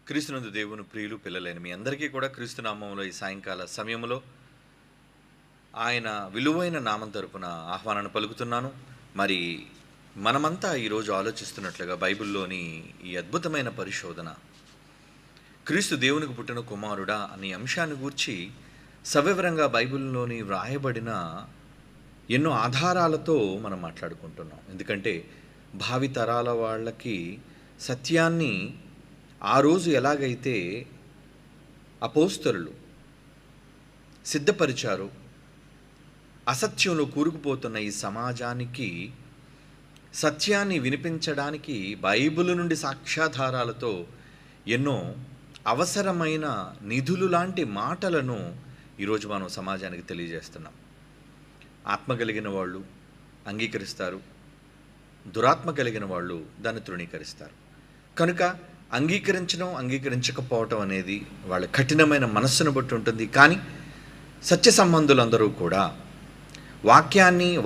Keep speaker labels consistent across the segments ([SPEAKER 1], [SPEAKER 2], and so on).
[SPEAKER 1] క్రీస్తునందు దేవుని ప్రియులు పిల్లలైన మీ అందరికీ కూడా క్రీస్తు నామంలో ఈ సాయంకాల సమయంలో ఆయన విలువైన నామం తరపున ఆహ్వానాన్ని పలుకుతున్నాను. మరి మనమంతా ఈరోజు ఆలోచిస్తున్నట్లుగా బైబిల్లోని ఈ అద్భుతమైన పరిశోధన క్రీస్తు దేవునికి పుట్టిన కుమారుడా అనే అంశాన్ని గూర్చి సవివరంగా బైబిల్లోని వ్రాయబడిన ఎన్నో ఆధారాలతో మనం మాట్లాడుకుంటున్నాం. ఎందుకంటే భావితరాల వాళ్ళకి సత్యాన్ని ఆ రోజు ఎలాగైతే అపోస్తలులు సిద్ధపరిచారో, అసత్యంలో కూరుకుపోతున్న ఈ సమాజానికి సత్యాన్ని వినిపించడానికి బైబిల్ నుండి సాక్ష్యాధారాలతో ఎన్నో అవసరమైన నిధులు లాంటి మాటలను ఈరోజు మనం సమాజానికి తెలియజేస్తున్నాం. ఆత్మ కలిగిన వాళ్ళు అంగీకరిస్తారు, దురాత్మ కలిగిన వాళ్ళు దాన్ని తృణీకరిస్తారు. కనుక అంగీకరించకపోవటం అనేది వాళ్ళ కఠినమైన మనస్సును బట్టి ఉంటుంది. కానీ సత్య సంబంధులందరూ కూడా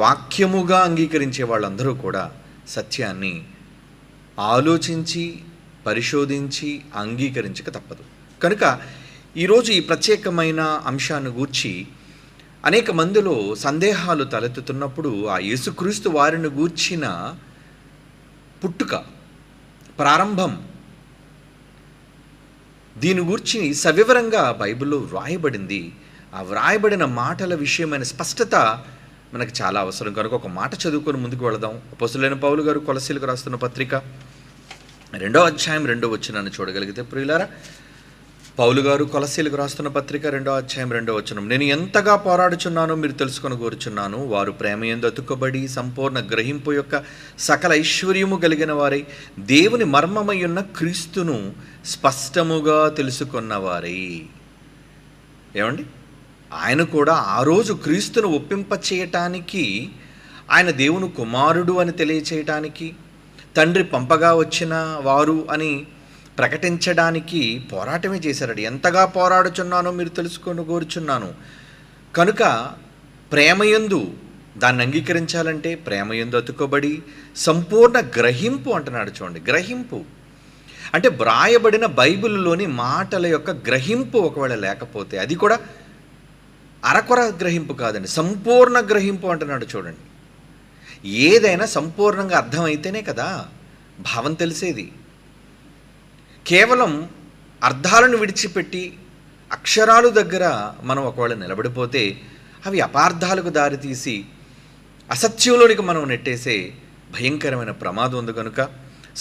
[SPEAKER 1] వాక్యముగా అంగీకరించే వాళ్ళందరూ కూడా సత్యాన్ని ఆలోచించి పరిశోధించి అంగీకరించక తప్పదు. కనుక ఈరోజు ఈ ప్రత్యేకమైన అంశాన్ని గూర్చి అనేక మందిలో సందేహాలు తలెత్తుతున్నప్పుడు ఆ యేసుక్రీస్తు వారిని గూర్చిన పుట్టుక, ప్రారంభం, దీని గురించి సవివరంగా బైబిల్లో వ్రాయబడింది. ఆ వ్రాయబడిన మాటల విషయమైన స్పష్టత మనకు చాలా అవసరం. కనుక ఒక మాట చదువుకొని ముందుకు వెళదాం. అపోస్తలుడైన పౌలు గారు కొలస్సీలకు రాస్తున్న పత్రిక 2వ అధ్యాయం 2వ వచనాన్ని చూడగలిగితే, ప్రియులారా, పౌలు గారు కొలస్సీలకు రాస్తున్న పత్రిక 2వ అధ్యాయం 2వ వచనం, నేను ఎంతగా పోరాడుచున్నానో మీరు తెలుసుకొని కోరుచున్నాను. వారు ప్రేమయందు అతుక్కబడి సంపూర్ణ గ్రహింపు యొక్క సకల ఐశ్వర్యము కలిగిన వారై దేవుని మర్మమై ఉన్న క్రీస్తును స్పష్టముగా తెలుసుకున్నవారై. ఏమండి, ఆయన కూడా ఆ రోజు క్రీస్తును ఒప్పింపచేయటానికి, ఆయన దేవుని కుమారుడు అని తెలియచేయటానికి, తండ్రి పంపగా వచ్చిన వారు అని ప్రకటించడానికి పోరాటమే చేశారట. ఎంతగా పోరాడుచున్నానో మీరు తెలుసుకొని కోరుచున్నాను. కనుక ప్రేమయందు దాన్ని అంగీకరించాలంటే ప్రేమయందు అతుకబడి సంపూర్ణ గ్రహింపు అంటున్నాడు. చూడండి, గ్రహింపు అంటే వ్రాయబడిన బైబిల్లోని మాటల యొక్క గ్రహింపు ఒకవేళ లేకపోతే, అది కూడా అరకొర గ్రహింపు కాదండి, సంపూర్ణ గ్రహింపు అంటున్నాడు. చూడండి, ఏదైనా సంపూర్ణంగా అర్థమైతేనే కదా భావం తెలిసేది. కేవలం అర్థాలను విడిచిపెట్టి అక్షరాలు దగ్గర మనం ఒకవేళ నిలబడిపోతే అవి అపార్థాలకు దారితీసి అసత్యంలోనికి మనం నెట్టేసే భయంకరమైన ప్రమాదం ఉంది. కనుక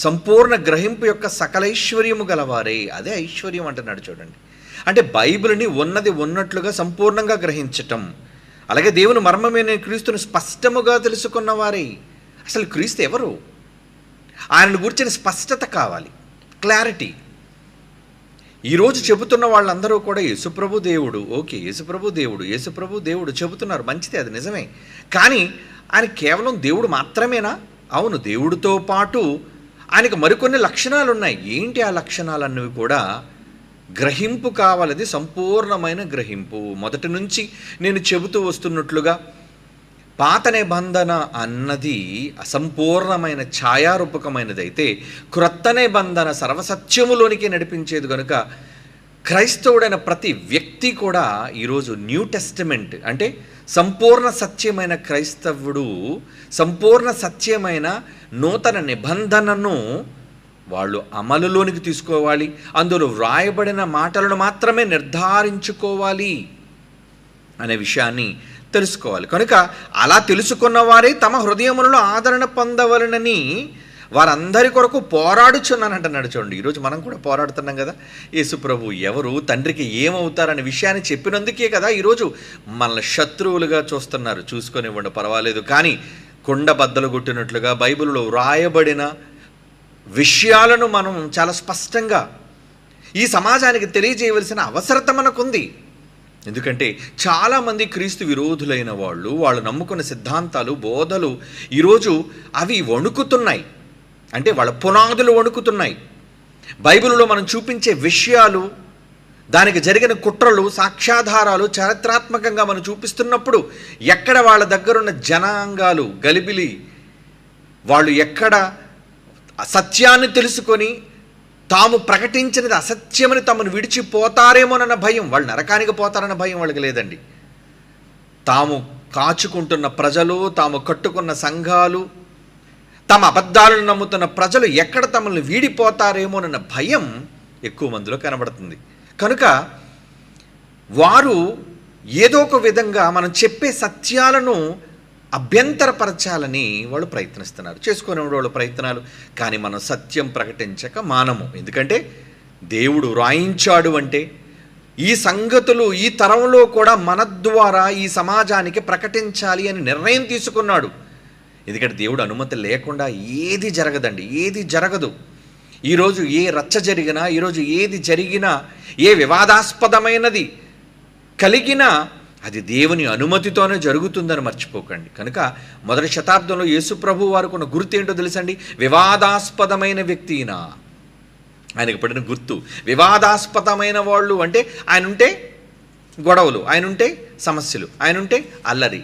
[SPEAKER 1] సంపూర్ణ గ్రహింపు యొక్క సకలైశ్వర్యము గలవారే, అదే ఐశ్వర్యం అంటున్నాడు. చూడండి, అంటే బైబిల్ని ఉన్నది ఉన్నట్లుగా సంపూర్ణంగా గ్రహించటం, అలాగే దేవుని మర్మమైన క్రీస్తుని స్పష్టముగా తెలుసుకున్నవారే. అసలు క్రీస్తు ఎవరు, ఆయనను గురించిన స్పష్టత కావాలి, క్లారిటీ. ఈరోజు చెబుతున్న వాళ్ళందరూ కూడా యేసుప్రభు దేవుడు, ఓకే, యేసుప్రభు దేవుడు చెబుతున్నారు, మంచిదే, అది నిజమే. కానీ ఆయన కేవలం దేవుడు మాత్రమేనా? అవును, దేవుడితో పాటు ఆయనకు మరికొన్ని లక్షణాలు ఉన్నాయి. ఏంటి ఆ లక్షణాలన్నవి కూడా గ్రహింపు కావాలది, సంపూర్ణమైన గ్రహింపు. మొదటి నుంచి నేను చెబుతూ వస్తున్నట్లుగా పాత నిబంధన అన్నది అసంపూర్ణమైన ఛాయారూపకమైనదైతే క్రొత్త నిబంధన సర్వసత్యములోనికి నడిపించేది. కనుక క్రైస్తవుడైన ప్రతి వ్యక్తి కూడా ఈరోజు న్యూ టెస్టమెంట్ అంటే సంపూర్ణ సత్యమైన క్రైస్తవుడు, సంపూర్ణ సత్యమైన నూతన నిబంధనను వాళ్ళు అమలులోనికి తీసుకోవాలి. అందులో వ్రాయబడిన మాటలను మాత్రమే నిర్ధారించుకోవాలి అనే విషయాన్ని తెలుసుకోవాలి. కనుక అలా తెలుసుకున్న వారే తమ హృదయములలో ఆదరణ పొందవలనని వారందరి కొరకు పోరాడుచున్నానంటున్నాడు. చూడండి, ఈరోజు మనం కూడా పోరాడుతున్నాం కదా. యేసుప్రభు ఎవరు, తండ్రికి ఏమవుతారనే విషయాన్ని చెప్పినందుకే కదా ఈరోజు మనల్ని శత్రువులుగా చూస్తున్నారు. చూసుకొనివ్వండి, పర్వాలేదు. కానీ కొండ బద్దలు కొట్టినట్లుగా బైబిల్లో వ్రాయబడిన విషయాలను మనం చాలా స్పష్టంగా ఈ సమాజానికి తెలియజేయవలసిన అవసరత మనకుంది. ఎందుకంటే చాలామంది క్రీస్తు విరోధులైన వాళ్ళు నమ్ముకున్న సిద్ధాంతాలు, బోధలు ఈరోజు అవి వణుకుతున్నాయి. అంటే వాళ్ళ పునాదులు వణుకుతున్నాయి. బైబిల్లో మనం చూపించే విషయాలు, దానికి జరిగిన కుట్రలు, సాక్ష్యాధారాలు చారిత్రాత్మకంగా మనం చూపిస్తున్నప్పుడు ఎక్కడ వాళ్ళ దగ్గరున్న జనాంగాలు గలిబిలి, వాళ్ళు ఎక్కడ సత్యాన్ని తెలుసుకొని తాము ప్రకటించినది అసత్యమని తమను విడిచిపోతారేమోనన్న భయం, వాళ్ళు నరకానికి పోతారన్న భయం వాళ్ళకి లేదండి. తాము కాచుకుంటున్న ప్రజలు, తాము కట్టుకున్న సంఘాలు, తమ అబద్ధాలను నమ్ముతున్న ప్రజలు ఎక్కడ తమల్ని వీడిపోతారేమోనన్న భయం ఎక్కువ మందిలో కనబడుతుంది. కనుక వారు ఏదో ఒక విధంగా మనం చెప్పే సత్యాలను అభ్యంతరపరచాలని వాళ్ళు ప్రయత్నిస్తున్నారు, చేసుకునేవాడు వాళ్ళ ప్రయత్నాలు. కానీ మనం సత్యం ప్రకటించక మానము. ఎందుకంటే దేవుడు రాయించాడు అంటే ఈ సంగతులు ఈ తరంలో కూడా మన ద్వారా ఈ సమాజానికి ప్రకటించాలి అని నిర్ణయం తీసుకున్నాడు. ఎందుకంటే దేవుడు అనుమతి లేకుండా ఏది జరగదండి, ఏది జరగదు. ఈరోజు ఏ రచ్చ జరిగినా, ఈరోజు ఏది జరిగినా, ఏ వివాదాస్పదమైనది కలిగినా అది దేవుని అనుమతితోనే జరుగుతుందని మర్చిపోకండి. కనుక మొదటి శతాబ్దంలో యేసుప్రభు వారికి ఉన్న గుర్తు ఏంటో తెలుసండి? వివాదాస్పదమైన వ్యక్తినా, ఆయనకు పడిన గుర్తు. వివాదాస్పదమైన వాళ్ళు అంటే ఆయన ఉంటే గొడవలు, ఆయన ఉంటే సమస్యలు, ఆయన ఉంటే అల్లరి.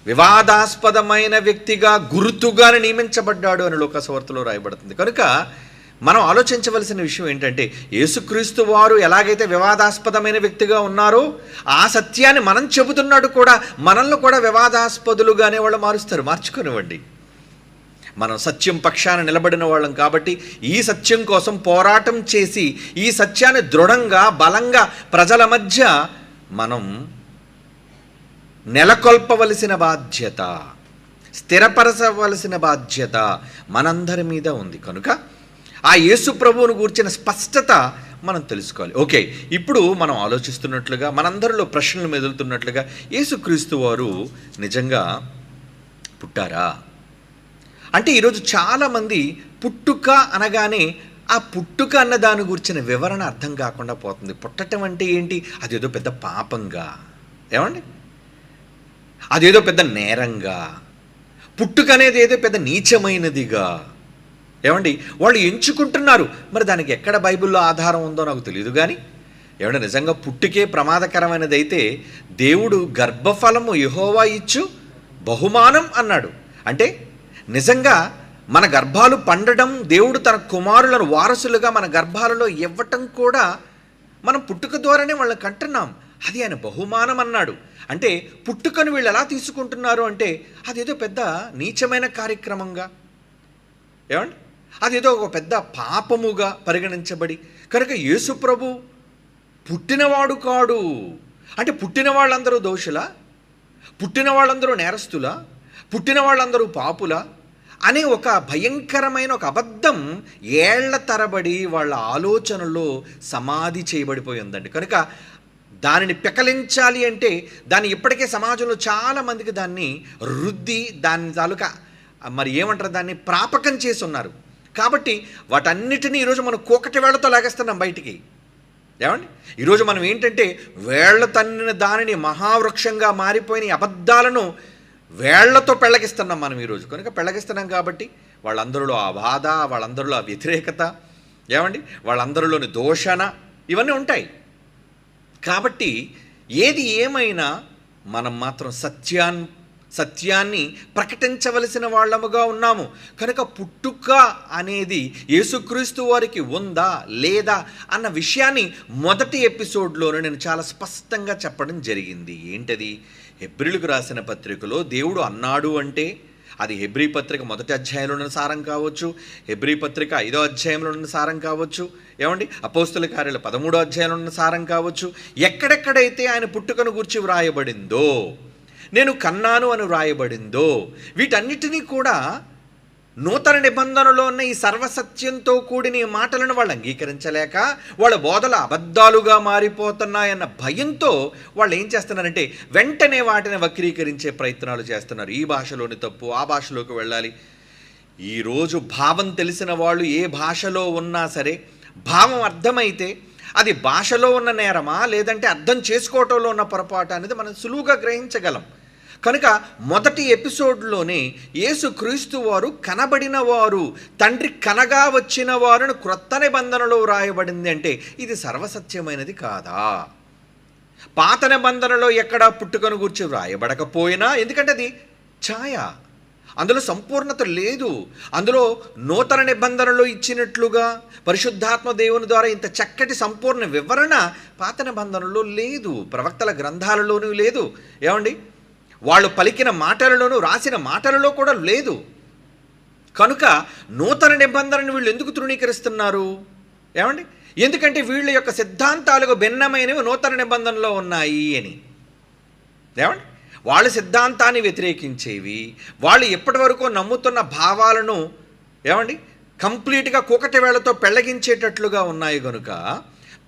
[SPEAKER 1] వివాదాస్పదమైన వ్యక్తిగా గుర్తుగానే నియమించబడ్డాడు అని లోకాసువార్తలో రాయబడుతుంది. కనుక మనం ఆలోచించవలసిన విషయం ఏంటంటే యేసుక్రీస్తు వారు ఎలాగైతే వివాదాస్పదమైన వ్యక్తిగా ఉన్నారో ఆ సత్యాన్ని మనం చెబుతున్నాడు కూడా, మనల్ని కూడా వివాదాస్పదులుగానే వాళ్ళు మారుస్తారు. మార్చుకునివ్వండి. మనం సత్యం పక్షాన నిలబడిన వాళ్ళం కాబట్టి ఈ సత్యం కోసం పోరాటం చేసి ఈ సత్యాన్ని దృఢంగా బలంగా ప్రజల మధ్య మనం నెలకొల్పవలసిన బాధ్యత, స్థిరపరచవలసిన బాధ్యత మనందరి మీద ఉంది. కనుక ఆ యేసు ప్రభువును గూర్చిన స్పష్టత మనం తెలుసుకోవాలి. ఓకే, ఇప్పుడు మనం ఆలోచిస్తున్నట్లుగా మనందరిలో ప్రశ్నలు మెదులుతున్నట్లుగా యేసుక్రీస్తు వారు నిజంగా పుట్టారా అంటే ఈరోజు చాలామంది పుట్టుక అనగానే ఆ పుట్టుక అన్న దాని గురించిన వివరణ అర్థం కాకుండా పోతుంది. పుట్టటం అంటే ఏంటి? అదేదో పెద్ద పాపంగా, ఏమండి, అదేదో పెద్ద నేరంగా, పుట్టుక అనేది ఏదో పెద్ద నీచమైనదిగా, ఏమండి వాళ్ళు ఎంచుకుంటున్నారు. మరి దానికి ఎక్కడ బైబిల్లో ఆధారం ఉందో నాకు తెలియదు. కానీ ఏమంటే నిజంగా పుట్టుకే ప్రమాదకరమైనది అయితే దేవుడు గర్భఫలము యెహోవా ఇచ్చు బహుమానం అన్నాడు. అంటే నిజంగా మన గర్భాలు పండడం, దేవుడు తన కుమారులను వారసులుగా మన గర్భాలలో ఇవ్వటం కూడా మనం పుట్టుక ద్వారానే వాళ్ళని కంటున్నాం. అది ఆయన బహుమానం అన్నాడు. అంటే పుట్టుకను వీళ్ళు ఎలా తీసుకుంటున్నారు అంటే అదేదో పెద్ద నీచమైన కార్యక్రమంగా, ఏమండి అదేదో ఒక పెద్ద పాపముగా పరిగణించబడి, కనుక యేసు ప్రభు పుట్టినవాడు కాడు అంటే పుట్టిన వాళ్ళందరూ దోషులా, పుట్టిన వాళ్ళందరూ నేరస్తులా, పుట్టిన వాళ్ళందరూ పాపులా అనే ఒక భయంకరమైన ఒక అబద్ధం ఏళ్ల తరబడి వాళ్ళ ఆలోచనలో సమాధి చేయబడిపోయి ఉందండి. కనుక దానిని పెకలించాలి అంటే దాన్ని ఇప్పటికే సమాజంలో చాలామందికి దాన్ని రుద్ది దాని తాలూకా మరి ఏమంటారు దాన్ని ప్రాపకం చేసి ఉన్నారు. కాబట్టి వాటన్నిటినీ ఈరోజు మనం కోకటి వేళ్లతో లాగేస్తున్నాం బయటికి. ఏమండి ఈరోజు మనం ఏంటంటే వేళ్ల తన్నిన దానిని మహావృక్షంగా మారిపోయిన అబద్ధాలను వేళ్లతో పెళ్ళగిస్తున్నాం మనం ఈరోజు. కనుక పెళ్ళగిస్తున్నాం కాబట్టి వాళ్ళందరిలో ఆ బాధ, వాళ్ళందరిలో ఆ వ్యతిరేకత, ఏమండి వాళ్ళందరిలోని దోషణ ఇవన్నీ ఉంటాయి. కాబట్టి ఏది ఏమైనా మనం మాత్రం సత్యాన్ని ప్రకటించవలసిన వాళ్ళముగా ఉన్నాము. కనుక పుట్టుక అనేది యేసుక్రీస్తు వారికి ఉందా లేదా అన్న విషయాన్ని మొదటి ఎపిసోడ్లోనే నేను చాలా స్పష్టంగా చెప్పడం జరిగింది. ఏంటది? హెబ్రీలకు రాసిన పత్రికలో దేవుడు అన్నాడు అంటే అది హెబ్రీ పత్రిక 1వ అధ్యాయంలో ఉన్న సారం కావచ్చు, హెబ్రీ పత్రిక 5వ అధ్యాయంలో ఉన్న సారం కావచ్చు, ఏమండి అపోస్తుల కార్యాలు 13వ అధ్యాయంలో ఉన్న సారం కావచ్చు. ఎక్కడెక్కడైతే ఆయన పుట్టుకను గురించి వ్రాయబడిందో, నేను కన్నాను అని వ్రాయబడిందో, వీటన్నిటినీ కూడా నూతన నిబంధనలో ఉన్న ఈ సర్వసత్యంతో కూడిన ఈ మాటలను వాళ్ళు అంగీకరించలేక వాళ్ళ బోధలు అబద్ధాలుగా మారిపోతున్నాయన్న భయంతో వాళ్ళు ఏం చేస్తున్నారంటే వెంటనే వాటిని వక్రీకరించే ప్రయత్నాలు చేస్తున్నారు. ఈ భాషలోని తప్పు, ఆ భాషలోకి వెళ్ళాలి. ఈరోజు భావం తెలిసిన వాళ్ళు ఏ భాషలో ఉన్నా సరే భావం అర్థమైతే అది భాషలో ఉన్న నేరమా లేదంటే అర్థం చేసుకోవటంలో ఉన్న పొరపాటు అనేది మనం సులువుగా గ్రహించగలం. కనుక మొదటి ఎపిసోడ్లోనే యేసుక్రీస్తు వారు కనబడిన వారు, తండ్రి కనగా వచ్చిన వారిని క్రొత్త నిబంధనలో వ్రాయబడింది అంటే ఇది సర్వసత్యమైనది కాదా? పాత నిబంధనలో ఎక్కడా పుట్టుకను గురించి వ్రాయబడకపోయినా, ఎందుకంటే అది ఛాయ, అందులో సంపూర్ణత లేదు. అందులో నూతన నిబంధనలో ఇచ్చినట్లుగా పరిశుద్ధాత్మ దేవుని ద్వారా ఇంత చక్కటి సంపూర్ణ వివరణ పాత నిబంధనలో లేదు, ప్రవక్తల గ్రంథాలలోనూ లేదు. ఏమండి, వాళ్ళు పలికిన మాటలలోనూ రాసిన మాటలలో కూడా లేదు. కనుక నూతన నిబంధనను వీళ్ళు ఎందుకు తృణీకరిస్తున్నారు? ఏమండి, ఎందుకంటే వీళ్ళ యొక్క సిద్ధాంతాలకు భిన్నమైనవి నూతన నిబంధనలో ఉన్నాయి అని. ఏమండి, వాళ్ళ సిద్ధాంతాన్ని వ్యతిరేకించేవి, వాళ్ళు ఎప్పటి వరకు నమ్ముతున్న భావాలను ఏమండి కంప్లీట్గా కూకటి వేళతో పెళ్ళగించేటట్లుగా ఉన్నాయి. కనుక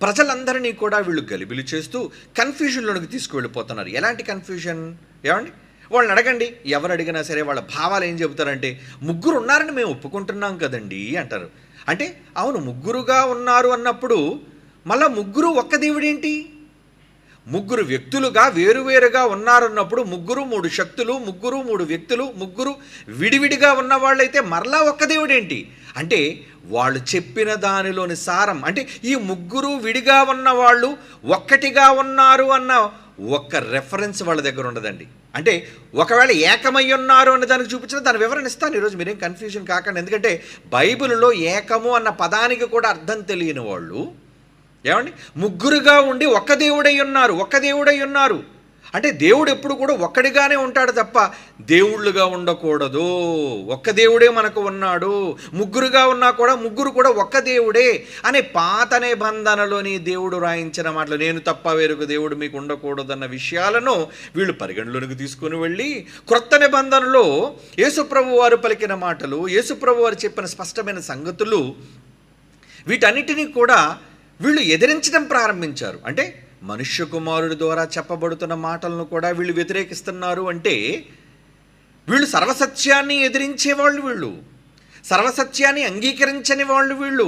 [SPEAKER 1] ప్రజలందరినీ కూడా వీళ్ళు గలిబిలి చేస్తూ కన్ఫ్యూజన్లోనికి తీసుకువెళ్ళిపోతున్నారు. ఎలాంటి కన్ఫ్యూజన్? ఏమండి, వాళ్ళని అడగండి, ఎవరు అడిగినా సరే వాళ్ళ భావాలు ఏం చెబుతారంటే, ముగ్గురు ఉన్నారని మేము ఒప్పుకుంటున్నాం కదండి అంటారు. అంటే అవును, ముగ్గురుగా ఉన్నారు అన్నప్పుడు మళ్ళా ముగ్గురు ఒక్క దేవుడేంటి? ముగ్గురు వ్యక్తులుగా వేరువేరుగా ఉన్నారన్నప్పుడు ముగ్గురు మూడు శక్తులు, ముగ్గురు మూడు వ్యక్తులు, ముగ్గురు విడివిడిగా ఉన్న వాళ్ళైతే మరలా ఒక్క దేవుడేంటి? అంటే వాళ్ళు చెప్పిన దానిలోని సారం అంటే ఈ ముగ్గురు విడిగా ఉన్న వాళ్ళు ఒక్కటిగా ఉన్నారు అన్న ఒక్క రెఫరెన్స్ వాళ్ళ దగ్గర ఉండదండి. అంటే ఒకవేళ ఏకమై ఉన్నారు అన్న దానికి చూపించిన దాని వివరణ ఇస్తాను ఈరోజు, మీరేం కన్ఫ్యూజన్ కాకండి. ఎందుకంటే బైబిల్లో ఏకము అన్న పదానికి కూడా అర్థం తెలియని వాళ్ళు ఏమండి ముగ్గురుగా ఉండి ఒక్క దేవుడై ఉన్నారు అంటే దేవుడు ఎప్పుడు కూడా ఒక్కడిగానే ఉంటాడు తప్ప దేవుళ్ళుగా ఉండకూడదు. ఒక్క దేవుడే మనకు ఉన్నాడు, ముగ్గురుగా ఉన్నా కూడా ముగ్గురు కూడా ఒక్క దేవుడే అనే పాత నిబంధనలోని దేవుడు రాయించిన మాటలు, నేను తప్ప వేరొక దేవుడు మీకు ఉండకూడదన్న విషయాలను వీళ్ళు పరిగణలోనికి తీసుకుని వెళ్ళి క్రొత్త నిబంధనలో యేసుప్రభు వారు పలికిన మాటలు, యేసుప్రభు వారు చెప్పిన స్పష్టమైన సంగతులు, వీటన్నిటినీ కూడా వీళ్ళు ఎదిరించడం ప్రారంభించారు. అంటే మనుష్య కుమారుడి ద్వారా చెప్పబడుతున్న మాటలను కూడా వీళ్ళు వ్యతిరేకిస్తున్నారు. అంటే వీళ్ళు సర్వసత్యాన్ని ఎదిరించేవాళ్ళు, వీళ్ళు సర్వసత్యాన్ని అంగీకరించని వాళ్ళు, వీళ్ళు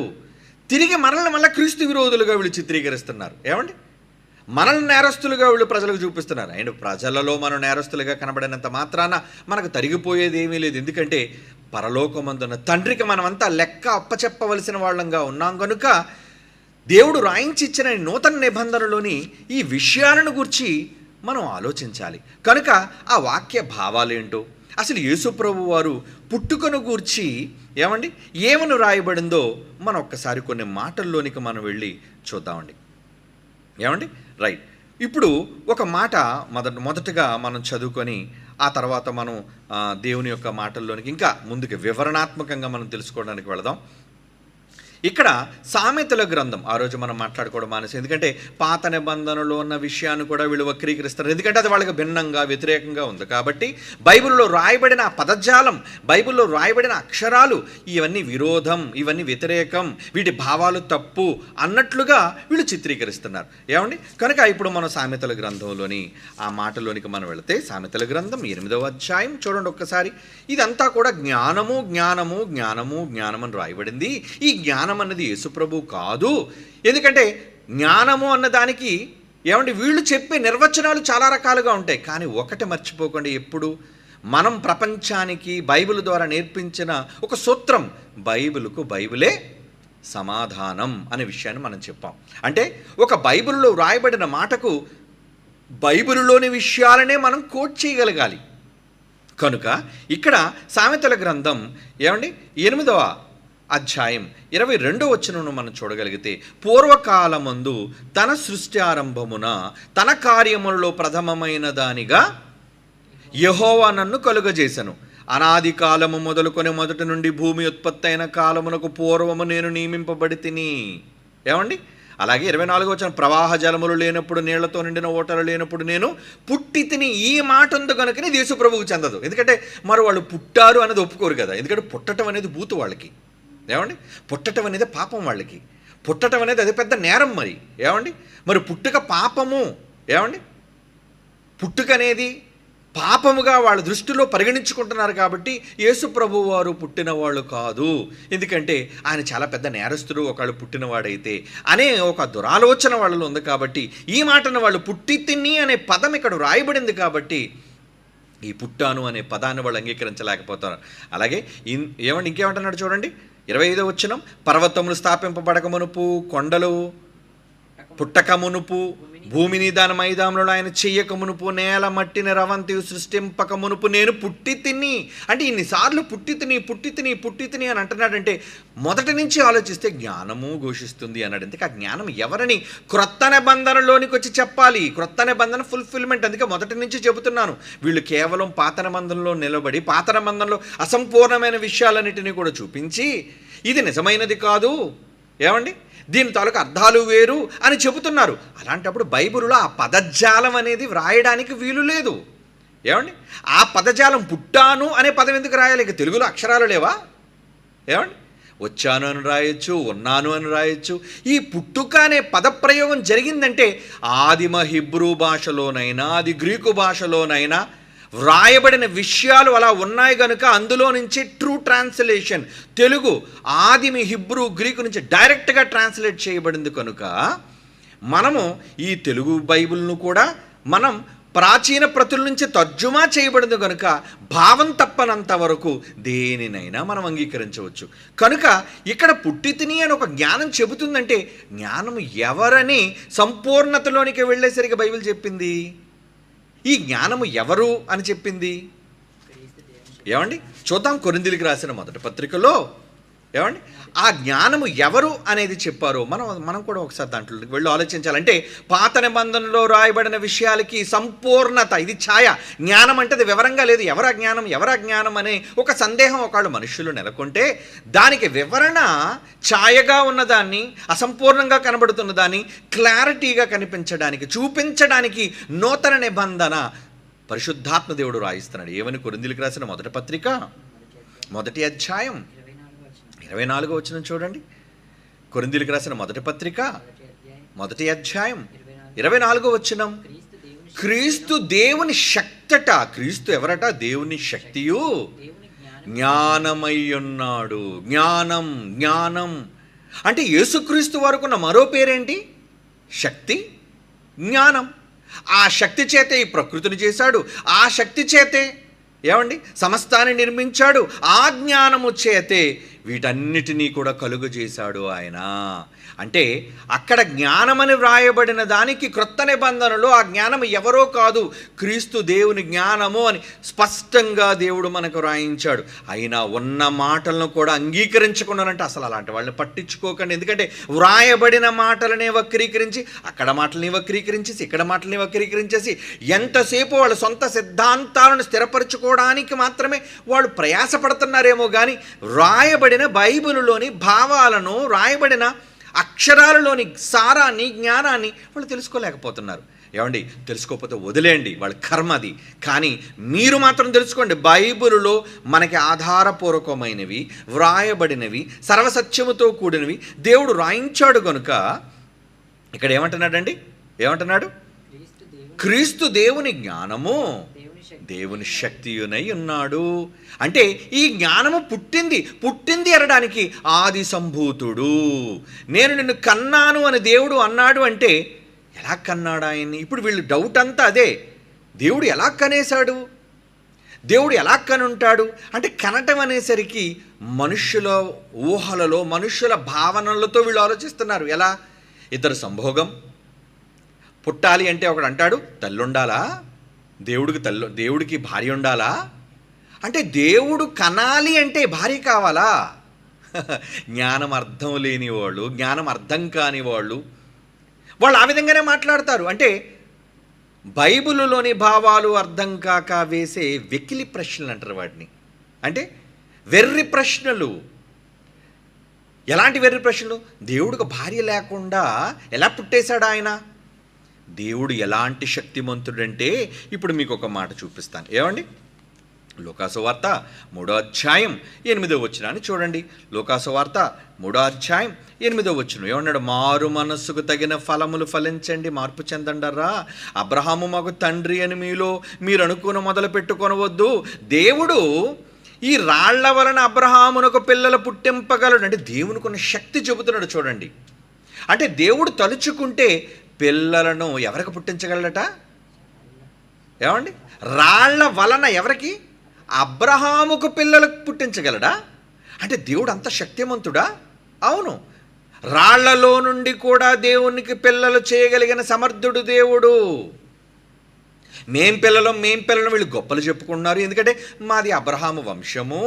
[SPEAKER 1] తిరిగి మనల్ని మళ్ళీ క్రీస్తు విరోధులుగా వీళ్ళు చిత్రీకరిస్తున్నారు. ఏమండి, మనల్ని నేరస్తులుగా వీళ్ళు ప్రజలకు చూపిస్తున్నారు. అండ్ ప్రజలలో మనం నేరస్తులుగా కనబడినంత మాత్రాన మనకు తరిగిపోయేది ఏమీ లేదు. ఎందుకంటే పరలోకమందున్న తండ్రికి మనమంతా లెక్క అప్పచెప్పవలసిన వాళ్ళంగా ఉన్నాం. కనుక దేవుడు రాయించి ఇచ్చిన నూతన నిబంధనలోని ఈ విషయాలను గురించి మనం ఆలోచించాలి. కనుక ఆ వాక్య భావాలేంటో, అసలు యేసుప్రభు వారు పుట్టుకను గూర్చి ఏమండి ఏమని రాయబడిందో మనం ఒక్కసారి కొన్ని మాటల్లోనికి మనం వెళ్ళి చూద్దామండి. ఏమండి, రైట్. ఇప్పుడు ఒక మాట మొదటగా మనం చదువుకొని ఆ తర్వాత మనం దేవుని యొక్క మాటల్లోనికి ఇంకా ముందుకు వివరణాత్మకంగా మనం తెలుసుకోవడానికి వెళదాం. ఇక్కడ సామెతల గ్రంథం ఆ రోజు మనం మాట్లాడుకోవడం మానేసి, ఎందుకంటే పాత నిబంధనలో ఉన్న విషయాన్ని కూడా వీళ్ళు వక్రీకరిస్తారు. ఎందుకంటే అది వాళ్ళకి భిన్నంగా వ్యతిరేకంగా ఉంది. కాబట్టి బైబిల్లో రాయబడిన పదజాలం, బైబిల్లో రాయబడిన అక్షరాలు ఇవన్నీ విరోధం, ఇవన్నీ వ్యతిరేకం, వీటి భావాలు తప్పు అన్నట్లుగా వీళ్ళు చిత్రీకరిస్తున్నారు. ఏమండి, కనుక ఇప్పుడు మనం సామెతల గ్రంథంలోని ఆ మాటలోనికి మనం వెళితే, సామెతల గ్రంథం 8వ అధ్యాయం చూడండి ఒక్కసారి. ఇదంతా కూడా జ్ఞానము జ్ఞానము జ్ఞానము జ్ఞానం అని రాయబడింది. ఈ జ్ఞానం అన్నది యేసుప్రభు కాదు. ఎందుకంటే జ్ఞానము అన్నదానికి ఏమంటే వీళ్ళు చెప్పే నిర్వచనాలు చాలా రకాలుగా ఉంటాయి. కానీ ఒకటి మర్చిపోకండి, ఎప్పుడు మనం ప్రపంచానికి బైబిల్ ద్వారా నేర్పించిన ఒక సూత్రం, బైబిల్కు బైబిలే సమాధానం అనే విషయాన్ని మనం చెప్పాం. అంటే ఒక బైబిల్లో రాయబడిన మాటకు బైబిల్లోని విషయాలనే మనం కోట్ చేయగలగాలి. కనుక ఇక్కడ సామెతల గ్రంథం ఏమండి 8వ అధ్యాయం 22వ వచనమును మనం చూడగలిగితే, పూర్వకాలమందు తన సృష్టి ఆరంభమున తన కార్యములలో ప్రథమమైన దానిగా యెహోవా నన్ను కలుగజేసెను. అనాది కాలము మొదలుకొని మొదటి నుండి భూమి ఉత్పత్తి అయిన కాలమునకు పూర్వము నేను నియమింపబడి తిని. ఏమండి, అలాగే 24వ వచనం, ప్రవాహ జలములు లేనప్పుడు, నీళ్లతో నిండిన ఓటలు లేనప్పుడు నేను పుట్టి తిని. ఈ మాట ఉంది కనుకనే యేసుప్రభువుకు చెందదు. ఎందుకంటే మరి వాళ్ళు పుట్టారు అనేది ఒప్పుకోరు కదా. ఎందుకంటే పుట్టడం అనేది బూతు వాళ్ళకి. ఏమండి, పుట్టడం అనేది పాపం వాళ్ళకి. పుట్టడం అనేది అది పెద్ద నేరం. మరి పుట్టుక పాపము. ఏమండి, పుట్టుక అనేది పాపముగా వాళ్ళ దృష్టిలో పరిగణించుకుంటున్నారు. కాబట్టి యేసుప్రభు వారు పుట్టిన వాళ్ళు కాదు, ఎందుకంటే ఆయన చాలా పెద్ద నేరస్తుడు ఒకళ్ళు పుట్టినవాడైతే అనే ఒక దురాలోచన వాళ్ళలో ఉంది. కాబట్టి ఈ మాటను వాళ్ళు పుట్టి తిని అనే పదం ఇక్కడ రాయబడింది. కాబట్టి ఈ పుట్టాను అనే పదాన్ని వాళ్ళు అంగీకరించలేకపోతున్నారు. అలాగే ఏమండి ఇంకేమంటున్నాడు చూడండి 25వ వచనం, పర్వతములు స్థాపింపబడక మునుపు కొండలు పుట్టక మునుపు భూమిని దాని మైదానంలో ఆయన చెయ్యక మునుపు నేల మట్టిని రవంతియు సృష్టింపక మునుపు నేను పుట్టి తిని. అంటే ఇన్నిసార్లు పుట్టి తిని అని అంటున్నాడంటే మొదటి నుంచి ఆలోచిస్తే జ్ఞానము ఘోషిస్తుంది అన్నాడు. అందుకే ఆ జ్ఞానం ఎవరని క్రొత్త నిబంధనలోనికి వచ్చి చెప్పాలి. క్రొత్త నిబంధన ఫుల్ఫిల్మెంట్. అందుకే మొదటి నుంచి చెబుతున్నాను, వీళ్ళు కేవలం పాత నిబంధనలో నిలబడి పాత నిబంధనలో అసంపూర్ణమైన విషయాలన్నిటినీ కూడా చూపించి ఇది నిజమైనది కాదు, ఏమండి దీని తాలూకు అర్థాలు వేరు అని చెబుతున్నారు. అలాంటప్పుడు బైబిల్లో ఆ పదజాలం అనేది వ్రాయడానికి వీలు లేదు. ఏమండి ఆ పదజాలం పుట్టాను అనే పదం ఎందుకు రాయాలి? ఇక తెలుగులో అక్షరాలు లేవా? ఏమండి వచ్చాను అని రాయొచ్చు, ఉన్నాను అని రాయొచ్చు. ఈ పుట్టుక అనే పదప్రయోగం జరిగిందంటే ఆదిమ హిబ్రూ భాషలోనైనా అది గ్రీకు భాషలోనైనా వ్రాయబడిన విషయాలు అలా ఉన్నాయి కనుక అందులో నుంచి ట్రూ ట్రాన్స్లేషన్ తెలుగు ఆదిమి హిబ్రూ గ్రీకు నుంచి డైరెక్ట్గా ట్రాన్స్లేట్ చేయబడింది కనుక మనము ఈ తెలుగు బైబిల్ను కూడా మనం ప్రాచీన ప్రతుల నుంచి తర్జుమా చేయబడింది కనుక భావం తప్పనంత వరకు దేనినైనా మనం అంగీకరించవచ్చు. కనుక ఇక్కడ పుట్టితిని అని ఒక జ్ఞానం చెబుతుందంటే జ్ఞానం ఎవరని సంపూర్ణతలోనికి వెళ్ళేసరికి బైబిల్ చెప్పింది. ఈ జ్ఞానము ఎవరు అని చెప్పింది? ఏమండి చూద్దాం, కొరింథీయులకు రాసిన మొదటి పత్రికలో ఏమండి ఆ జ్ఞానము ఎవరు అనేది చెప్పారో మనం కూడా ఒకసారి దాంట్లోకి వెళ్ళి ఆలోచించాలంటే పాత నిబంధనలో రాయబడిన విషయాలకి సంపూర్ణత, ఇది ఛాయ. జ్ఞానం అంటే అది వివరంగా లేదు. ఎవరా జ్ఞానం అనే ఒక సందేహం ఒకళ్ళు మనుషులు నెలకొంటే దానికి వివరణ ఛాయగా ఉన్నదాన్ని, అసంపూర్ణంగా కనబడుతున్న దాన్ని క్లారిటీగా కనిపించడానికి చూపించడానికి నూతన నిబంధన పరిశుద్ధాత్మ దేవుడు రాయిస్తున్నాడు. ఏమని కొరింథీయులకు రాసిన మొదటి పత్రిక మొదటి అధ్యాయం 24వ వచనం చూడండి. కొరింథీయులకు రాసిన మొదటి పత్రిక మొదటి అధ్యాయం 24వ వచనం. క్రీస్తు దేవుని శక్తట. క్రీస్తు ఎవరట? దేవుని శక్తియు జ్ఞానమై ఉన్నాడు. జ్ఞానం అంటే యేసుక్రీస్తు వరకున్న మరో పేరేంటి? శక్తి, జ్ఞానం. ఆ శక్తి చేతే ఈ ప్రకృతిని చేశాడు. ఆ శక్తి చేతే ఏమండి సమస్తాన్ని నిర్మించాడు. ఆ జ్ఞానము చేతే వీటన్నిటినీ కూడా కలుగజేశాడు ఆయన. అంటే అక్కడ జ్ఞానమని వ్రాయబడిన దానికి క్రొత్త నిబంధనలో ఆ జ్ఞానం ఎవరో కాదు, క్రీస్తు దేవుని జ్ఞానము అని స్పష్టంగా దేవుడు మనకు రాయించాడు. అయినా ఉన్న మాటలను కూడా అంగీకరించుకున్నారంటే అసలు అలాంటి వాళ్ళని పట్టించుకోకండి. ఎందుకంటే వ్రాయబడిన మాటలనే వక్రీకరించి అక్కడ మాటలని వక్రీకరించేసి ఇక్కడ మాటలని వక్రీకరించేసి ఎంతసేపు వాళ్ళ సొంత సిద్ధాంతాలను స్థిరపరచుకోవడానికి మాత్రమే వాళ్ళు ప్రయాసపడుతున్నారేమో కానీ వ్రాయబడిన బైబిలులోని భావాలను, రాయబడిన అక్షరాలలోని సారాన్ని, జ్ఞానాన్ని వాళ్ళు తెలుసుకోలేకపోతున్నారు. ఏమండి తెలుసుకోకపోతే వదిలేయండి, వాళ్ళ కర్మ అది. కానీ మీరు మాత్రం తెలుసుకోండి, బైబిలులో మనకి ఆధారపూర్వకమైనవి, వ్రాయబడినవి, సర్వసత్యముతో కూడినవి దేవుడు రాయించాడు కనుక ఇక్కడ ఏమంటున్నాడు? క్రీస్తు దేవుని జ్ఞానము దేవుని శక్తియునై ఉన్నాడు. అంటే ఈ జ్ఞానము పుట్టింది అనడానికి ఆది సంభూతుడు. నేను నిన్ను కన్నాను అని దేవుడు అన్నాడు అంటే ఎలా కన్నాడు ఆయన్ని? ఇప్పుడు వీళ్ళు డౌట్ అంతా అదే, దేవుడు ఎలా కనేశాడు, దేవుడు ఎలా కనుంటాడు అంటే కనటం అనేసరికి మనుష్యుల ఊహలలో, మనుష్యుల భావనలతో వీళ్ళు ఆలోచిస్తున్నారు. ఎలా? ఇద్దరు సంభోగం పుట్టాలి అంటే ఒకడు అంటాడు తల్లి ఉండాలా, దేవుడికి భార్య ఉండాలా, అంటే దేవుడు కనాలి అంటే భార్య కావాలా? జ్ఞానం అర్థం లేని వాళ్ళు, జ్ఞానం అర్థం కాని వాళ్ళు ఆ విధంగానే మాట్లాడతారు. అంటే బైబిలులోని భావాలు అర్థం కాక వేసే వెకిలి ప్రశ్నలు అంటారు వాటిని. అంటే వెర్రి ప్రశ్నలు. ఎలాంటి వెర్రి ప్రశ్నలు? దేవుడికి భార్య లేకుండా ఎలా పుట్టేశాడు ఆయన? దేవుడు ఎలాంటి శక్తిమంతుడంటే ఇప్పుడు మీకు ఒక మాట చూపిస్తాను. ఏమండి లూకాసు వార్త 3వ అధ్యాయం 8వ వచనాన్ని చూడండి. లూకాసు వార్త 3వ అధ్యాయం 8వ వచనం ఏమన్నాడు? మారు మనస్సుకు తగిన ఫలములు ఫలించండి, మార్పు చెందండరా. అబ్రహాము మాకు తండ్రి అని మీరు అనుకుని మొదలు పెట్టుకొనవద్దు. దేవుడు ఈ రాళ్ల వలన అబ్రహామునకు పిల్లలు పుట్టింపగలడు. అంటే దేవునికి ఉన్న శక్తి చెబుతున్నాడు చూడండి. అంటే దేవుడు తలుచుకుంటే పిల్లలను ఎవరికి పుట్టించగలడట? ఏమండి రాళ్ల వలన ఎవరికి? అబ్రహాముకు పిల్లలకు పుట్టించగలడా? అంటే దేవుడు అంత శక్తిమంతుడా? అవును. రాళ్లలో నుండి కూడా దేవునికి పిల్లలు చేయగలిగిన సమర్థుడు దేవుడు. మేం పిల్లలం వీళ్ళు గొప్పలు చెప్పుకున్నారు. ఎందుకంటే మాది అబ్రహాము వంశము,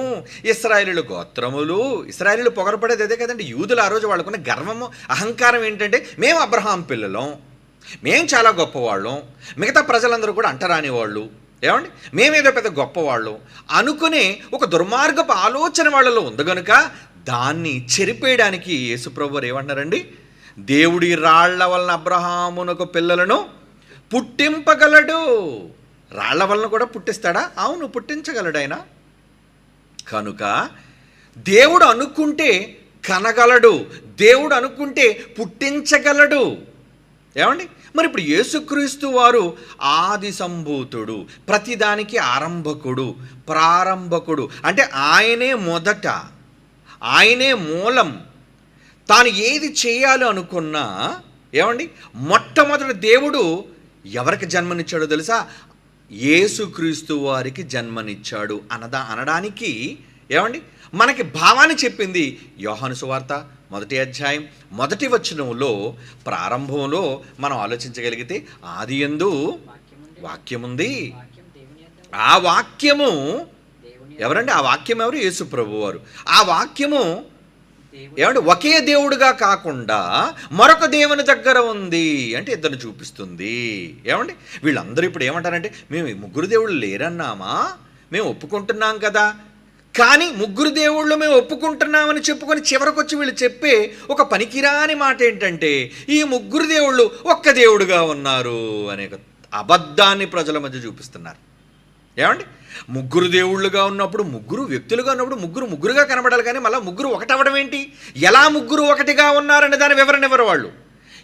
[SPEAKER 1] ఇశ్రాయేలు గోత్రములు. ఇశ్రాయేలు పొగరపడేది అదే కదండి. యూదులు ఆ రోజు వాళ్ళకున్న గర్వము, అహంకారం ఏంటంటే మేము అబ్రహాం పిల్లలం, మేం చాలా గొప్పవాళ్ళం, మిగతా ప్రజలందరూ కూడా అంటరాని వాళ్ళు, ఏమండి మేమేదో పెద్ద గొప్పవాళ్ళు అనుకునే ఒక దుర్మార్గపు ఆలోచన వాళ్ళలో ఉంది కనుక దాన్ని చెరిపేయడానికి యేసుప్రభు వారు ఏమంటున్నారండి, దేవుడి రాళ్ల వలన అబ్రహామునకు పిల్లలను పుట్టింపగలడు. రాళ్ల వలన కూడా పుట్టిస్తాడా? అవును, పుట్టించగలడు ఆయన. కనుక దేవుడు అనుకుంటే కనగలడు, దేవుడు అనుకుంటే పుట్టించగలడు. ఏమండి మరి ఇప్పుడు యేసుక్రీస్తు వారు ఆది సంభూతుడు, ప్రతిదానికి ఆరంభకుడు, ప్రారంభకుడు. అంటే ఆయనే మొదట, ఆయనే మూలం. తాను ఏది చేయాలి అనుకున్నా, ఏమండి మొట్టమొదటి దేవుడు ఎవరికి జన్మనిచ్చాడో తెలుసా? యేసుక్రీస్తు వారికి జన్మనిచ్చాడు అనడానికి ఏమండి మనకి భావాన్ని చెప్పింది యోహాను సువార్త 1వ అధ్యాయం 1వ వచనంలో. ప్రారంభంలో మనం ఆలోచించగలిగితే ఆదియందు వాక్యముంది, ఆ వాక్యము ఎవరండి? ఆ వాక్యం ఎవరు? యేసు ప్రభు వారు. ఆ వాక్యము ఏమంటే ఒకే దేవుడుగా కాకుండా మరొక దేవుని దగ్గర ఉంది అంటే ఇద్దరిని చూపిస్తుంది. ఏమండి వీళ్ళందరూ ఇప్పుడు ఏమంటారంటే మేము ముగ్గురు దేవుళ్ళు లేరన్నామా, మేము ఒప్పుకుంటున్నాం కదా, కానీ ముగ్గురు దేవుళ్ళు మేము ఒప్పుకుంటున్నామని చెప్పుకొని చివరికి వచ్చి వీళ్ళు చెప్పే ఒక పనికిరాని మాట ఏంటంటే ఈ ముగ్గురు దేవుళ్ళు ఒక్క దేవుడుగా ఉన్నారు అనే అబద్ధాన్ని ప్రజల మధ్య చూపిస్తున్నారు. ఏమండి ముగ్గురు దేవుళ్ళుగా ఉన్నప్పుడు, ముగ్గురు వ్యక్తులుగా ఉన్నప్పుడు ముగ్గురుగా కనబడాలి, కానీ మళ్ళీ ముగ్గురు ఒకటవడం ఏంటి? ఎలా ముగ్గురు ఒకటిగా ఉన్నారనే దాని వివరణ ఎవరు వాళ్ళు?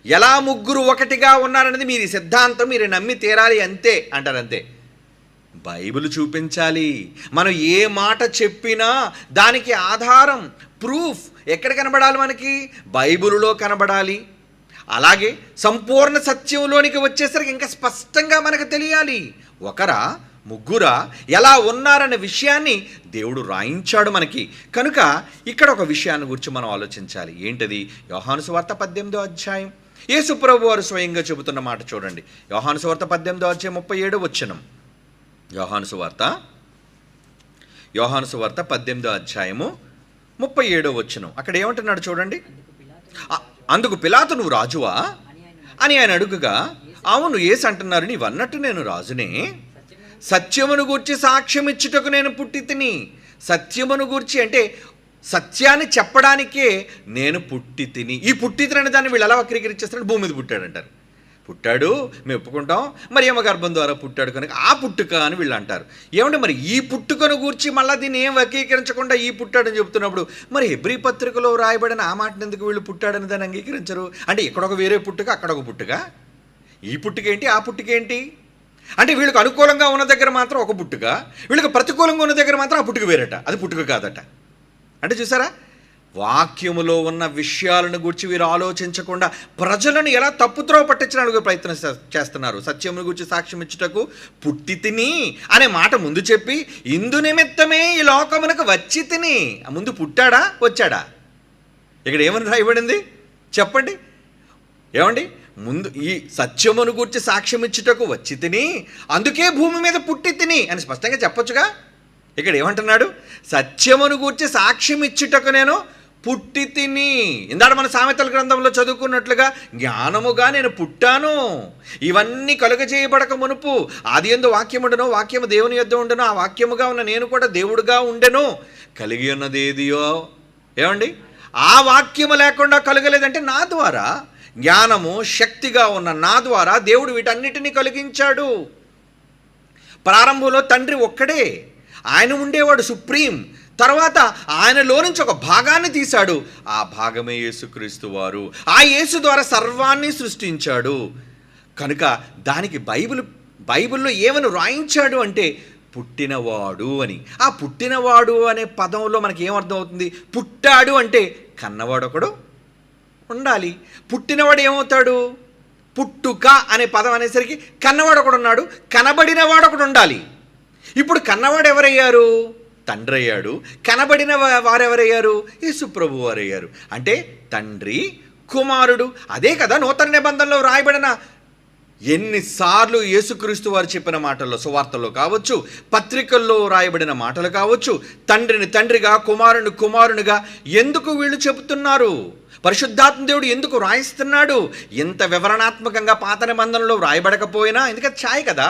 [SPEAKER 1] ఎలా ముగ్గురు ఒకటిగా ఉన్నారనేది మీరు సిద్ధాంతం, మీరు నమ్మి తీరాలి అంతే అంటారు. అంతే. బైబిల్ చూపించాలి. మనం ఏ మాట చెప్పినా దానికి ఆధారం, ప్రూఫ్ ఎక్కడ కనబడాలి? మనకి బైబిలులో కనబడాలి. అలాగే సంపూర్ణ సత్యంలోనికి వచ్చేసరికి ఇంకా స్పష్టంగా మనకు తెలియాలి. ఒకరా ముగ్గురా ఎలా ఉన్నారనే విషయాన్ని దేవుడు రాయించాడు మనకి. కనుక ఇక్కడ ఒక విషయాన్ని గురించి మనం ఆలోచించాలి. ఏంటది? యోహాను సువార్త 18వ అధ్యాయం యేసు ప్రభు వారు స్వయంగా చెబుతున్న మాట చూడండి. యోహాను సువార్త 18వ అధ్యాయం 37వ వచనం. యోహాను సువార్త 18వ అధ్యాయము 37వ వచనం. అక్కడ ఏమంటున్నాడు చూడండి. అందుకు పిలాతు నువ్వు రాజువా అని ఆయన అడుగుగా, అవును యేసు అంటున్నారు, నీవన్నట్టు నేను రాజునే. సత్యమును గూర్చి సాక్ష్యం ఇచ్చుటకు నేను పుట్టి తిని. సత్యమును గూర్చి అంటే సత్యాన్ని చెప్పడానికే నేను పుట్టి తిని. ఈ పుట్టి తిని అనే దాన్ని వీళ్ళు ఎలా వక్రీకరించేస్తారంటే భూమి మీద పుట్టాడంటారు. పుట్టాడు మేము ఒప్పుకుంటాం, మరి ఏమ గర్భం ద్వారా పుట్టాడు కనుక ఆ పుట్టుక అని వీళ్ళు అంటారు. ఏమంటే మరి ఈ పుట్టుకను గూర్చి మళ్ళీ దీన్ని ఏం వక్రీకరించకుండా ఈ పుట్టాడని చెప్తున్నప్పుడు మరి హెబ్రీ పత్రికలో రాయబడిన ఆ మాటను ఎందుకు వీళ్ళు పుట్టాడని దాన్ని అంగీకరించరు? అంటే ఇక్కడొక వేరే పుట్టుక, అక్కడొక పుట్టుక. ఈ పుట్టుక ఏంటి, ఆ పుట్టుక ఏంటి? అంటే వీళ్ళకి అనుకూలంగా ఉన్న దగ్గర మాత్రం ఒక పుట్టుక, వీళ్ళకి ప్రతికూలంగా ఉన్న దగ్గర మాత్రం ఆ పుట్టుక వేరట, అది పుట్టుక కాదట. అంటే చూసారా, వాక్యములో ఉన్న విషయాలను గురించి వీరు ఆలోచించకుండా ప్రజలను ఎలా తప్పుత్రోవ పట్టించడానికి ప్రయత్నం చేస్తున్నారు. సత్యమును గురించి సాక్ష్యం ఇచ్చుటకు పుట్టి తిని అనే మాట ముందు చెప్పి ఇందు నిమిత్తమే ఈ లోకమునకు వచ్చి తిని. ముందు పుట్టాడా వచ్చాడా? ఇక్కడ ఏమని రాయబడింది చెప్పండి. ఏమండి ముందు ఈ సత్యమును గురించి సాక్ష్యం ఇచ్చుటకు వచ్చి తిని, అందుకే భూమి మీద పుట్టి తిని అని స్పష్టంగా చెప్పొచ్చుగా. ఇక్కడ ఏమంటున్నాడు? సత్యమును గూర్చి సాక్ష్యం ఇచ్చుటకు నేను పుట్టి తిని. ఇందాక మన సామెతల గ్రంథంలో చదువుకున్నట్లుగా జ్ఞానముగా నేను పుట్టాను. ఇవన్నీ కలుగజేయబడక మునుపు ఆదియందు వాక్యముండెను, వాక్యము దేవుని యొద్ద ఉండెను, ఆ వాక్యముగా ఉన్న నేను కూడా దేవుడుగా ఉండెను. కలిగి ఉన్నది ఏదియో ఏమండి ఆ వాక్యము లేకుండా కలగలేదంటే నా ద్వారా, జ్ఞానము శక్తిగా ఉన్న నా ద్వారా దేవుడు వీటన్నిటినీ కలిగించాడు. ప్రారంభంలో తండ్రి ఒక్కడే, ఆయన ఉండేవాడు సుప్రీం. తర్వాత ఆయనలో నుంచి ఒక భాగాన్ని తీశాడు, ఆ భాగమే యేసుక్రీస్తు వారు. ఆ యేసు ద్వారా సర్వాన్ని సృష్టించాడు. కనుక దానికి బైబిల్లో ఏమని రాయించాడు అంటే పుట్టినవాడు అని. ఆ పుట్టినవాడు అనే పదంలో మనకి ఏమర్థం అవుతుంది? పుట్టాడు అంటే కన్నవాడు ఒకడు ఉండాలి. పుట్టినవాడు ఏమవుతాడు? పుట్టుక అనే పదం అనేసరికి కన్నవాడు ఒకడు ఉన్నాడు, కనబడినవాడు ఒకడు ఉండాలి. ఇప్పుడు కన్నవాడు ఎవరయ్యారు? తండ్రి అయ్యాడు. కనబడిన వారెవరయ్యారు? యేసు ప్రభు వారయ్యారు. అంటే తండ్రి కుమారుడు. అదే కదా నూతన నిబంధనలో రాయబడిన ఎన్నిసార్లు యేసుక్రీస్తు వారు చెప్పిన మాటల్లో, సువార్తల్లో కావచ్చు, పత్రికల్లో రాయబడిన మాటలు కావచ్చు, తండ్రిని తండ్రిగా, కుమారుని కుమారునిగా ఎందుకు వీళ్ళు చెబుతున్నారు? పరిశుద్ధాత్మ దేవుడు ఎందుకు రాయిస్తున్నాడు? ఇంత వివరణాత్మకంగా పాత నిబంధనలో రాయబడకపోయినా, ఎందుకంటే ఛాయ్ కదా,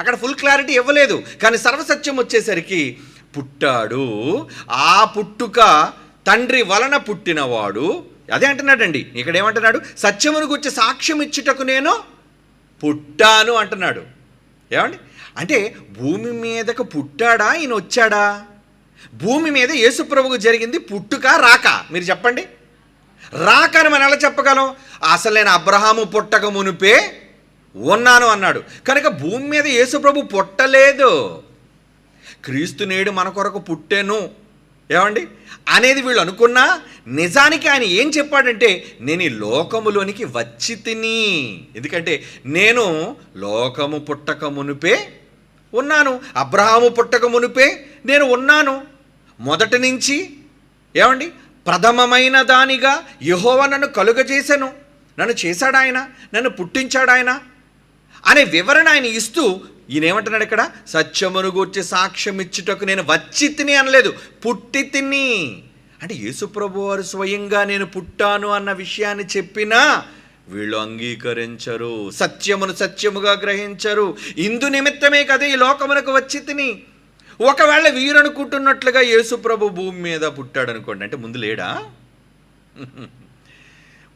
[SPEAKER 1] అక్కడ ఫుల్ క్లారిటీ ఇవ్వలేదు. కానీ సర్వసత్యం వచ్చేసరికి పుట్టాడు, ఆ పుట్టుక తండ్రి వలన పుట్టినవాడు. అదే అంటున్నాడండి. ఇక్కడ ఏమంటున్నాడు? సత్యమును గురించి సాక్ష్యం ఇచ్చుటకు నేను పుట్టాను అంటున్నాడు. ఏమండి? అంటే భూమి మీదకు పుట్టాడా, ఈయన వచ్చాడా? భూమి మీద యేసుప్రభుకు జరిగింది పుట్టుక రాక? మీరు చెప్పండి. రాకని మనం ఎలా చెప్పగలం? అసలు నేను అబ్రహాము పుట్టక మునిపే ఉన్నాను అన్నాడు. కనుక భూమి మీద యేసుప్రభు పుట్టలేదు. క్రీస్తు నేడు మన కొరకు పుట్టెను ఏమండి అనేది వీళ్ళు అనుకున్నా, నిజానికి ఆయన ఏం చెప్పాడంటే, నేను ఈ లోకములోనికి వచ్చి తిని, ఎందుకంటే నేను లోకము పుట్టక మునిపే ఉన్నాను, అబ్రహాము పుట్టక మునిపే నేను ఉన్నాను. మొదటి నుంచి ఏమండి ప్రథమమైన దానిగా యెహోవా నన్ను కలుగజేశాను, నన్ను చేశాడు ఆయన, నన్ను పుట్టించాడు ఆయన అనే వివరణ ఆయన ఇస్తూ ఈయన ఏమంటున్నాడు ఇక్కడ? సత్యమును గూర్చి సాక్ష్యం ఇచ్చుటకు నేను వచ్చి తిని అనలేదు, పుట్టి తిని. అంటే యేసుప్రభు వారు స్వయంగా నేను పుట్టాను అన్న విషయాన్ని చెప్పినా వీళ్ళు అంగీకరించరు, సత్యమును సత్యముగా గ్రహించరు. ఇందు నిమిత్తమే కదా ఈ లోకమునకు వచ్చి తిని. ఒకవేళ వీరనుకుంటున్నట్లుగా యేసుప్రభు భూమి మీద పుట్టాడు అనుకోండి, అంటే ముందు లేడా?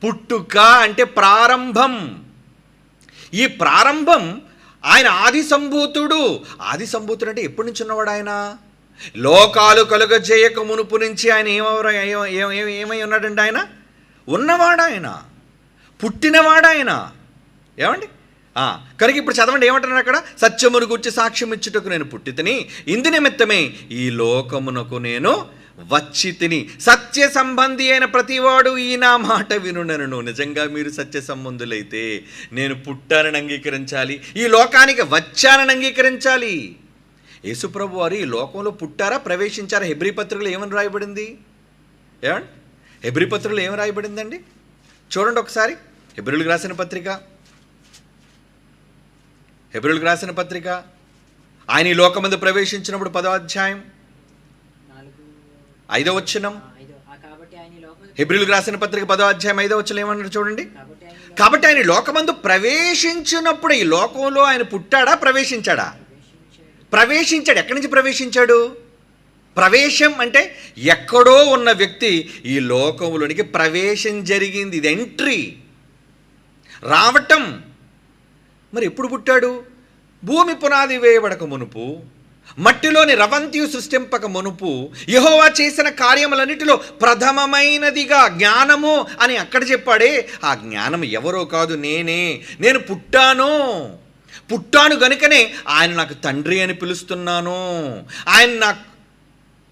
[SPEAKER 1] పుట్టుక అంటే ప్రారంభం. ఈ ప్రారంభం ఆయన ఆది సంభూతుడు. ఆది సంభూతుడు అంటే ఎప్పటి నుంచి ఉన్నవాడు ఆయన? లోకాలు కలుగజేయక మునుపు నుంచి ఆయన ఏమై ఉన్నాడండి? ఆయన ఉన్నవాడు, ఆయన పుట్టినవాడు ఆయన. ఏమండి? కనుక ఇప్పుడు చదవండి ఏమంటున్నారు అక్కడ? సత్యమును గురించి సాక్ష్యం ఇచ్చుటకు నేను పుట్టి తిని, ఇందు నిమిత్తమే ఈ లోకమునకు నేను వచ్చి తిని. సత్య సంబంధి అయిన ప్రతివాడు ఈ నా మాట వినునను. నిజంగా మీరు సత్య సంబంధులైతే నేను పుట్టానని అంగీకరించాలి, ఈ లోకానికి వచ్చానని అంగీకరించాలి. యేసుప్రభు వారు ఈ లోకంలో పుట్టారా, ప్రవేశించారా? హెబ్రీ పత్రికలో ఏమని రాయబడింది? ఏమండి? హెబ్రీ పత్రికలో ఏమి రాయబడిందండి? చూడండి ఒకసారి. హెబ్రీయులకు రాసిన పత్రిక ఆయన ఈ లోకమందు ప్రవేశించినప్పుడు 10వ అధ్యాయం 5వ వచనం. హెబ్రీయులకు రాసిన పత్రిక 10వ అధ్యాయం 5వ వచనం ఏమన్నాడు చూడండి. కాబట్టి ఆయన లోకమందు ప్రవేశించినప్పుడు ఈ లోకంలో ఆయన పుట్టాడా, ప్రవేశించాడా? ప్రవేశించాడు. ఎక్కడి నుంచి ప్రవేశించాడు? ప్రవేశం అంటే ఎక్కడో ఉన్న వ్యక్తి ఈ లోకంలోనికి ప్రవేశం జరిగింది. ఇది ఎంట్రీ, రావటం. మరి ఎప్పుడు పుట్టాడు? భూమి పునాది వేయబడక మునుపు, మట్టిలోని రవంతియు సృష్టింపక మునుపు, యెహోవా చేసిన కార్యములన్నిటిలో ప్రథమమైనదిగా జ్ఞానము అని అక్కడ చెప్పాడే, ఆ జ్ఞానం ఎవరో కాదు, నేను పుట్టాను గనుకనే ఆయన నాకు తండ్రి అని పిలుస్తున్నాను. ఆయన నాకు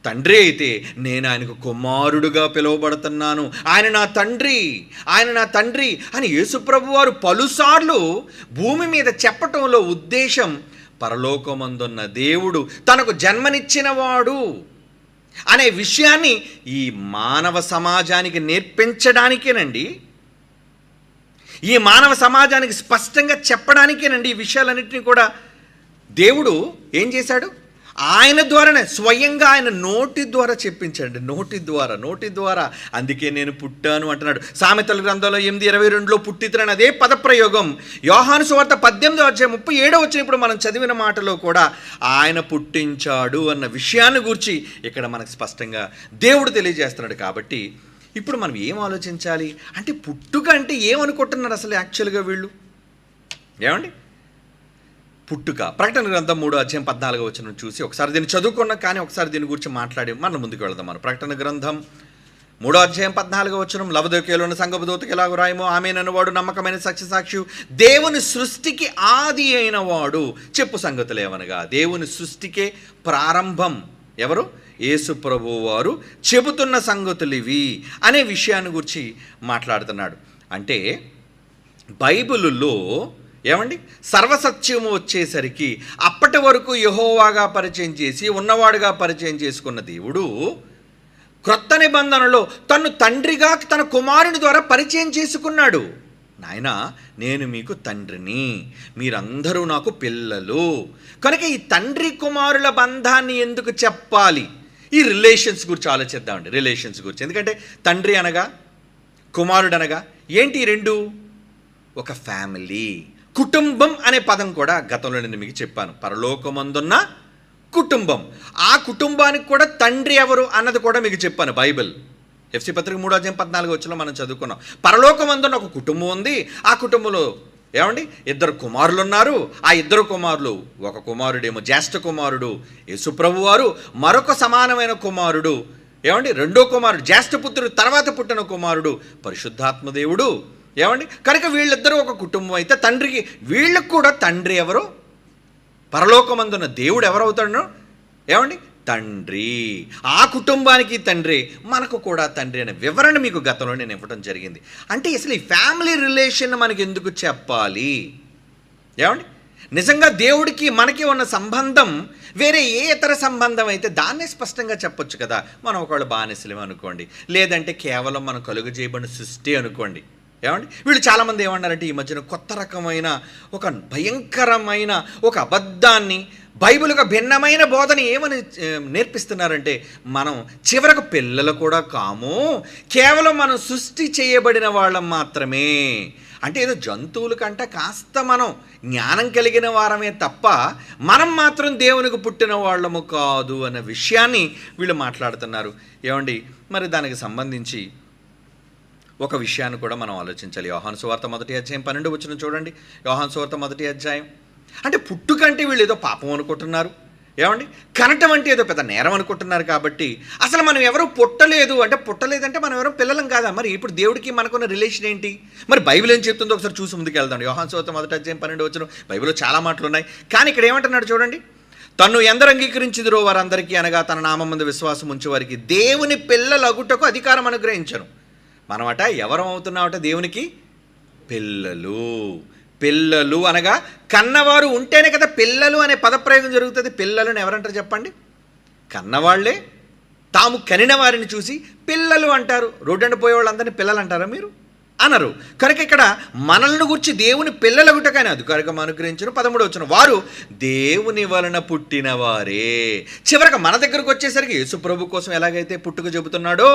[SPEAKER 1] తండ్రి అయితే నేను ఆయనకు కుమారుడుగా పిలువబడుతున్నాను. ఆయన నా తండ్రి అని యేసుప్రభు వారు పలుసార్లు భూమి మీద చెప్పటంలో ఉద్దేశం, పరలోకమందున్న దేవుడు తనకు జన్మనిచ్చినవాడు అనే విషయాన్ని ఈ మానవ సమాజానికి నేర్పించడానికేనండి, ఈ మానవ సమాజానికి స్పష్టంగా చెప్పడానికేనండి ఈ విషయాలన్నింటినీ కూడా దేవుడు ఏం చేశాడు? ఆయన ద్వారానే, స్వయంగా ఆయన నోటి ద్వారా చెప్పించండి. నోటి ద్వారా. అందుకే నేను పుట్టాను అంటున్నాడు. సామెతల గ్రంథంలో 8:22లో పుట్టితనని అదే పదప్రయోగం యోహాను సువార్త 18వ అధ్యాయం 37వ వచనం ఇప్పుడు మనం చదివిన మాటలో కూడా ఆయన పుట్టించాడు అన్న విషయాన్ని గురించి ఇక్కడ మనకు స్పష్టంగా దేవుడు తెలియజేస్తున్నాడు. కాబట్టి ఇప్పుడు మనం ఏం ఆలోచించాలి అంటే, పుట్టుక అంటే ఏమనుకుంటున్నారు అసలు యాక్చువల్గా వీళ్ళు? ఏమండి? పుట్టుక. ప్రకటన గ్రంథం 3వ అధ్యాయం 14వ వచనం చూసి ఒకసారి దీన్ని చదువుకున్నా, కానీ ఒకసారి దీని గురించి మాట్లాడి మనం ముందుకు వెళదాం. మనం ప్రకటన గ్రంథం 3వ అధ్యాయం 14వ వచనం. లవదోకియలోని సంఘపు దూతకు ఎలాగ రాయమో, ఆమేనన్నవాడు నమ్మకమైన సాక్షి, దేవుని సృష్టికి ఆది అయిన వాడు చెప్పు సంగతులు ఏమనగా. దేవుని సృష్టికే ప్రారంభం ఎవరు? యేసు ప్రభువు వారు చెబుతున్న సంగతులు ఇవి అనే విషయాన్ని గురించి మాట్లాడుతున్నాడు. అంటే బైబిలులో ఏమండి సర్వసత్యము వచ్చేసరికి అప్పటి వరకు యెహోవాగా పరిచయం చేసి ఉన్నవాడుగా పరిచయం చేసుకున్న దేవుడు క్రొత్త నిబంధనలో తను తండ్రిగా తన కుమారుని ద్వారా పరిచయం చేసుకున్నాడు. నాయనా, నేను మీకు తండ్రిని, మీరందరూ నాకు పిల్లలు. కనుక ఈ తండ్రి కుమారుల బంధాన్ని ఎందుకు చెప్పాలి? ఈ రిలేషన్స్ గురించి ఆలోచిద్దామండి. రిలేషన్స్ గురించి, ఎందుకంటే తండ్రి అనగా కుమారుడు అనగా ఏంటి? రెండు ఒక ఫ్యామిలీ, కుటుంబం అనే పదం కూడా గతంలో నేను మీకు చెప్పాను. పరలోకమందున్న కుటుంబం, ఆ కుటుంబానికి కూడా తండ్రి ఎవరు అన్నది కూడా మీకు చెప్పాను. బైబిల్ ఎఫ్సి పత్రిక 3:14 మనం చదువుకున్నాం. పరలోకమందున్న ఒక కుటుంబం ఉంది. ఆ కుటుంబంలో ఏమండి 2 కుమారులు ఉన్నారు. ఆ 2 కుమారులు, ఒక కుమారుడేమో జ్యేష్ఠ కుమారుడు యేసుప్రభు వారు, మరొక సమానమైన కుమారుడు ఏమండి రెండో కుమారుడు జ్యేష్ఠపుత్రుడు తర్వాత పుట్టిన కుమారుడు పరిశుద్ధాత్మదేవుడు. ఏమండి కనుక వీళ్ళిద్దరూ ఒక కుటుంబం అయితే తండ్రికి వీళ్ళకు కూడా తండ్రి ఎవరు? పరలోకమందున్న దేవుడు ఎవరవుతాడు? ఏమండి తండ్రి. ఆ కుటుంబానికి తండ్రి, మనకు కూడా తండ్రి అనే వివరణ మీకు గతంలో నేను ఇవ్వడం జరిగింది. అంటే అసలు ఈ ఫ్యామిలీ రిలేషన్ మనకి ఎందుకు చెప్పాలి? ఏమండి నిజంగా దేవుడికి మనకి ఉన్న సంబంధం వేరే ఏ ఇతర సంబంధం అయితే దాన్నే స్పష్టంగా చెప్పొచ్చు కదా. మనం ఒకవేళ బానిసలేమో అనుకోండి, లేదంటే కేవలం మనం కలుగు చేయబడిన సృష్టి అనుకోండి. ఏమండి వీళ్ళు చాలామంది ఏమన్నారంటే ఈ మధ్యన కొత్త రకమైన ఒక భయంకరమైన ఒక అబద్ధాన్ని, బైబిల్గా భిన్నమైన బోధన ఏమని నేర్పిస్తున్నారంటే మనం చివరకు పిల్లలు కూడా కాము, కేవలం మనం సృష్టి చేయబడిన వాళ్ళం మాత్రమే. అంటే ఏదో జంతువుల కంటే కాస్త మనం జ్ఞానం కలిగిన వారమే తప్ప మనం మాత్రం దేవునికి పుట్టిన వాళ్ళము కాదు అన్న విషయాన్ని వీళ్ళు మాట్లాడుతున్నారు. ఏమండి మరి దానికి సంబంధించి ఒక విషయాన్ని కూడా మనం ఆలోచించాలి. యోహాను సువార్త 1:12 చూడండి. యోహాను సువార్త 1 అంటే పుట్టుకంటే వీళ్ళు ఏదో పాపం అనుకుంటున్నారు. ఏమండి కనటం అంటే ఏదో పెద్ద నేరం అనుకుంటున్నారు. కాబట్టి అసలు మనం ఎవరు పుట్టలేదు అంటే, పుట్టలేదంటే మనం ఎవరో పిల్లలం కాదా? మరి ఇప్పుడు దేవుడికి మనకున్న రిలేషన్ ఏంటి? మరి బైబిల్ ఏం చెప్తుందో ఒకసారి చూసి ముందుకు వెళ్దాం. యోహాను సువార్త 1:12 బైబిల్లో చాలా మాటలు ఉన్నాయి, కానీ ఇక్కడ ఏమంటున్నాడు చూడండి. తన్ను ఎందరు అంగీకరించిదిరో వారందరికీ, అనగా తన నామమందు విశ్వాసం ఉంచే వారికి దేవుని పిల్లలగుటకు అధికారం అనుగ్రహించను. మనమట ఎవరం అవుతున్నామట? దేవునికి పిల్లలు. పిల్లలు అనగా కన్నవారు ఉంటేనే కదా పిల్లలు అనే పదప్రయోగం జరుగుతుంది. పిల్లలను ఎవరంటారు చెప్పండి? కన్నవాళ్లే తాము కనిన వారిని చూసి పిల్లలు అంటారు. రోడ్డున పోయే వాళ్ళందరినీ పిల్లలు అంటారా మీరు? అనరు. కనుక ఇక్కడ మనల్ని గురించి దేవుని పిల్లలగుటకని అధికారికం అనుగ్రహించను. 13 వారు దేవుని వలన పుట్టిన వారే. చివరికి మన దగ్గరకు వచ్చేసరికి యేసు ప్రభు కోసం ఎలాగైతే పుట్టుక చెబుతున్నాడో,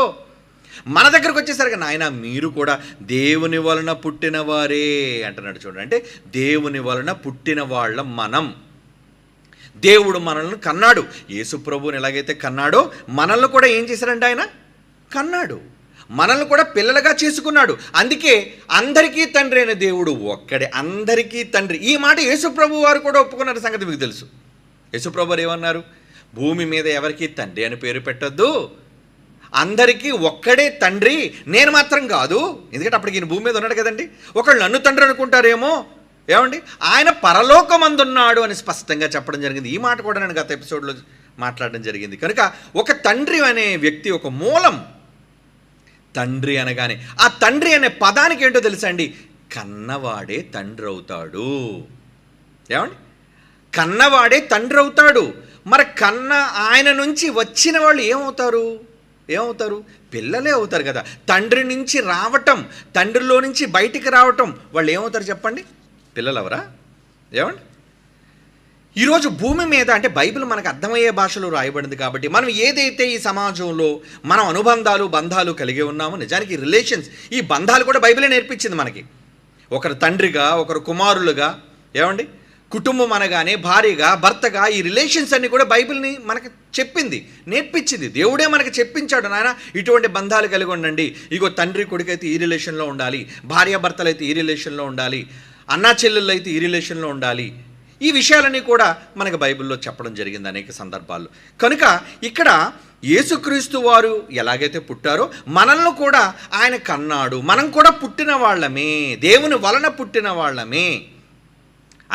[SPEAKER 1] మన దగ్గరకు వచ్చేసరికి నాయన మీరు కూడా దేవుని వలన పుట్టిన వారే అంటున్నాడు చూడండి. అంటే దేవుని వలన పుట్టిన వాళ్ళం మనం. దేవుడు మనల్ని కన్నాడు. యేసు ప్రభువుని ఎలాగైతే కన్నాడో మనల్ని కూడా ఏం చేశారంటే ఆయన కన్నాడు, మనల్ని కూడా పిల్లలుగా చేసుకున్నాడు. అందుకే అందరికీ తండ్రి అయిన దేవుడు ఒక్కడే, అందరికీ తండ్రి. ఈ మాట యేసు ప్రభు వారు కూడా ఒప్పుకున్న సంగతి మీకు తెలుసు. యేసు ప్రభు వారు ఏమన్నారు? భూమి మీద ఎవరికి తండ్రి అని పేరు పెట్టద్దు, అందరికీ ఒక్కడే తండ్రి, నేను మాత్రం కాదు. ఎందుకంటే అప్పటికి ఈయన భూమి మీద ఉన్నాడు కదండి. ఒకళ్ళు నన్ను తండ్రి అనుకుంటారేమో, ఏమండి ఆయన పరలోకమందున్నాడు అని స్పష్టంగా చెప్పడం జరిగింది. ఈ మాట కూడా నేను గత ఎపిసోడ్లో మాట్లాడడం జరిగింది. కనుక ఒక తండ్రి అనే వ్యక్తి ఒక మూలం. తండ్రి అనగానే ఆ తండ్రి అనే పదానికి ఏంటో తెలుసా అండి? కన్నవాడే తండ్రి అవుతాడు. ఏమండి కన్నవాడే తండ్రి అవుతాడు. మరి కన్న ఆయన నుంచి వచ్చిన వాళ్ళు ఏమవుతారు? పిల్లలే అవుతారు కదా. తండ్రి నుంచి రావటం, తండ్రిలో నుంచి బయటికి రావటం, వాళ్ళు ఏమవుతారు చెప్పండి? పిల్లలు ఎవరా? ఏమండి ఈరోజు భూమి మీద అంటే బైబిల్ మనకు అర్థమయ్యే భాషలో రాయబడింది కాబట్టి మనం ఏదైతే ఈ సమాజంలో మనం అనుబంధాలు బంధాలు కలిగి ఉన్నామో, నిజానికి రిలేషన్స్, ఈ బంధాలు కూడా బైబిలే నేర్పించింది మనకి. ఒకరు తండ్రిగా, ఒకరు కుమారులుగా, ఏమండి కుటుంబం అనగానే భార్యగా, భర్తగా, ఈ రిలేషన్స్ అన్నీ కూడా బైబిల్ని మనకు చెప్పింది, నేర్పించింది. దేవుడే మనకు చెప్పించాడు, నాయన ఇటువంటి బంధాలు కలిగి ఉండండి. ఇగో తండ్రి కొడుకైతే ఈ రిలేషన్లో ఉండాలి, భార్యాభర్తలు అయితే ఈ రిలేషన్లో ఉండాలి, అన్నా చెల్లెళ్ళు అయితే ఈ రిలేషన్లో ఉండాలి. ఈ విషయాలన్నీ కూడా మనకు బైబిల్లో చెప్పడం జరిగింది అనేక సందర్భాల్లో. కనుక ఇక్కడ యేసుక్రీస్తు వారు ఎలాగైతే పుట్టారో మనల్ని కూడా ఆయన కన్నాడు. మనం కూడా పుట్టిన వాళ్ళమే, దేవుని వలన పుట్టిన వాళ్ళమే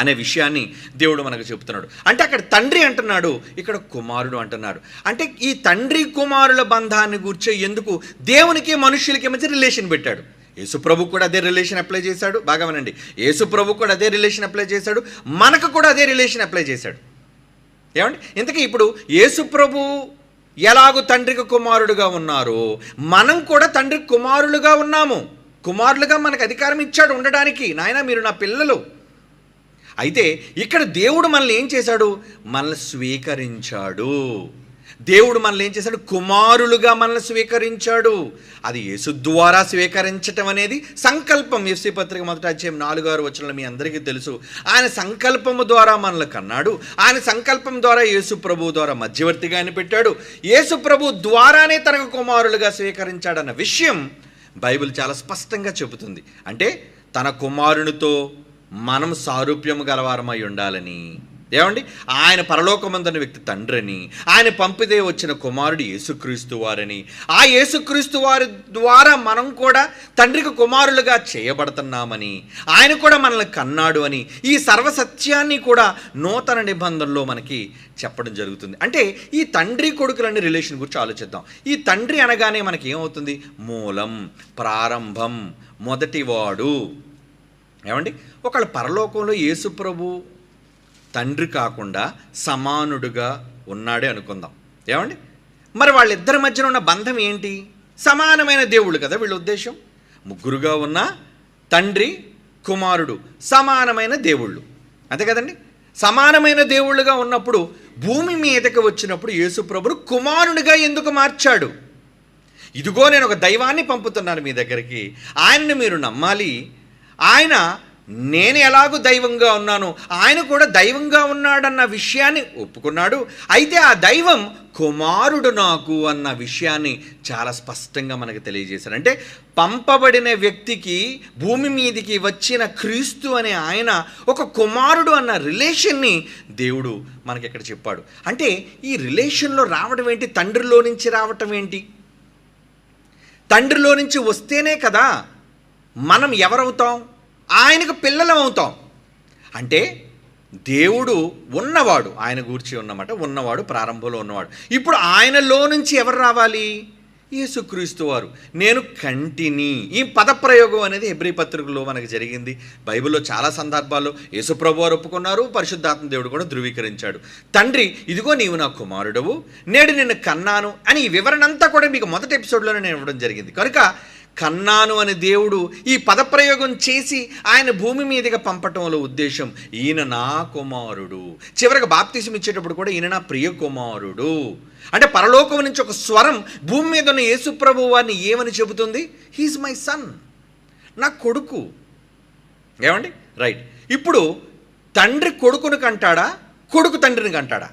[SPEAKER 1] అనే విషయాన్ని దేవుడు మనకు చెబుతున్నాడు. అంటే అక్కడ తండ్రి అంటున్నాడు, ఇక్కడ కుమారుడు అంటున్నాడు. అంటే ఈ తండ్రి కుమారుల బంధాన్ని గూర్చే ఎందుకు దేవునికి మనుషులకి మధ్య రిలేషన్ పెట్టాడు. యేసుప్రభు కూడా అదే రిలేషన్ అప్లై చేశాడు. బాగా వినండి, యేసుప్రభు కూడా అదే రిలేషన్ అప్లై చేశాడు, మనకు కూడా అదే రిలేషన్ అప్లై చేశాడు. ఏమండి ఇంతకీ ఇప్పుడు యేసుప్రభు ఎలాగూ తండ్రికి కుమారుడుగా ఉన్నారో మనం కూడా తండ్రికి కుమారులుగా ఉన్నాము. కుమారులుగా మనకు అధికారం ఇచ్చాడు ఉండడానికి. నాయన మీరు నా పిల్లలు. అయితే ఇక్కడ దేవుడు మనల్ని ఏం చేశాడు? మనల్ని స్వీకరించాడు. దేవుడు మనల్ని ఏం చేశాడు? కుమారులుగా మనల్ని స్వీకరించాడు. అది యేసు ద్వారా స్వీకరించటం అనేది సంకల్పం. ఎఫ్సీ పత్రిక 1వ అధ్యాయం 4-6 వచనాలు మీ అందరికీ తెలుసు. ఆయన సంకల్పము ద్వారా మనల్ని కన్నాడు. ఆయన సంకల్పం ద్వారా యేసు ప్రభు ద్వారా మధ్యవర్తిగా ఆయన పెట్టాడు. యేసు ప్రభు ద్వారానే తనకు కుమారులుగా స్వీకరించాడన్న విషయం బైబిల్ చాలా స్పష్టంగా చెబుతుంది. అంటే తన కుమారునితో మనం సారూప్యము గలవారమై ఉండాలని. ఏమండి? ఆయన పరలోకమందున్న వ్యక్తి తండ్రిని, ఆయన పంపితే వచ్చిన కుమారుడు యేసుక్రీస్తు వారని, ఆ యేసుక్రీస్తు వారి ద్వారా మనం కూడా తండ్రికి కుమారులుగా చేయబడుతున్నామని, ఆయన కూడా మనల్ని కన్నాడు అని, ఈ సర్వసత్యాన్ని కూడా నూతన నిబంధనలో మనకి చెప్పడం జరుగుతుంది. అంటే ఈ తండ్రి కొడుకులనే రిలేషన్ గురించి ఆలోచిద్దాం. ఈ తండ్రి అనగానే మనకి ఏమవుతుంది? మూలం, ప్రారంభం, మొదటివాడు. ఏమండి? ఒకళ్ళ పరలోకంలో యేసు ప్రభు తండ్రి కాకుండా సమానుడుగా ఉన్నాడే అనుకుందాం. ఏమండి? మరి వాళ్ళిద్దరి మధ్యన ఉన్న బంధం ఏంటి? సమానమైన దేవుళ్ళు కదా వీళ్ళ ఉద్దేశం. ముగ్గురుగా ఉన్న తండ్రి కుమారుడు సమానమైన దేవుళ్ళు, అంతే కదండి. సమానమైన దేవుళ్ళుగా ఉన్నప్పుడు భూమి మీదకి వచ్చినప్పుడు యేసు ప్రభును కుమారునిగా ఎందుకు మార్చాడు? ఇదిగో నేను ఒక దైవాన్ని పంపుతున్నాను మీ దగ్గరికి, ఆయనను మీరు నమ్మాలి. ఆయన నేను ఎలాగూ దైవంగా ఉన్నాను, ఆయన కూడా దైవంగా ఉన్నాడన్న విషయాన్ని ఒప్పుకున్నాడు. అయితే ఆ దైవం కుమారుడు నాకు అన్న విషయాన్ని చాలా స్పష్టంగా మనకు తెలియజేశారు. అంటే పంపబడిన వ్యక్తికి, భూమి మీదికి వచ్చిన క్రీస్తు అనే ఆయన ఒక కుమారుడు అన్న రిలేషన్ని దేవుడు మనకి ఇక్కడ చెప్పాడు. అంటే ఈ రిలేషన్లో రావడం ఏంటి? తండ్రిలో నుంచి రావటం ఏంటి? తండ్రిలో నుంచి వస్తేనే కదా మనం ఎవరవుతాం? ఆయనకు పిల్లలం అవుతాం. అంటే దేవుడు ఉన్నవాడు, ఆయన గూర్చి ఉన్నమాట, ఉన్నవాడు, ప్రారంభంలో ఉన్నవాడు. ఇప్పుడు ఆయనలో నుంచి ఎవరు రావాలి? యేసుక్రీస్తు వారు. నేను కంటిని, ఈ పదప్రయోగం అనేది హెబ్రీ పత్రికలో మనకు జరిగింది. బైబిల్లో చాలా సందర్భాల్లో యేసుప్రభు వారు ఒప్పుకున్నారు, పరిశుద్ధాత్మ దేవుడు కూడా ధృవీకరించాడు. తండ్రి ఇదిగో నీవు నా కుమారుడవు, నేడు నిన్ను కన్నాను అని ఈ వివరణ అంతా కూడా మీకు మొదటి ఎపిసోడ్లోనే నేను ఇవ్వడం జరిగింది. కనుక కన్నాను అని దేవుడు ఈ పదప్రయోగం చేసి ఆయన భూమి మీదుగా పంపటంలో ఉద్దేశం, ఈయన నా కుమారుడు. చివరికి బాప్తిసం ఇచ్చేటప్పుడు కూడా ఈయన నా ప్రియ కుమారుడు. అంటే పరలోకం నుంచి ఒక స్వరం భూమి మీద ఉన్న యేసు ప్రభు వారిని ఏమని చెబుతుంది? హీఈస్ మై సన్, నా కొడుకు. ఏమండి? రైట్. ఇప్పుడు తండ్రి కొడుకును కంటాడా, కొడుకు తండ్రిని కంటాడా?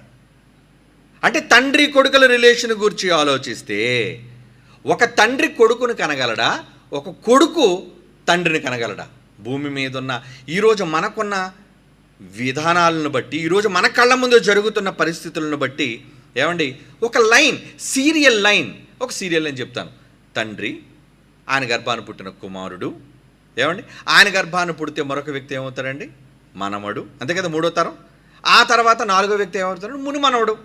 [SPEAKER 1] అంటే తండ్రి కొడుకుల రిలేషన్ గురించి ఆలోచిస్తే ఒక తండ్రి కొడుకును కనగలడా, ఒక కొడుకు తండ్రిని కనగలడా? భూమి మీద ఉన్న ఈరోజు మనకున్న విధానాలను బట్టి, ఈరోజు మన కళ్ళ ముందు జరుగుతున్న పరిస్థితులను బట్టి, ఏమండి, ఒక లైన్, సీరియల్ లైన్, ఒక సీరియల్ అని చెప్తాను. తండ్రి, ఆయన గర్భాన్ని పుట్టిన కుమారుడు, ఏమండి, ఆయన గర్భాన్ని పుడితే మరొక వ్యక్తి ఏమవుతాడండి? మనవడు, అంతే కదా, మూడో తరం. ఆ తర్వాత నాలుగో వ్యక్తి ఏమవుతాడు? మునుమనవడు.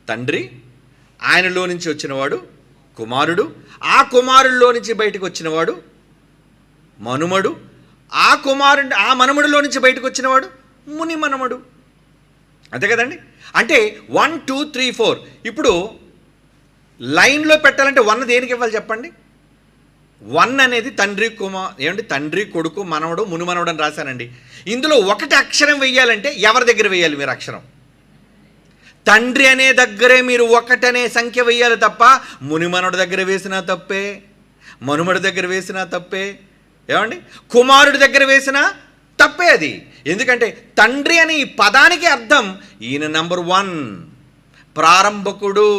[SPEAKER 1] తండ్రి, ఆయనలో నుంచి వచ్చినవాడు కుమారుడు, ఆ కుమారుడిలో నుంచి బయటకు వచ్చినవాడు మనుమడు, ఆ మనుమడిలో నుంచి బయటకు వచ్చినవాడు ముని మనమడు, అంతే కదండి. అంటే 1 2 3 4. ఇప్పుడు లైన్లో పెట్టాలంటే 1 దేనికి ఇవ్వాలి చెప్పండి? 1 అనేది తండ్రి ఏమండి, తండ్రి కొడుకు మనవడు మునిమనవడు అని రాశానండి. ఇందులో ఒకటి అక్షరం వెయ్యాలంటే ఎవరి దగ్గర వెయ్యాలి మీరు అక్షరం? తండ్రి అనే దగ్గరే మీరు 1 అనే సంఖ్య వెయ్యాలి తప్ప మునిమనుడి దగ్గర వేసినా తప్పే, మనుమడి దగ్గర వేసినా తప్పే, ఏమండి, కుమారుడి దగ్గర వేసినా తప్పే అది. ఎందుకంటే తండ్రి అనే ఈ పదానికి అర్థం ఈయన నంబర్ 1, ప్రారంభకుడు.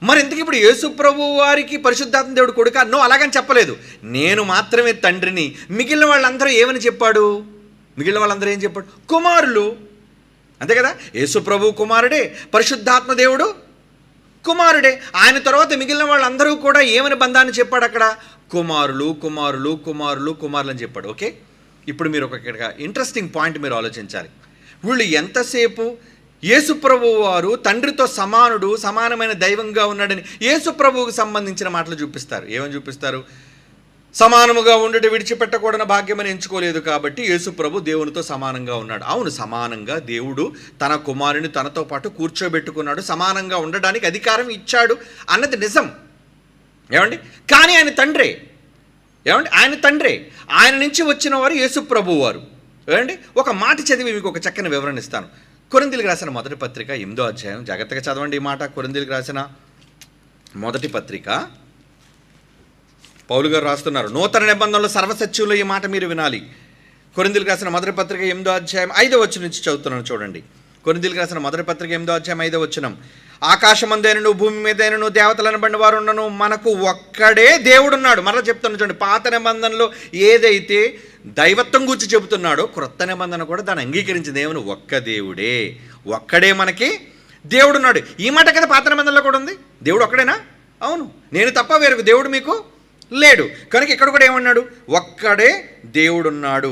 [SPEAKER 1] మరి ఎందుకు ఇప్పుడు యేసు ప్రభు వారికి పరిశుద్ధాత్మ దేవుడు కొడుకా? నో, అలాగని చెప్పలేదు. నేను మాత్రమే తండ్రిని. మిగిలిన వాళ్ళందరూ ఏమని చెప్పాడు? మిగిలిన వాళ్ళందరూ ఏం చెప్పాడు? కుమారులు, అంతే కదా. యేసు ప్రభు కుమారుడే, పరిశుద్ధాత్మ దేవుడు కుమారుడే. ఆయన తర్వాత మిగిలిన వాళ్ళందరూ కూడా ఏమని బంధాన్ని చెప్పాడు అక్కడ? కుమారులు కుమారులు కుమారులు కుమారులు అని చెప్పాడు. ఓకే, ఇప్పుడు మీరు ఒక ఇంట్రెస్టింగ్ పాయింట్ మీరు ఆలోచించాలి. వీళ్ళు ఎంతసేపు యేసు ప్రభువు వారు తండ్రితో సమానుడు, సమానమైన దైవంగా ఉన్నాడని యేసు ప్రభువుకు సంబంధించిన మాటలు చూపిస్తారు. ఏమని చూపిస్తారు? సమానముగా ఉండుట విడిచిపెట్టకూడని భాగ్యమని ఎంచుకోలేదు కాబట్టి యేసు ప్రభు దేవునితో సమానంగా ఉన్నాడు. అవును, సమానంగా దేవుడు తన కుమారుని తనతో పాటు కూర్చోబెట్టుకున్నాడు, సమానంగా ఉండడానికి అధికారం ఇచ్చాడు అన్నది నిజం. ఏమండి? కానీ ఆయన తండ్రే. ఏమండి? ఆయన తండ్రే. ఆయన నుంచి వచ్చిన వారు యేసు ప్రభు వారు. ఏమండి? ఒక మాట చదివి మీకు ఒక చక్కని వివరణ ఇస్తాను. కొరింథీయులకు రాసిన మొదటి పత్రిక 8వ అధ్యాయం, జాగ్రత్తగా చదవండి ఈ మాట. కొరింథీయులకు రాసిన మొదటి పత్రిక, పౌలు గారు రాస్తున్నారు, నూతన నిబంధనలో సర్వసత్యంలో ఈ మాట మీరు వినాలి. కొరింథీయులకు రాసిన మొదటి పత్రిక 8వ అధ్యాయం 5వ వచనం నుంచి చదువుతున్నాను చూడండి. కొరింథీయులకు రాసిన మొదటి పత్రిక 8వ అధ్యాయం 5వ వచనం, ఆకాశమందైనను భూమి మీదైనను దేవతలను బడిన వారు ఉన్నను మనకు ఒక్కడే దేవుడున్నాడు. మరలా చెప్తున్నాను చూడండి, పాత నిబంధనలో ఏదైతే దైవత్వం గురించి చెబుతున్నాడో క్రొత్త నిబంధన కూడా దాన్ని అంగీకరించింది. దేవుని ఒక్క దేవుడే, ఒక్కడే మనకి దేవుడున్నాడు. ఈ మాట కదా పాత నిబంధనలో కూడా ఉంది. దేవుడు ఒక్కడేనా? అవును. నేను తప్ప వేరొక దేవుడు మీకు లేడు. కనుక ఇక్కడ కూడా ఏమన్నాడు? ఒక్కడే దేవుడున్నాడు.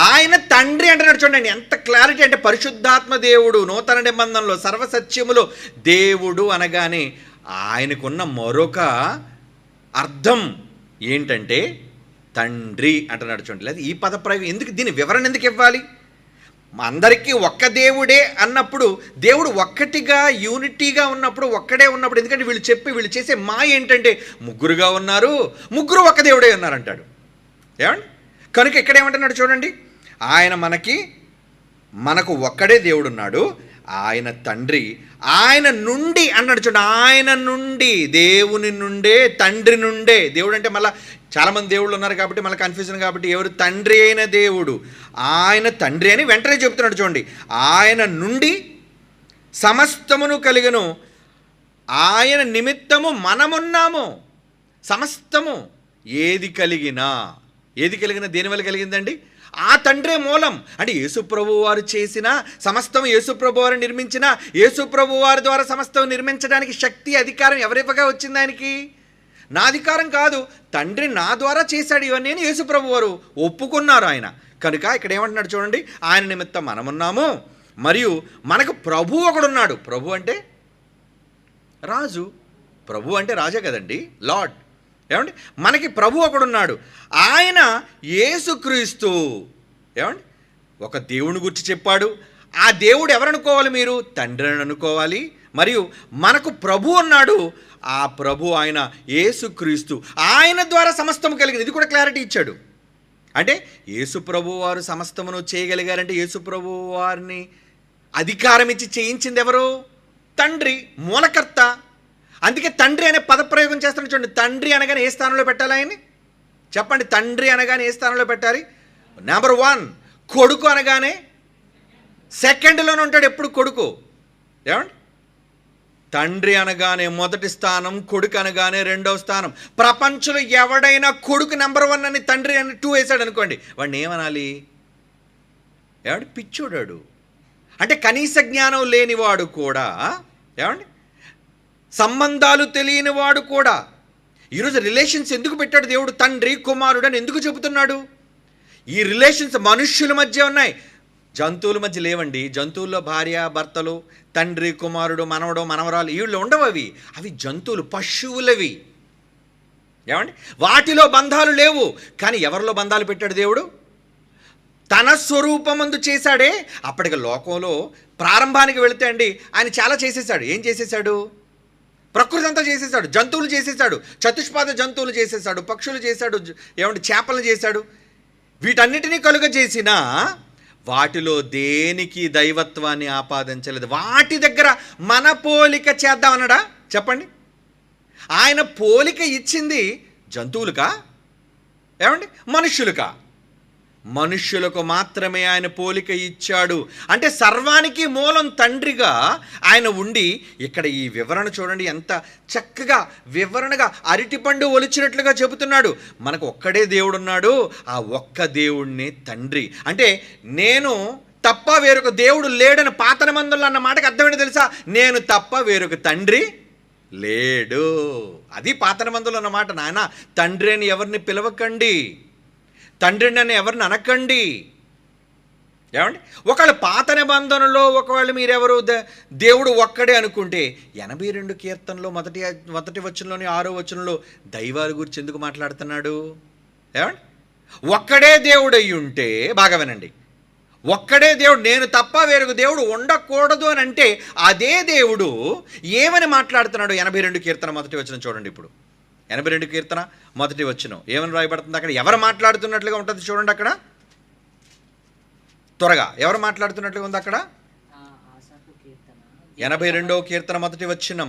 [SPEAKER 1] ఆయన తండ్రి అంటున్నాడు. చూడండి ఎంత క్లారిటీ, అంటే పరిశుద్ధాత్మ దేవుడు నూతన నిబంధనలో సర్వసత్యములో దేవుడు అనగానే ఆయనకున్న మరొక అర్థం ఏంటంటే తండ్రి అంటున్నాడు. చూడండి, లేదా ఈ పదప్రయోగం ఎందుకు, దీని వివరణ ఎందుకు ఇవ్వాలి? అందరికీ ఒక్క దేవుడే అన్నప్పుడు, దేవుడు ఒక్కటిగా యూనిటీగా ఉన్నప్పుడు, ఒక్కడే ఉన్నప్పుడు, ఎందుకంటే వీళ్ళు చేసే ఏంటంటే ముగ్గురుగా ఉన్నారు, ముగ్గురు ఒక్క దేవుడే ఉన్నారంటాడు. ఏమండి? కనుక ఇక్కడ ఏమంటున్నాడు చూడండి, ఆయన మనకు ఒక్కడే దేవుడున్నాడు, ఆయన తండ్రి, ఆయన నుండి అన్నాడు. చూడండి, ఆయన నుండి, దేవుని నుండే, తండ్రి నుండే. దేవుడు అంటే మళ్ళీ చాలామంది దేవుళ్ళు ఉన్నారు కాబట్టి మళ్ళీ కన్ఫ్యూజన్, కాబట్టి ఎవరు? తండ్రి అయిన దేవుడు, ఆయన తండ్రి అని వెంటనే చెప్తున్నాడు. చూడండి, ఆయన నుండి సమస్తమును కలిగను, ఆయన నిమిత్తము మనమున్నాము. సమస్తము ఏది కలిగినా దేని వల్ల కలిగిందండి? ఆ తండ్రే మూలం. అంటే యేసుప్రభు వారు చేసిన సమస్తం, యేసుప్రభు వారు నిర్మించిన, యేసుప్రభు వారి ద్వారా సమస్తం నిర్మించడానికి శక్తి, అధికారం ఎవరివ్వగా వచ్చింది ఆయనకి? నా అధికారం కాదు, తండ్రి నా ద్వారా చేశాడు ఇవన్నీ అని యేసుప్రభు వారు ఒప్పుకున్నారు ఆయన. కనుక ఇక్కడ ఏమంటున్నాడు చూడండి, ఆయన నిమిత్తం మనమున్నాము, మరియు మనకు ప్రభు ఒకడున్నాడు. ప్రభు అంటే రాజు, ప్రభు అంటే రాజే కదండి, లార్డ్. ఏమండి? మనకి ప్రభు ఒకడున్నాడు, ఆయన యేసుక్రీస్తు. ఏమండి? ఒక దేవుని గురించి చెప్పాడు. ఆ దేవుడు ఎవరనుకోవాలి మీరు? తండ్రి అని అనుకోవాలి. మరియు మనకు ప్రభు ఉన్నాడు, ఆ ప్రభు ఆయన యేసుక్రీస్తు, ఆయన ద్వారా సమస్తము కలిగింది. ఇది కూడా క్లారిటీ ఇచ్చాడు. అంటే యేసు ప్రభు వారు సమస్తమును చేయగలిగారంటే యేసు ప్రభు వారిని అధికారం ఇచ్చి చేయించింది ఎవరు? తండ్రి, మూలకర్త. అందుకే తండ్రి అనే పదప్రయోగం చేస్తాను చూడండి. తండ్రి అనగానే ఏ స్థానంలో పెట్టాలి ఆయన్ని? చెప్పండి, తండ్రి అనగానే ఏ స్థానంలో పెట్టాలి? నెంబర్ 1. కొడుకు అనగానే సెకండ్లోనే ఉంటాడు ఎప్పుడు కొడుకు. ఏమండి? తండ్రి అనగానే మొదటి స్థానం, కొడుకు అనగానే రెండవ స్థానం. ప్రపంచంలో ఎవడైనా కొడుకు నెంబర్ 1 అని తండ్రి అని 2 వేశాడు అనుకోండి, వాడిని ఏమనాలి? ఏమండి? పిచ్చోడాడు. అంటే కనీస జ్ఞానం లేనివాడు కూడా, ఏమండి, సంబంధాలు తెలియనివాడు కూడా. ఈరోజు రిలేషన్స్ ఎందుకు పెట్టాడు దేవుడు? తండ్రి కుమారుడు అని ఎందుకు చెబుతున్నాడు? ఈ రిలేషన్స్ మనుష్యుల మధ్య ఉన్నాయి, జంతువుల మధ్య లేవండి. జంతువుల్లో భార్య భర్తలు, తండ్రి కుమారుడు, మనవడు మనవరాలు, వీళ్ళు ఉండవు. అవి జంతువులు, పశువులవి. ఏమండి? వాటిలో బంధాలు లేవు. కానీ ఎవరిలో బంధాలు పెట్టాడు దేవుడు? తన స్వరూపమందు చేశాడే. అప్పటికి లోకంలో ప్రారంభానికి వెళితే అండి ఆయన చాలా చేసేసాడు. ఏం చేసేసాడు? ప్రకృతి అంతా చేసేసాడు. జంతువులు చేసేసాడు, చతుష్పాద జంతువులు చేసేసాడు, పక్షులు చేశాడు, ఏమంటే చేపలు చేశాడు. వీటన్నిటినీ కలుగజేసినా వాటిలో దేనికి దైవత్వాన్ని ఆపాదించలేదు. వాటి దగ్గర మన పోలిక చేద్దామన్నాడా? చెప్పండి. ఆయన పోలిక ఇచ్చింది జంతువులకా? ఏమండి? మనుష్యులకా? మనుష్యులకు మాత్రమే ఆయన పోలిక ఇచ్చాడు. అంటే సర్వానికి మూలం తండ్రిగా ఆయన ఉండి, ఇక్కడ ఈ వివరణ చూడండి ఎంత చక్కగా వివరణగా అరటిపండు ఒలిచినట్లుగా చెబుతున్నాడు. మనకు ఒక్కడే దేవుడున్నాడు, ఆ ఒక్క దేవుడిని తండ్రి. అంటే నేను తప్ప వేరొక దేవుడు లేడని పాత నిబంధనలు అన్న మాటకు అర్థమేంటో తెలుసా? నేను తప్ప వేరొక తండ్రి లేడు. అది పాత నిబంధనలు అన్నమాట. నాయన తండ్రి అని ఎవరిని పిలవకండి, తండ్రిని అని ఎవరిని అనకండి. ఏమండి? ఒకవేళ పాత నిబంధనలో ఒకవేళ మీరెవరు దేవుడు ఒక్కడే అనుకుంటే 82 కీర్తనలో మొదటి వచనంలోని 6వ వచనంలో దైవాల గురించి ఎందుకు మాట్లాడుతున్నాడు? ఏమండి? ఒక్కడే దేవుడు అయి ఉంటే, బాగా వినండి, ఒక్కడే దేవుడు, నేను తప్ప వేరొక దేవుడు ఉండకూడదు అని అంటే అదే దేవుడు ఏమని మాట్లాడుతున్నాడు? 82 కీర్తన మొదటి వచనం చూడండి. ఇప్పుడు 82 కీర్తన మొదటి వచనం ఏమని రాయబడుతుంది అక్కడ? ఎవరు మాట్లాడుతున్నట్లుగా ఉంటుంది చూడండి అక్కడ. త్వరగా ఎవరు మాట్లాడుతున్నట్లుగా ఉంది అక్కడ? 82వ కీర్తన మొదటి వచనం.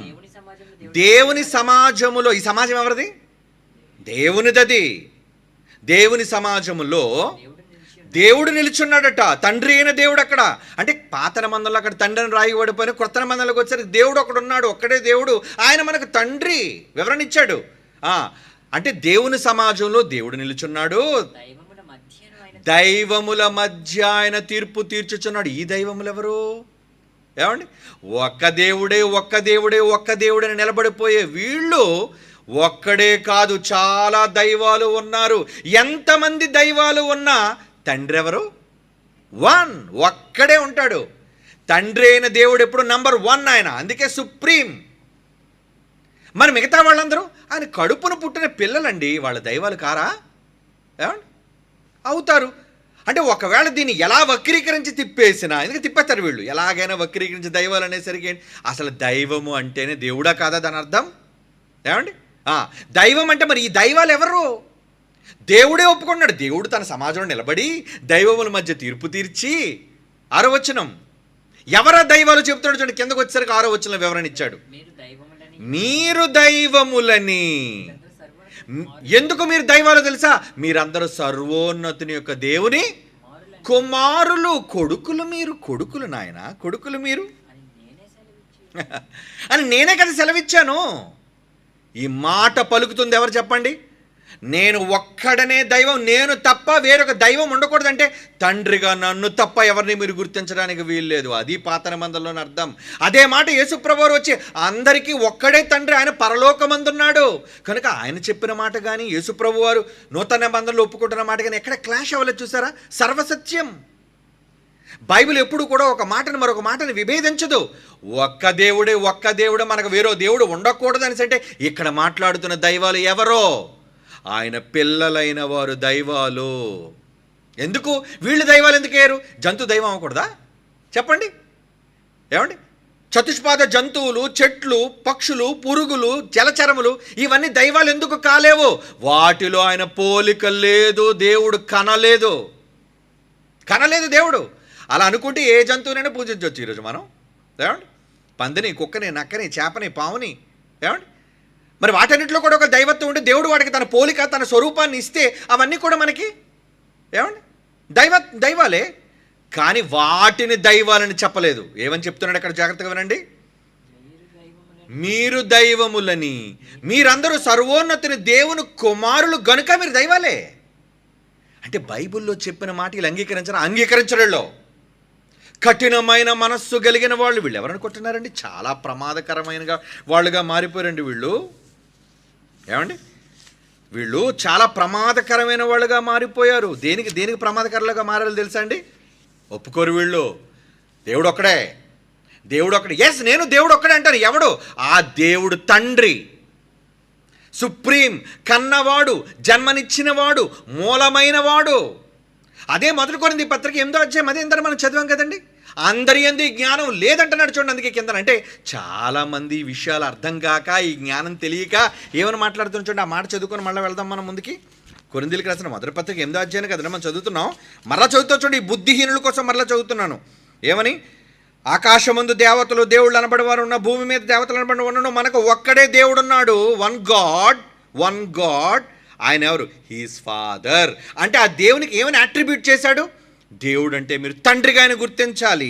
[SPEAKER 1] దేవుని సమాజములో, ఈ సమాజం ఎవరిది? దేవునిదది. దేవుని సమాజములో దేవుడు నిలుచున్నాడట, తండ్రి అయిన దేవుడు అక్కడ. అంటే పాత నిబంధనలో అక్కడ తండ్రిని రాయబడిపోయిన, కొత్త నిబంధనలోకి వచ్చేసరికి దేవుడు అక్కడ ఉన్నాడు, ఒక్కడే దేవుడు, ఆయన మనకు తండ్రి. వివరణ ఇచ్చాడు. అంటే దేవుని సమాజంలో దేవుడు నిలుచున్నాడు, దైవముల మధ్య ఆయన తీర్పు తీర్చుచున్నాడు. ఈ దైవములు ఎవరు? ఏమండి? ఒక్క దేవుడే ఒక్క దేవుడే ఒక్క దేవుడని నిలబడిపోయే వీళ్ళు ఒక్కడే కాదు, చాలా దైవాలు ఉన్నారు. ఎంతమంది దైవాలు ఉన్నా తండ్రి ఎవరు? వన్, ఒక్కడే ఉంటాడు. తండ్రి అయిన దేవుడు ఎప్పుడు నంబర్ 1 ఆయన, అందుకే సుప్రీం. మరి మిగతా వాళ్ళందరూ ఆయన కడుపును పుట్టిన పిల్లలండి, వాళ్ళ దైవాలు కారా? ఏమండి? అవుతారు. అంటే ఒకవేళ దీన్ని ఎలా వక్రీకరించి తిప్పేసినా, ఎందుకంటే తిప్పేస్తారు వీళ్ళు, ఎలాగైనా వక్రీకరించి దైవాలు అనేసరికి అసలు దైవము అంటేనే దేవుడా కాదా దాని అర్థం? ఏమండి? దైవం అంటే మరి ఈ దైవాలు ఎవరు? దేవుడే ఒప్పుకున్నాడు. దేవుడు తన సమాజంలో నిలబడి దైవముల మధ్య తీర్పు తీర్చి, 6వ వచనం ఎవరా దైవాలు చెప్తాడు చూడండి. కిందకు వచ్చేసరికి 6వ వచనం వివరణ ఇచ్చాడు. మీరు దైవములని. ఎందుకు మీరు దైవాలు తెలుసా? మీరందరూ సర్వోన్నతుని యొక్క దేవుని కుమారులు, కొడుకులు. మీరు కొడుకులు నాయన, కొడుకులు మీరు అని నేనే కదా సెలవిచ్చాను. ఈ మాట పలుకుతుంది ఎవరు చెప్పండి? నేను ఒక్కడనే దైవం, నేను తప్ప వేరొక దైవం ఉండకూడదంటే తండ్రిగా నన్ను తప్ప ఎవరిని మీరు గుర్తించడానికి వీల్లేదు. అది పాత నిబంధనలోని అర్థం. అదే మాట యేసుప్రభువారు వచ్చి అందరికీ ఒక్కడే తండ్రి, ఆయన పరలోకమందున్నాడు కనుక ఆయన చెప్పిన మాట కానీ యేసుప్రభువారు నూతన నిబంధనలు ఒప్పుకుంటున్న మాట కానీ ఎక్కడ క్లాష్ అవ్వలేదు. చూసారా? సర్వసత్యం. బైబిల్ ఎప్పుడు కూడా ఒక మాటను మరొక మాటని విభేదించదు. ఒక్క దేవుడు, మనకు వేరో దేవుడు ఉండకూడదు అనేసి అంటే ఇక్కడ మాట్లాడుతున్న దైవాలు ఎవరో? ఆయన పిల్లలైన వారు దైవాలు. ఎందుకు వీళ్ళు దైవాలు ఎందుకు అయ్యారు? జంతు దైవం అవ్వకూడదా? చెప్పండి. ఏమండి? చతుష్పాద జంతువులు, చెట్లు, పక్షులు, పురుగులు, జలచరములు ఇవన్నీ దైవాలు ఎందుకు కాలేవు? వాటిలో ఆయన పోలిక లేదు, దేవుడు కనలేదు దేవుడు. అలా అనుకుంటే ఏ జంతువునైనా పూజించవచ్చు ఈరోజు మనం. ఏమండి? పందిని, కుక్కని, నక్కని, చేపని, పావుని. ఏమండి? మరి వాటన్నిటిలో కూడా ఒక దైవత్వం ఉంటే దేవుడు వాడికి తన పోలిక, తన స్వరూపాన్ని ఇస్తే అవన్నీ కూడా మనకి ఏమండి దైవాలే. కానీ వాటిని దైవాలని చెప్పలేదు. ఏమని చెప్తున్నాడు అక్కడ? జాగ్రత్తగా వినండి. మీరు దైవములని, మీరందరూ సర్వోన్నతుని దేవుని కుమారులు గనుక మీరు దైవాలే. అంటే బైబిల్లో చెప్పిన మాట వీళ్ళు అంగీకరించడంలో కఠినమైన మనస్సు కలిగిన వాళ్ళు. వీళ్ళు ఎవరనుకుంటున్నారండి? చాలా ప్రమాదకరమైన వాళ్ళుగా మారిపోయారండి వీళ్ళు. ఏమండి? వీళ్ళు చాలా ప్రమాదకరమైన వాళ్ళుగా మారిపోయారు. దేనికి ప్రమాదకరంగా మారాలో తెలుసా అండి? ఒప్పుకోరు వీళ్ళు. దేవుడు ఒక్కడే. ఎస్, నేను దేవుడు ఒక్కడే అంటాను. ఎవడు? ఆ దేవుడు తండ్రి, సుప్రీం, కన్నవాడు, జన్మనిచ్చినవాడు, మూలమైన వాడు. అదే మొదటి కొరింథీ పత్రిక 8వ అధ్యాయం అదే ఇంత మనం చదివాం కదండి. అందరి యందు ఈ జ్ఞానం లేదంటున్నాడు చూడండి. అందుకే కింద అంటే చాలామంది ఈ విషయాలు అర్థం కాక, ఈ జ్ఞానం తెలియక ఏమని మాట్లాడుతున్నా చూడండి. ఆ మాట చదువుకొని మళ్ళీ వెళ్దాం మనం ముందుకి. కొరింథీలకు రాసిన మొదటి పత్రిక 8వ అధ్యాయం కదండి మనం చదువుతున్నాం. మరలా చదువుతా చూడండి. ఈ బుద్ధిహీనుల కోసం మరలా చదువుతున్నాను. ఏమని? ఆకాశమందు దేవతలు, దేవుళ్ళు అనబడి వారు ఉన్న, భూమి మీద దేవతలు అనబడి ఉన్నను, మనకు ఒక్కడే దేవుడున్నాడు. One God. ఆయన ఎవరు? He's father. అంటే ఆ దేవునికి ఏమని అట్రిబ్యూట్ చేశాడు? దేవుడు అంటే మీరు తండ్రిగా ఆయన గుర్తించాలి,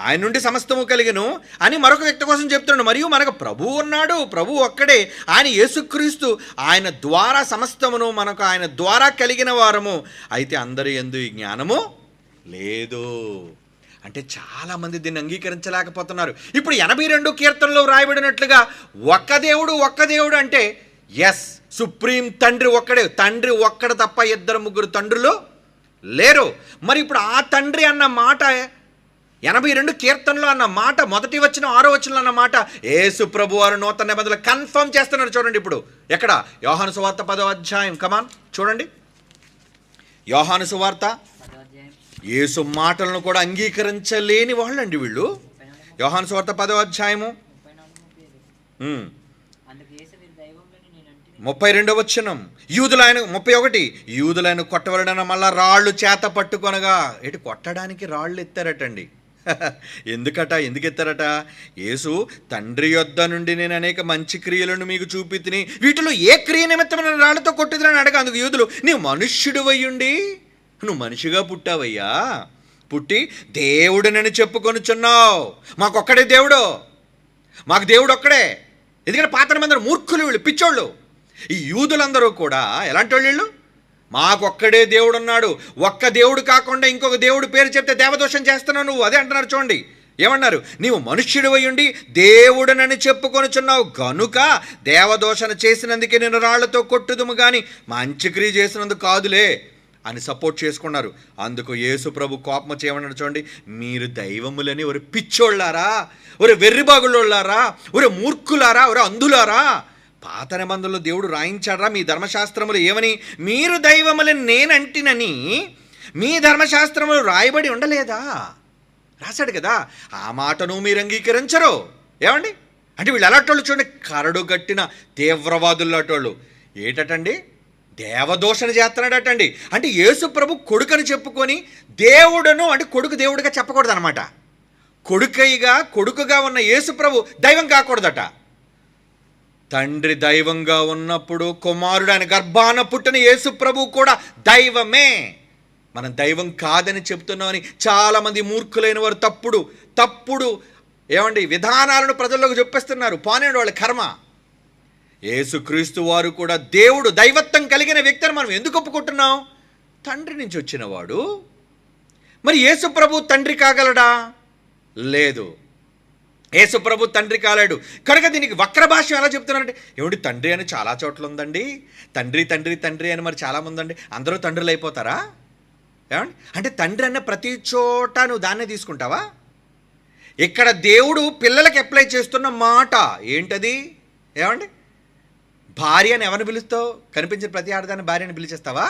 [SPEAKER 1] ఆయన నుండి సమస్తము కలిగను అని మరొక వ్యక్తి కోసం చెప్తున్నాడు. మరియు మనకు ప్రభువు ఉన్నాడు, ప్రభువు ఒక్కడే, ఆయన యేసుక్రీస్తు. ఆయన ద్వారా సమస్తమును, మనకు ఆయన ద్వారా కలిగిన వారము. అయితే అందరి యందు ఈ జ్ఞానము లేదు. అంటే చాలామంది దీన్ని అంగీకరించలేకపోతున్నారు. ఇప్పుడు 82 కీర్తనలో రాయబడినట్లుగా ఒక్క దేవుడు అంటే ఎస్, సుప్రీం తండ్రి ఒక్కడే. తండ్రి ఒక్కడ తప్ప 2-3 తండ్రులు లేరు. మరి ఇప్పుడు ఆ తండ్రి అన్న మాట 82 కీర్తనలో అన్న మాట, మొదటి వచనం 6వ వచనంలో అన్న మాట యేసు ప్రభు వారు నూతన నిబంధనలు కన్ఫర్మ్ చేస్తున్నారు. చూడండి ఇప్పుడు ఎక్కడ? యోహాను సువార్త 10వ అధ్యాయం. కమాన్ చూడండి. యోహాను సువార్త
[SPEAKER 2] 10వ అధ్యాయం
[SPEAKER 1] యేసు మాటలను కూడా అంగీకరించలేని వాళ్ళండి వీళ్ళు.
[SPEAKER 2] 34
[SPEAKER 1] యోహాను సువార్త 10వ అధ్యాయము
[SPEAKER 2] 35. అందుకు యేసు మీరు దైవములని నేను అంటిని
[SPEAKER 1] 32వ వచనం. యూదులైన 31 యూదులైన కొట్టవలన మళ్ళా రాళ్ళు చేత పట్టుకొనగా. ఏంటి కొట్టడానికి రాళ్ళు ఎత్తారటండి. ఎందుకు ఎత్తారట? యేసు తండ్రి యొద్ద నుండి నేను అనేక మంచి క్రియలను మీకు చూపితిని, వీటిలో ఏ క్రియ నిమిత్తమైన రాళ్ళతో కొట్టుదని అడగా. అందుకు యూదులు, నీవు మనుష్యుడు అయ్యుండి నువ్వు మనిషిగా పుట్టావయ్యా, పుట్టి దేవుడనని చెప్పుకొనుచున్నావు. మాకొక్కడే దేవుడు, మాకు దేవుడు ఒక్కడే. ఎందుకంటే పాత నిబంధన మూర్ఖులు వీళ్ళు, పిచ్చోళ్ళు. ఈ యూదులందరూ కూడా ఎలాంటి వాళ్ళు వీళ్ళు? మాకొక్కడే దేవుడు ఉన్నాడు, ఒక్క దేవుడు కాకుండా ఇంకొక దేవుడు పేరు చెప్తే దేవదోషం చేస్తున్నావు నువ్వు. అదే అంటున్నారు చూడండి. ఏమన్నారు? నీవు మనుష్యుడు అయ్యుండి దేవుడనని చెప్పుకొనుచున్నావు గనుక దేవదోషణ చేసినందుకే నేను రాళ్లతో కొట్టుదుము కానీ మంచి క్రియ చేసినందుకు కాదులే అని సపోర్ట్ చేసుకున్నారు. అందుకు యేసు ప్రభు కోపం వచ్చి ఏమన్నాడు చూడండి, మీరు దైవములని ఒరే పిచ్చోళ్ళారా, ఒరే వెర్రిబాగుళ్ళోళ్ళారా, ఒరే మూర్ఖులారా, ఒరే అంధులారా, పాత నిబంధనలో దేవుడు రాయించాడ్రా మీ ధర్మశాస్త్రములు ఏమని? మీరు దైవములని నేనంటినని మీ ధర్మశాస్త్రములు రాయబడి ఉండలేదా? రాశాడు కదా. ఆ మాటను మీరు అంగీకరించరు. ఏమండి అంటే వీళ్ళు ఎలాంటోళ్ళు చూడండి, కరడు కట్టిన తీవ్రవాదుల్లాటోళ్ళు. ఏటటండి? దేవదోషణ చేస్తున్నాడటండి. అంటే యేసు ప్రభు కొడుకని చెప్పుకొని దేవుడును అంటే కొడుకు దేవుడిగా చెప్పకూడదు అనమాట. కొడుకుగా ఉన్న యేసు ప్రభు దైవం కాకూడదట. తండ్రి దైవంగా ఉన్నప్పుడు కుమారుడు ఆయన గర్భాన పుట్టిన యేసు ప్రభు కూడా దైవమే. మనం దైవం కాదని చెప్తున్నామని చాలామంది మూర్ఖులైన వారు తప్పుడు ఏమండి విధానాలను ప్రజల్లోకి చెప్పేస్తున్నారు. పోనేడు వాళ్ళ కర్మ. యేసుక్రీస్తు వారు కూడా దేవుడు, దైవత్వం కలిగిన వ్యక్తిని మనం ఎందుకు ఒప్పుకుంటున్నాం? తండ్రి నుంచి వచ్చినవాడు. మరి యేసు ప్రభు తండ్రి కాగలడా? లేదు, యేసు ప్రభు తండ్రి కాలేడు. కనుక దీనికి వక్ర భాష ఎలా చెప్తున్నారంటే, ఏమిటి తండ్రి అని చాలా చోట్ల ఉందండి, తండ్రి అని మరి చాలామంది అండి, అందరూ తండ్రులు అయిపోతారా? ఏమండి అంటే తండ్రి అన్న ప్రతి చోట నువ్వు దాన్నే తీసుకుంటావా? ఇక్కడ దేవుడు పిల్లలకి అప్లై చేస్తున్న మాట ఏంటది? ఏమండి భార్య అని ఎవరిని పిలుస్తావు? కనిపించిన ప్రతి ఆడదాన్ని భార్యని పిలిచేస్తావా?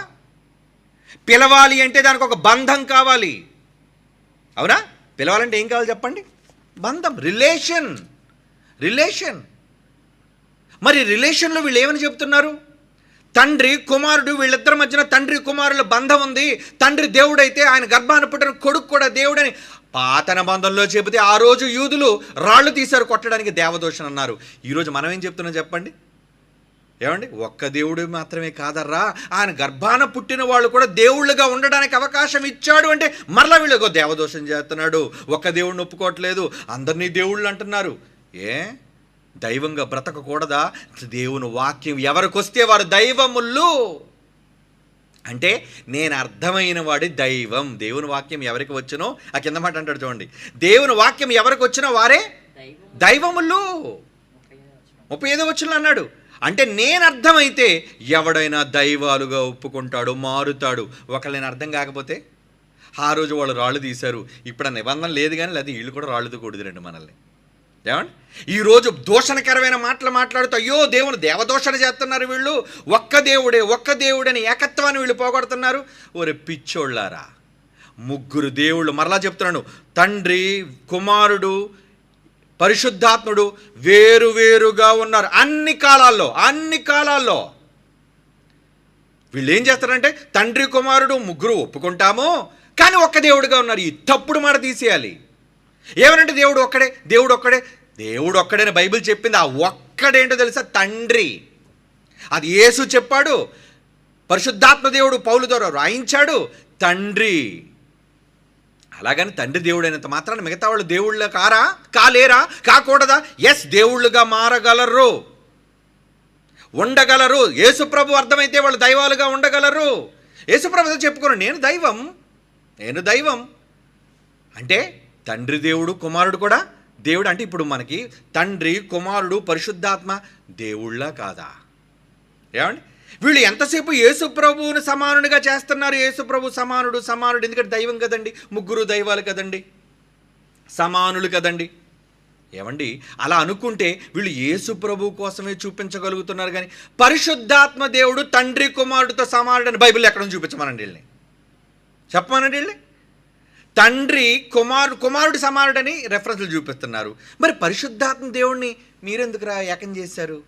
[SPEAKER 1] పిలవాలి అంటే దానికి ఒక బంధం కావాలి. అవునా? పిలవాలంటే ఏం కావాలి చెప్పండి? బంధం, రిలేషన్. మరి రిలేషన్లో వీళ్ళు ఏమని చెప్తున్నారు? తండ్రి కుమారుడు, వీళ్ళిద్దరి మధ్యన తండ్రి కుమారుల బంధం ఉంది. తండ్రి దేవుడైతే ఆయన గర్భాన పుట్టిన కొడుకు కూడా దేవుడని పాత నిబంధనలో చెబితే ఆ రోజు యూదులు రాళ్ళు తీశారు కొట్టడానికి, దేవదోషణ అన్నారు. ఈరోజు మనం ఏం చెప్తున్నాం చెప్పండి? ఏమండి ఒక్క దేవుడు మాత్రమే కాదర్రా, ఆయన గర్భాన పుట్టిన వాళ్ళు కూడా దేవుళ్ళుగా ఉండడానికి అవకాశం ఇచ్చాడు అంటే మరలా వీళ్ళకో దేవదోషం చేస్తున్నాడు, ఒక్క దేవుడిని ఒప్పుకోవట్లేదు, అందరినీ దేవుళ్ళు అంటున్నారు. దైవంగా బ్రతకకూడదా? దేవుని వాక్యం ఎవరికి వస్తే వారు దైవములు అంటే నేను అర్థమైన వాడి దైవం. దేవుని వాక్యం ఎవరికి వచ్చినో ఆ కింద మాట అంటాడు చూడండి, దేవుని వాక్యం ఎవరికి వచ్చినో వారే దైవములు. 35వ వచనంలో అన్నాడు. అంటే నేను అర్థమైతే ఎవడైనా దైవాలుగా ఒప్పుకుంటాడు, మారుతాడు. ఒకళ్ళు నేను అర్థం కాకపోతే ఆ రోజు వాళ్ళు రాళ్ళు తీశారు, ఇప్పుడు ఆ నిబంధన లేదు కానీ లేదా వీళ్ళు కూడా రాళ్ళతో కొడుతురండి మనల్ని. ఏమండి ఈరోజు దోషణకరమైన మాటలు మాట్లాడుతూ అయ్యో దేవుని దేవదోషణ చేస్తున్నారు వీళ్ళు, ఒక్క దేవుడని ఏకత్వాన్ని వీళ్ళు పోగొడుతున్నారు. ఒరే పిచ్చోళ్ళారా, ముగ్గురు దేవుళ్ళు, మరలా చెప్తున్నాను, తండ్రి కుమారుడు పరిశుద్ధాత్ముడు వేరువేరుగా ఉన్నారు అన్ని కాలాల్లో. వీళ్ళు ఏం చేస్తారంటే తండ్రి కుమారుడు ముగ్గురు ఒప్పుకుంటాము కానీ ఒక్క దేవుడుగా ఉన్నారు. ఈ తప్పుడు మాట తీసేయాలి. ఏమనంటే దేవుడు ఒక్కడే బైబిల్ చెప్పింది. ఆ ఒక్కడేంటో తెలుసా? తండ్రి. అది యేసు చెప్పాడు, పరిశుద్ధాత్మ దేవుడు పౌలు ద్వారా రాయించాడు, తండ్రి. అలాగని తండ్రి దేవుడైనంత మాత్రాన మిగతా వాళ్ళు దేవుళ్ళ కాలేరా, కాకూడదా? ఎస్, దేవుళ్ళుగా మారగలరు, ఉండగలరు. యేసుప్రభు అర్థమైతే వాళ్ళు దైవాలుగా ఉండగలరు. యేసుప్రభు చెప్పుకోరు నేను దైవం అంటే తండ్రి దేవుడు, కుమారుడు కూడా దేవుడు. అంటే ఇప్పుడు మనకి తండ్రి కుమారుడు పరిశుద్ధాత్మ దేవుళ్ళ కాదా? ఏమండి వీళ్ళు ఎంతసేపు యేసు ప్రభువుని సమానుడిగా చేస్తున్నారు. యేసు ప్రభు సమానుడు, ఎందుకంటే దైవం కదండి, ముగ్గురు దైవాలు కదండి, సమానులు కదండి. ఏమండి అలా అనుకుంటే వీళ్ళు యేసు ప్రభు కోసమే చూపించగలుగుతున్నారు కానీ పరిశుద్ధాత్మ దేవుడు తండ్రి కుమారుడితో సమానుడని బైబిల్ ఎక్కడ చూపించమనండి వీళ్ళని. చెప్పమనండి వెళ్ళి. తండ్రి కుమారుడు సమానుడని రెఫరెన్స్లు చూపిస్తున్నారు. మరి పరిశుద్ధాత్మ దేవుణ్ణి మీరెందుకురా ఏకం చేశారు?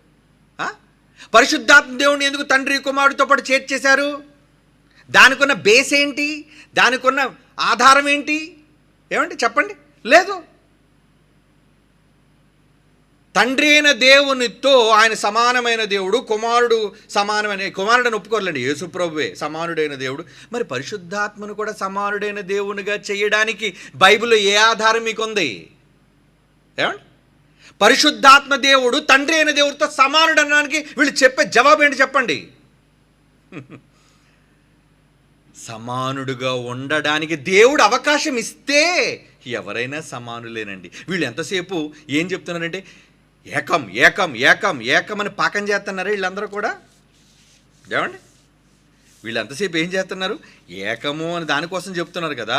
[SPEAKER 1] పరిశుద్ధాత్మ దేవుణ్ణి ఎందుకు తండ్రి కుమారుడితో పాటు చేర్చేశారు? దానికున్న బేస్ ఏంటి? దానికున్న ఆధారం ఏంటి? ఏమండి చెప్పండి. లేదు. తండ్రి అయిన దేవునితో ఆయన సమానమైన దేవుడు, కుమారుడు కుమారుడని ఒప్పుకోర్లండి, యేసుప్రభువే సమానుడైన దేవుడు. మరి పరిశుద్ధాత్మను కూడా సమానుడైన దేవునిగా చేయడానికి బైబిల్లో ఏ ఆధారం మీకు ఉంది? ఏమండి? పరిశుద్ధాత్మ దేవుడు తండ్రి అయిన దేవుడితో సమానుడు అనడానికి వీళ్ళు చెప్పే జవాబు ఏంటి చెప్పండి? సమానుడుగా ఉండడానికి దేవుడు అవకాశం ఇస్తే ఎవరైనా సమానులేనండి. వీళ్ళు ఎంతసేపు ఏం చెప్తున్నారంటే ఏకం ఏకం ఏకం ఏకం అని పాకం చేస్తున్నారా వీళ్ళందరూ కూడా? ఏమండి? వీళ్ళు ఎంతసేపు ఏం చేస్తున్నారు? ఏకము అని దానికోసం చెప్తున్నారు కదా.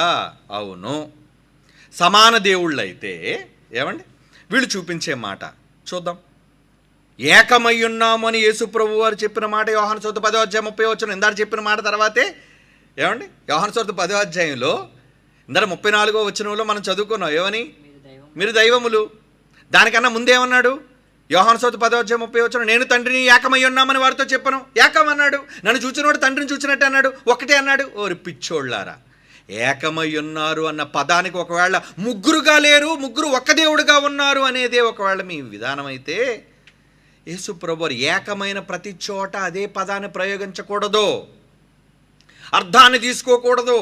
[SPEAKER 1] అవును, సమాన దేవుళ్ళు అయితే ఏమండి వీళ్ళు చూపించే మాట చూద్దాం. ఏకమై ఉన్నాము అని యేసుప్రభు వారు చెప్పిన మాట యోహాను సువార్త 10వ అధ్యాయం 30వ వచనం ఇందాక చెప్పిన మాట తర్వాతే ఏమండి యోహాను సువార్త 10వ అధ్యాయంలో ఇందాక 34వ వచనంలో మనం చదువుకున్నాం ఏమని? మీరు దైవములు. దానికన్నా ముందేమన్నాడు? యోహాను సువార్త 10వ అధ్యాయం 30వ వచనం నేను తండ్రిని ఏకమై ఉన్నామని వారితో చెప్పను. ఏకం అన్నాడు. నన్ను చూచినవాడు తండ్రిని చూచినట్టు అన్నాడు. ఒకటే అన్నాడు. ఓరి పిచ్చోళ్ళారా, ఏకమై ఉన్నారు అన్న పదానికి ఒకవేళ ముగ్గురుగా లేరు, ముగ్గురు ఒక్క దేవుడుగా ఉన్నారు అనేదే ఒకవేళ మీ విధానం అయితే యేసుప్రభు ఏకమైన ప్రతి చోట అదే పదాన్ని ప్రయోగించకూడదు, అర్థాన్ని తీసుకోకూడదు.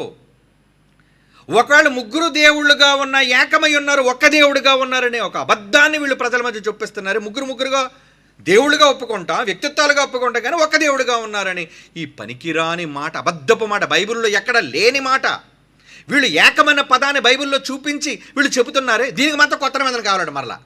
[SPEAKER 1] ఒకవేళ ముగ్గురు దేవుళ్ళుగా ఉన్న ఏకమై ఉన్నారు, ఒక్క దేవుడుగా ఉన్నారనే ఒక అబద్ధాన్ని వీళ్ళు ప్రజల మధ్య చూపిస్తున్నారు. ముగ్గురుగా దేవుళ్ళుగా ఒప్పుకుంటా, వ్యక్తిత్వాలుగా ఒప్పుకుంటా, కానీ ఒక్క దేవుడుగా ఉన్నారని ఈ పనికిరాని మాట, అబద్ధపు మాట, బైబిల్లో ఎక్కడ లేని మాట వీళ్ళు ఏకమైన పదాన్ని బైబిల్లో చూపించి వీళ్ళు చెబుతున్నారే. దీనికి మాత్రం కొత్త నిబంధనలు కావాలండి. మరలా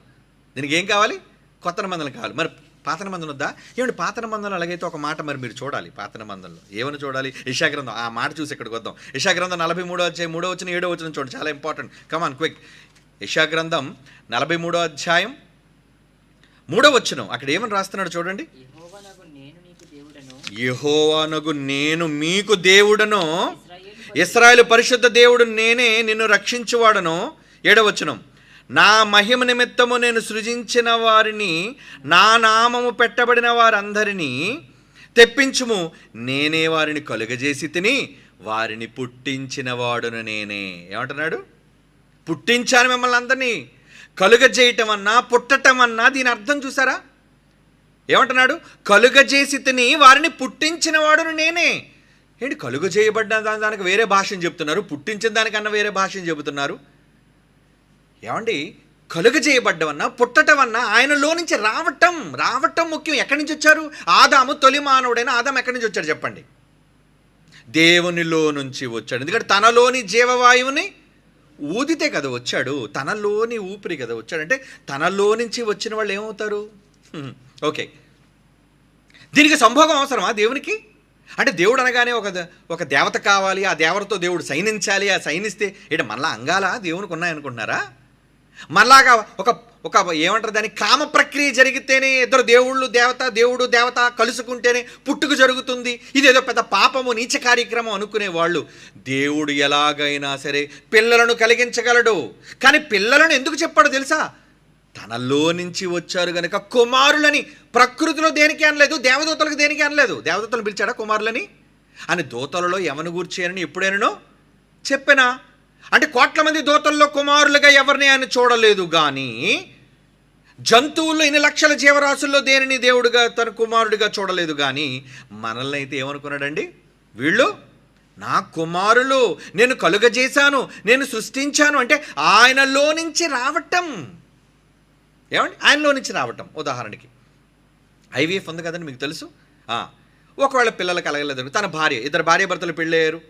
[SPEAKER 1] దీనికి ఏం కావాలి? కొత్త నిబంధనలు కావాలి. మరి పాత నిబంధన వద్దా? ఏమంటే పాత నిబంధనలు అలాగైతే ఒక మాట మరి మీరు చూడాలి. పాత నిబంధనలో ఏమని చూడాలి? యెషయా గ్రంథం, ఆ మాట చూసి ఇక్కడికి వద్దాం. యెషయా గ్రంథం 43వ అధ్యాయం 3వ వచనం 7వ వచనం చూడండి, చాలా ఇంపార్టెంట్. Come on quick. యెషయా గ్రంథం 43వ అధ్యాయం 3వ వచనం అక్కడ ఏమని రాస్తున్నాడు చూడండి. యెహోవానగు నేను మీకు దేవుడను, ఇశ్రాయేలు పరిశుద్ధ దేవుడు నేనే, నిన్ను రక్షించువాడను. 7వ వచనం నా మహిమ నిమిత్తము నేను సృజించిన వారిని, నా నామము పెట్టబడిన వారందరినీ తెప్పించుము. నేనే వారిని కలుగజేసి తిని వారిని పుట్టించిన వాడును నేనే. ఏమంటున్నాడు? పుట్టించాను మిమ్మల్ని అందరినీ. కలుగజేయటం అన్నా పుట్టటం అన్నా దీని అర్థం చూసారా? ఏమంటున్నాడు? కలుగజేసి తిని వారిని పుట్టించిన వాడును నేనే. ఏంటి కలుగజేయబడ్డ దానికి వేరే భాషను చెప్తున్నారు, పుట్టించిన దానికన్నా వేరే భాషను చెబుతున్నారు. ఏమండి? కలుగజేయబడ్డవన్నా పుట్టటమన్నా ఆయనలో నుంచి రావటం ముఖ్యం. ఎక్కడి నుంచి వచ్చారు? ఆదాము, తొలి మానవుడైన ఆదాము ఎక్కడి నుంచి వచ్చాడు చెప్పండి? దేవునిలో నుంచి వచ్చాడు. ఎందుకంటే తనలోని జీవవాయువుని ఊదితే కదా వచ్చాడు, తనలోని ఊపిరి కదా వచ్చాడు. అంటే తనలో నుంచి వచ్చిన వాళ్ళు ఏమవుతారు? ఓకే, దీనికి సంభోగం అవసరమా దేవునికి? అంటే దేవుడు అనగానే ఒక దేవత కావాలి, ఆ దేవతతో దేవుడు సైనించాలి, ఆ సైనిస్తే ఏంటి మళ్ళా అంగాలా దేవునికి ఉన్నాయనుకుంటున్నారా? మళ్ళాగా ఒక ఏమంటారు దాన్ని, కామ ప్రక్రియ జరిగితేనే ఇద్దరు దేవుడు దేవత కలుసుకుంటేనే పుట్టుక జరుగుతుంది, ఇదేదో పెద్ద పాపము నీచ కార్యక్రమం అనుకునే వాళ్ళు దేవుడు ఎలాగైనా సరే పిల్లలను కలిగించగలడు. కానీ పిల్లలను ఎందుకు చెప్పాడో తెలుసా? తనలో నుంచి వచ్చారు కనుక కుమారులని. ప్రకృతిలో దేనికి అనలేదు, దేవదూతలకు దేనికి అనలేదు. దేవదూతలు పిలిచాడా కుమారులని అని? దూతలలో ఎవరిని గూర్చేయని ఎప్పుడైనా చెప్పినా? అంటే కోట్ల మంది దూతల్లో కుమారులుగా ఎవరిని ఆయన చూడలేదు. కానీ జంతువుల్లో ఇన్ని లక్షల జీవరాశుల్లో దేనిని దేవుడిగా తన కుమారుడిగా చూడలేదు. కానీ మనల్ని అయితే ఏమనుకున్నాడండి? వీళ్ళు నా కుమారులు, నేను కలుగజేశాను, నేను సృష్టించాను. అంటే ఆయనలో నుంచి రావటం. ఏమండి? ఆయనలో నుంచి రావటం. ఉదాహరణకి ఐవీఎఫ్ ఉంది కదండి, మీకు తెలుసు. ఒకవేళ పిల్లలు కలగలేదు, తన భార్య, ఇద్దరు భార్యాభర్తలు పెళ్ళయ్యారు.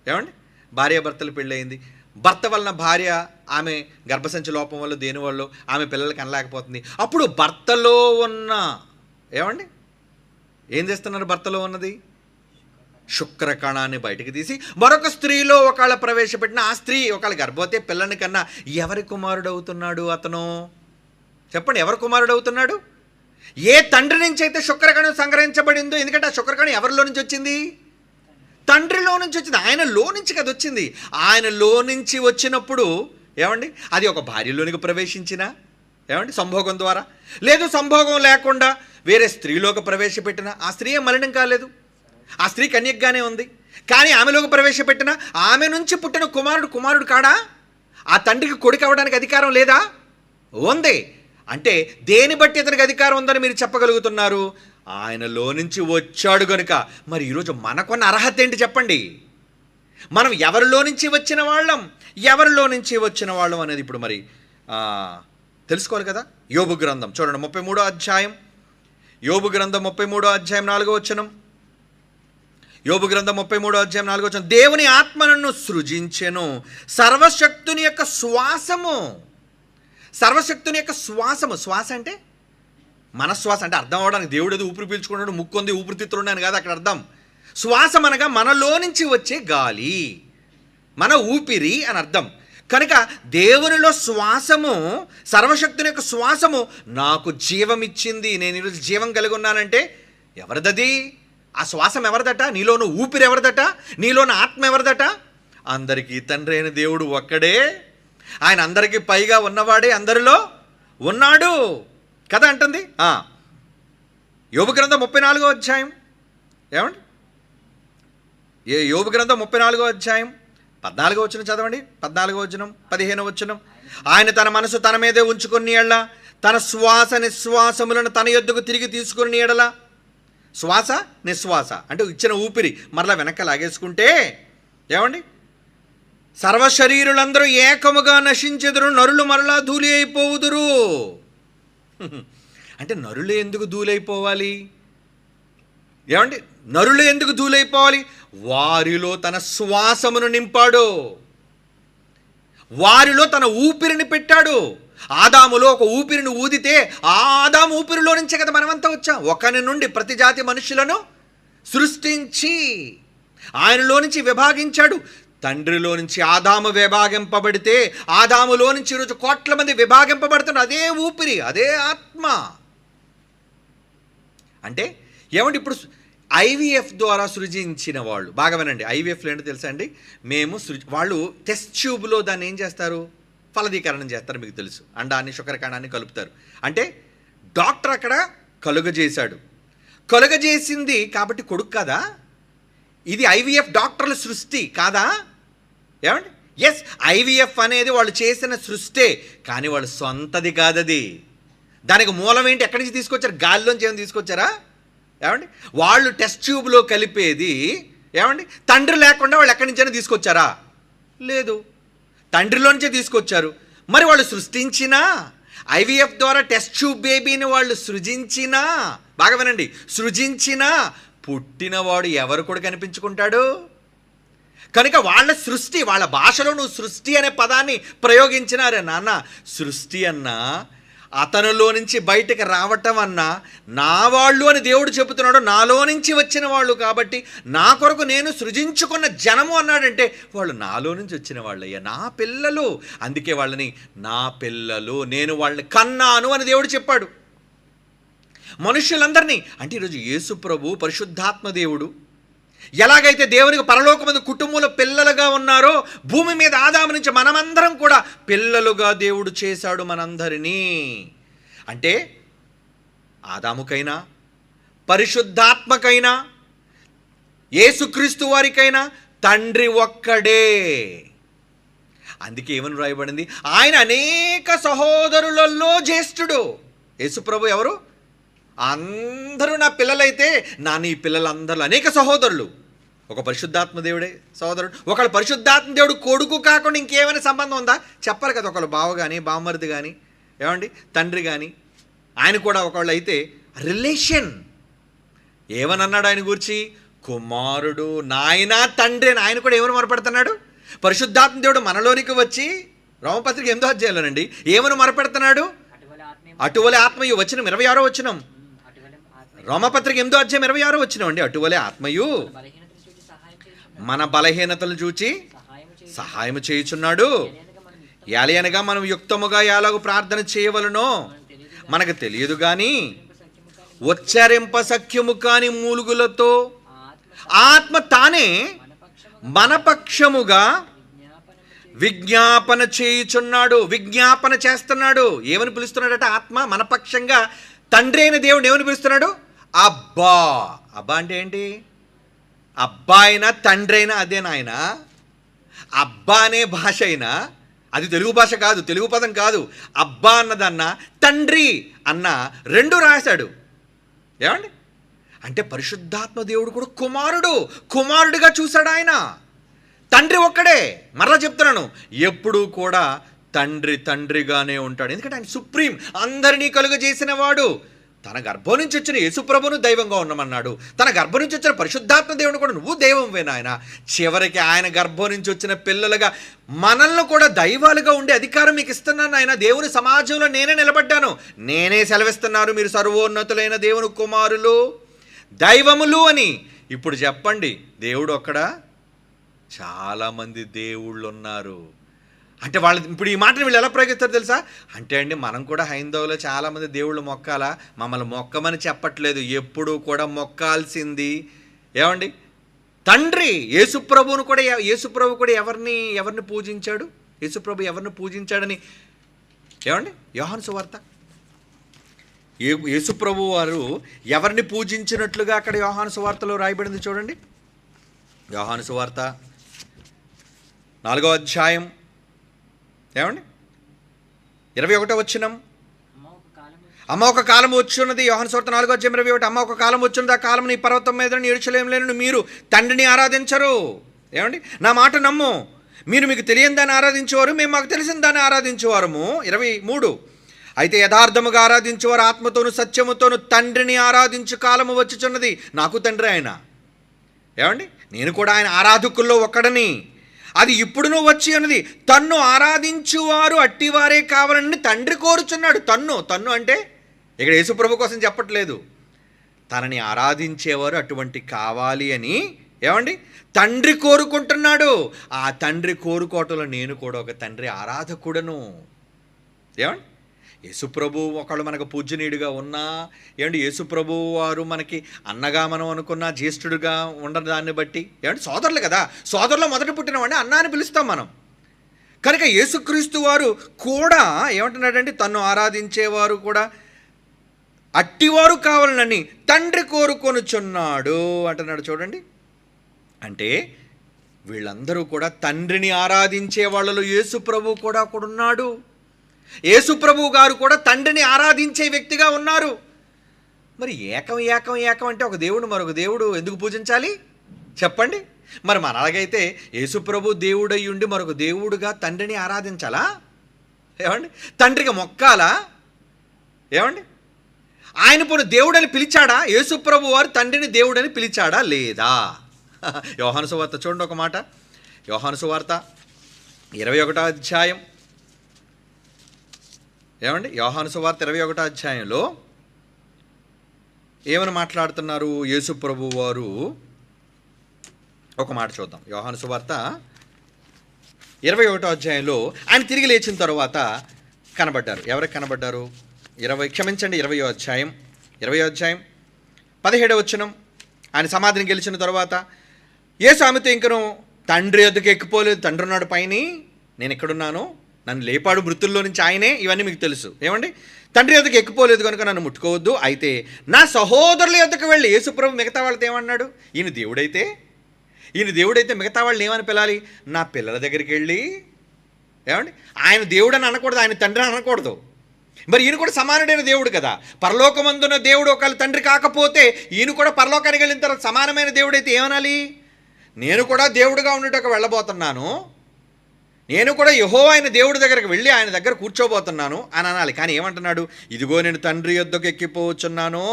[SPEAKER 1] ఏమండి? భార్యాభర్తలు పెళ్ళయింది. భర్త వలన భార్య, ఆమె గర్భసంచి లోపం వల్ల దేనివల్ల ఆమె పిల్లలు కనలేకపోతుంది. అప్పుడు భర్తలో ఉన్న ఏమండి ఏం చేస్తున్నారు? భర్తలో ఉన్నది శుక్రకణాన్ని బయటికి తీసి మరొక స్త్రీలో ఒకవేళ ప్రవేశపెట్టిన ఆ స్త్రీ ఒకవేళ గర్భవతి పిల్లని కన్నా ఎవరి కుమారుడు అవుతున్నాడు అతను? చెప్పండి, ఎవరి కుమారుడు అవుతున్నాడు? ఏ తండ్రి నుంచి అయితే శుక్రకణం సంగ్రహించబడిందో, ఎందుకంటే ఆ శుక్రకణం ఎవరిలో నుంచి వచ్చింది? తండ్రిలో నుంచి వచ్చింది, ఆయనలో నుంచి కదా వచ్చింది. ఆయనలో నుంచి వచ్చినప్పుడు ఏమండి, అది ఒక భార్యలోనికి ప్రవేశించిన ఏమండి సంభోగం ద్వారా, లేదు సంభోగం లేకుండా వేరే స్త్రీలోకి ప్రవేశపెట్టిన ఆ స్త్రీ ఏం మలినం కాలేదు, ఆ స్త్రీ కన్యకగానే ఉంది. కానీ ఆమెలోకి ప్రవేశపెట్టిన ఆమె నుంచి పుట్టిన కుమారుడు కాడా? ఆ తండ్రికి కొడుకు అవ్వడానికి అధికారం లేదా? ఉంది. అంటే దేని బట్టి అతనికి అధికారం ఉందని మీరు చెప్పగలుగుతున్నారు? ఆయనలో నుంచి వచ్చాడు గనుక. మరి ఈరోజు మనకున్న అర్హత ఏంటి చెప్పండి? మనం ఎవరిలో నుంచి వచ్చిన వాళ్ళం అనేది ఇప్పుడు మరి తెలుసుకోవాలి కదా. యోబు గ్రంథం చూడండి 33వ అధ్యాయం, యోబు గ్రంథం 33వ అధ్యాయం 4వ వచనం. యోబు గ్రంథం 33వ అధ్యాయం 4వ వచనం. దేవుని ఆత్మ నన్ను సృజించెను, సర్వశక్తుని యొక్క శ్వాసము. సర్వశక్తుని యొక్క శ్వాసము. శ్వాస అంటే మనశ్వాస అంటే అర్థం అవడానికి దేవుడు ఏదో ఊపిరి పీల్చుకున్నాడు, ముక్కొంది ఊపిరితిత్తులున్నాను కాదు అక్కడ అర్థం. శ్వాసం అనగా మనలో నుంచి వచ్చే గాలి, మన ఊపిరి అని అర్థం. కనుక దేవునిలో శ్వాసము, సర్వశక్తుని యొక్క శ్వాసము నాకు జీవం ఇచ్చింది. నేను ఈరోజు జీవం కలిగి ఉన్నానంటే ఎవరిదది? ఆ శ్వాసం ఎవరిదట? నీలోని ఊపిరి ఎవరిదట? నీలోని ఆత్మ ఎవరిదట? అందరికీ తండ్రి అయిన దేవుడు ఒక్కడే. ఆయన అందరికీ పైగా ఉన్నవాడే అందరిలో ఉన్నాడు కదా అంటుంది. యోబు గ్రంథం 34వ అధ్యాయం ఏమండి, యోబు గ్రంథం 34వ అధ్యాయం 14వ వచనం చదవండి. 14వ వచనం 15వ వచనం. ఆయన తన మనసు తన మీదే ఉంచుకుని ఎడల, తన శ్వాస నిశ్వాసములను తన యొద్దకు తిరిగి తీసుకుని ఎడల. శ్వాస నిశ్వాస అంటే ఇచ్చిన ఊపిరి మరలా వెనక్కి లాగేసుకుంటే ఏమండి, సర్వశరీరులందరూ ఏకముగా నశించెదరు, నరులు మరలా ధూళి అయిపోవుదురు. అంటే నరులు ఎందుకు ధూళైపోవాలి? ఏమండి, నరులు ఎందుకు ధూళైపోవాలి? వారిలో తన శ్వాసమును నింపాడు, వారిలో తన ఊపిరిని పెట్టాడు. ఆదాములో ఒక ఊపిరిని ఊదితే ఆ ఆదాము ఊపిరిలో నుంచే కదా మనమంతా వచ్చాం. ఒకరి నుండి ప్రతి జాతి మనుషులను సృష్టించి ఆయనలో నుంచి విభాగించాడు. తండ్రిలో నుంచి ఆదాము విభాగింపబడితే ఆదాములో నుంచి ఈరోజు కోట్ల మంది విభాగింపబడుతున్నారు. అదే ఊపిరి, అదే ఆత్మ. అంటే ఏమంటే ఇప్పుడు ఐవీఎఫ్ ద్వారా సృజించిన వాళ్ళు బాగా వినండి. ఐవీఎఫ్లో ఏంటో తెలుసా అండి, వాళ్ళు టెస్ట్ ట్యూబ్లో దాన్ని ఏం చేస్తారు, ఫలదీకరణం చేస్తారు. మీకు తెలుసు, అండాన్ని శుక్రకణాన్ని కలుపుతారు. అంటే డాక్టర్ అక్కడ కలుగజేసింది కాబట్టి కొడుకు కదా. ఇది ఐవీఎఫ్ డాక్టర్ల సృష్టి కాదా? ఏమండి, ఎస్, ఐవీఎఫ్ అనేది వాళ్ళు చేసిన సృష్టే, కానీ వాళ్ళు సొంతది కాదది. దానికి మూలం ఏంటి? ఎక్కడి నుంచి తీసుకొచ్చారు? గాలిలోంచి ఏమైనా తీసుకొచ్చారా? ఏమండి, వాళ్ళు టెస్ట్ ట్యూబ్లో కలిపేది ఏమండి తండ్రి లేకుండా వాళ్ళు ఎక్కడి నుంచైనా తీసుకొచ్చారా? లేదు, తండ్రిలోంచే తీసుకొచ్చారు. మరి వాళ్ళు సృష్టించినా ఐవీఎఫ్ ద్వారా టెస్ట్ ట్యూబ్ బేబీని వాళ్ళు సృజించినా, బాగా వినండి, సృజించినా పుట్టినవాడు ఎవరు కూడా కనిపించుకుంటాడు. కనుక వాళ్ళ సృష్టి, వాళ్ళ భాషలో నువ్వు సృష్టి అనే పదాన్ని ప్రయోగించినారే నాన్న. సృష్టి అన్నా అతనిలో నుంచి బయటకు రావటం అన్నా నా వాళ్ళు అని దేవుడు చెబుతున్నాడు. నాలో నుంచి వచ్చిన వాళ్ళు కాబట్టి నా కొరకు నేను సృజించుకున్న జనము అన్నాడంటే వాళ్ళు నాలో నుంచి వచ్చిన వాళ్ళయ్యా, నా పిల్లలు. అందుకే వాళ్ళని నా పిల్లలు, నేను వాళ్ళని కన్నాను అని దేవుడు చెప్పాడు. మనుషులందరినీ అంటే ఈరోజు యేసు ప్రభు పరిశుద్ధాత్మ దేవుడు ఎలాగైతే దేవునికి పరలోకమందు కుటుంబంలో పిల్లలుగా ఉన్నారో, భూమి మీద ఆదాము నుంచి మనమందరం కూడా పిల్లలుగా దేవుడు చేశాడు మనందరినీ. అంటే ఆదాముకైనా పరిశుద్ధాత్మకైనా యేసుక్రీస్తు వారికైనా తండ్రి ఒక్కడే. అందుకే ఏమని రాయబడింది, ఆయన అనేక సహోదరులలో జ్యేష్ఠుడు. యేసుప్రభు ఎవరు? అందరూ నా పిల్లలైతే నీ పిల్లలందరూ అనేక సహోదరులు. ఒక పరిశుద్ధాత్మ దేవుడే సహోదరుడు, ఒకళ్ళు పరిశుద్ధాత్మ దేవుడు కొడుకు కాకుండా ఇంకేమైనా సంబంధం ఉందా? చెప్పాలి కదా. ఒకళ్ళు బావ కానీ బామ్మరిది కానీ ఏమండి తండ్రి కానీ ఆయన కూడా ఒకళ్ళు అయితే రిలేషన్. ఏమనన్నాడు ఆయన గురించి? కుమారుడు, నాయన, తండ్రి అని. ఆయన కూడా ఏమని మొరపెడుతున్నాడు? పరిశుద్ధాత్మ దేవుడు మనలోనికి వచ్చి రోమపత్రిక 8వ అధ్యాయంలోనండి ఏమని మొరపెడుతున్నాడు? అటువలే ఆత్మయు. వచనం 26వ వచనం, రోమపత్రిక 8వ అధ్యాయం 26వ వచనం అండి. అటువలే ఆత్మయు మన బలహీనతలు చూచి సహాయము చేయుచున్నాడు. ఏలయనగా మనం యుక్తముగా ఎలాగో ప్రార్థన చేయవలనో మనకు తెలియదు కానీ ఉచ్చరింప సఖ్యము కాని మూలుగులతో ఆత్మ తానే మన పక్షముగా విజ్ఞాపన చేయుచున్నాడు. విజ్ఞాపన చేస్తున్నాడు. ఏమని పిలుస్తున్నాడట? ఆత్మ మన పక్షంగా తండ్రి అయిన దేవుడు ఏమని పిలుస్తున్నాడు? అబ్బా. అబ్బా అంటే ఏంటి? అబ్బా అయినా తండ్రి అయినా అదే నాయన. అబ్బా అనే భాష అయినా అది తెలుగు భాష కాదు, తెలుగు పదం కాదు. అబ్బా అన్నదన్న తండ్రి అన్న రెండు రాశాడు. ఏమండి? అంటే పరిశుద్ధాత్మ దేవుడు కూడా కుమారుడిగా చూశాడు ఆయన. తండ్రి ఒక్కడే. మరలా చెప్తున్నాను, ఎప్పుడూ కూడా తండ్రిగానే ఉంటాడు. ఎందుకంటే ఆయన సుప్రీం, అందరినీ కలుగజేసిన వాడు. తన గర్భం నుంచి వచ్చిన యేసుప్రభును దైవంగా ఉండమన్నాడు. తన గర్భం నుంచి వచ్చిన పరిశుద్ధాత్మ దేవుని కూడా నువ్వు దైవంవే నాయన. చివరికి ఆయన గర్భం నుంచి వచ్చిన పిల్లలుగా మనల్ని కూడా దైవాలుగా ఉండే అధికారం మీకు ఇస్తున్నాను ఆయన. దేవుని సమాజంలో నేనే నిలబడ్డాను, నేనే సెలవిస్తున్నాను, మీరు సర్వోన్నతులైన దేవుని కుమారులు, దైవములు అని. ఇప్పుడు చెప్పండి, దేవుడు ఒక్కడా? చాలామంది దేవుళ్ళు ఉన్నారు. అంటే వాళ్ళు ఇప్పుడు ఈ మాటను వీళ్ళు ఎలా ప్రయోగిస్తారు తెలుసా? అంటే అండి, మనం కూడా హైందవులో చాలామంది దేవుళ్ళు మొక్కాలా? మమ్మల్ని మొక్కమని చెప్పట్లేదు, ఎప్పుడూ కూడా మొక్కాల్సింది ఏమండి? తండ్రి. యేసుప్రభు కూడా ఎవరిని పూజించాడు? యేసుప్రభు ఎవరిని పూజించాడని ఏమండి? యోహాను సువార్త. యేసుప్రభు వారు ఎవరిని పూజించినట్లుగా అక్కడ యోహాను సువార్తలో రాయబడింది చూడండి. యోహాను సువార్త 4వ అధ్యాయం ఏమండి 21వ వచనం. అమ్మ ఒక కాలం వచ్చున్నది. యోహాను సువార్త 4వ అధ్యాయం 21. అమ్మ ఒక కాలం వచ్చున్నది, ఆ కాలం నీ పర్వతం మీద యెరూషలేములో మీరు తండ్రిని ఆరాధించరు. ఏమండి? నా మాట నమ్ము, మీరు మీకు తెలియని దాన్ని ఆరాధించేవారు, మేము మాకు తెలిసిన దాన్ని ఆరాధించేవారము. 23. అయితే యథార్థముగా ఆరాధించేవారు ఆత్మతోను సత్యముతోను తండ్రిని ఆరాధించు కాలము వచ్చుచున్నది. నాకు తండ్రి ఆయన. ఏమండి? నేను కూడా ఆయన ఆరాధకుల్లో ఒక్కడని. అది ఇప్పుడునూ వచ్చి ఉన్నది. తన్ను ఆరాధించువారు అట్టివారే కావాలని తండ్రి కోరుచున్నాడు. తన్ను అంటే ఇక్కడ యేసుప్రభు కోసం చెప్పట్లేదు, తనని ఆరాధించేవారు అటువంటి కావాలి అని ఏమండి తండ్రి కోరుకుంటున్నాడు. ఆ తండ్రి కోరుకోవటంలో నేను కూడా ఒక తండ్రి ఆరాధకుడను. ఏమండి? యేసుప్రభు ఒకళ్ళు మనకు పూజ్యనీయుడిగా ఉన్నా, ఏమండి యేసుప్రభు వారు మనకి అన్నగా మనం అనుకున్న జ్యేష్ఠుడిగా ఉండని దాన్ని బట్టి ఏమంటే సోదరులు కదా, సోదరులో మొదట పుట్టినవాడిని అన్న అని పిలుస్తాం మనం. కనుక యేసుక్రీస్తు వారు కూడా ఏమంటున్నాడంటే తన్ను ఆరాధించేవారు కూడా అట్టివారు కావాలని తండ్రి కోరుకొనుచున్నాడు అంటున్నాడు. చూడండి, అంటే వీళ్ళందరూ కూడా తండ్రిని ఆరాధించే వాళ్ళలో యేసుప్రభు కూడా ఉన్నాడు. యేసుప్రభు గారు కూడా తండ్రిని ఆరాధించే వ్యక్తిగా ఉన్నారు. మరి ఏకం అంటే ఒక దేవుడు మరొక దేవుడు ఎందుకు పూజించాలి చెప్పండి? మరి మన అలాగైతే యేసుప్రభు దేవుడై ఉండి మరొక దేవుడుగా తండ్రిని ఆరాధించాలా? ఏమండి? తండ్రికి మొక్కాలా? ఏమండి? ఆయన పోను దేవుడని పిలిచాడా? యేసుప్రభు వారు తండ్రిని దేవుడని పిలిచాడా లేదా? యోహాను సువార్త చూడండి ఒక మాట. యోహాను సువార్త 21వ అధ్యాయం ఏమండి? యోహాను సువార్త 21వ అధ్యాయంలో ఏమని మాట్లాడుతున్నారు యేసుప్రభు వారు? ఒక మాట చూద్దాం. యోహాను సువార్త 21వ అధ్యాయంలో ఆయన తిరిగి లేచిన తర్వాత కనబడ్డారు. ఎవరికి కనబడ్డారు? 20వ అధ్యాయం 17వ వచనం. ఆయన సమాధిని గెలిచిన తర్వాత యేసు ఆమెతో ఇంకను తండ్రి వద్దకు ఎక్కిపోలేదు, తండ్రి ఉన్నాడు పైని, నేను ఎక్కడున్నాను, నన్ను లేపాడు మృతుల్లో నుంచి ఆయనే, ఇవన్నీ మీకు తెలుసు. ఏమండి? తండ్రి వద్దకు ఎక్కిపోలేదు కనుక నన్ను ముట్టుకోవద్దు, అయితే నా సహోదరుల వద్దకు వెళ్ళి. యేసుప్రభు మిగతా వాళ్ళతో ఏమన్నాడు? ఈయన దేవుడైతే మిగతా వాళ్ళని ఏమని పిలాలి? నా పిల్లల దగ్గరికి వెళ్ళి. ఏమండి? ఆయన దేవుడు అని అనకూడదు, ఆయన తండ్రి అని అనకూడదు. మరి ఈయన కూడా సమానుడైన దేవుడు కదా. పరలోకమందున్న దేవుడు ఒకవేళ తండ్రి కాకపోతే ఈయన కూడా పరలోకానికి వెళ్ళిన తర్వాత సమానమైన దేవుడైతే ఏమనాలి? నేను కూడా దేవుడుగా ఉండేటకు వెళ్ళబోతున్నాను, నేను కూడా యెహోవా అయిన దేవుడి దగ్గరికి వెళ్ళి ఆయన దగ్గర కూర్చోబోతున్నాను అని అనాలి. కానీ ఏమంటున్నాడు? ఇదిగో నేను తండ్రి యొద్దకు ఎక్కిపోవచ్చున్నాను,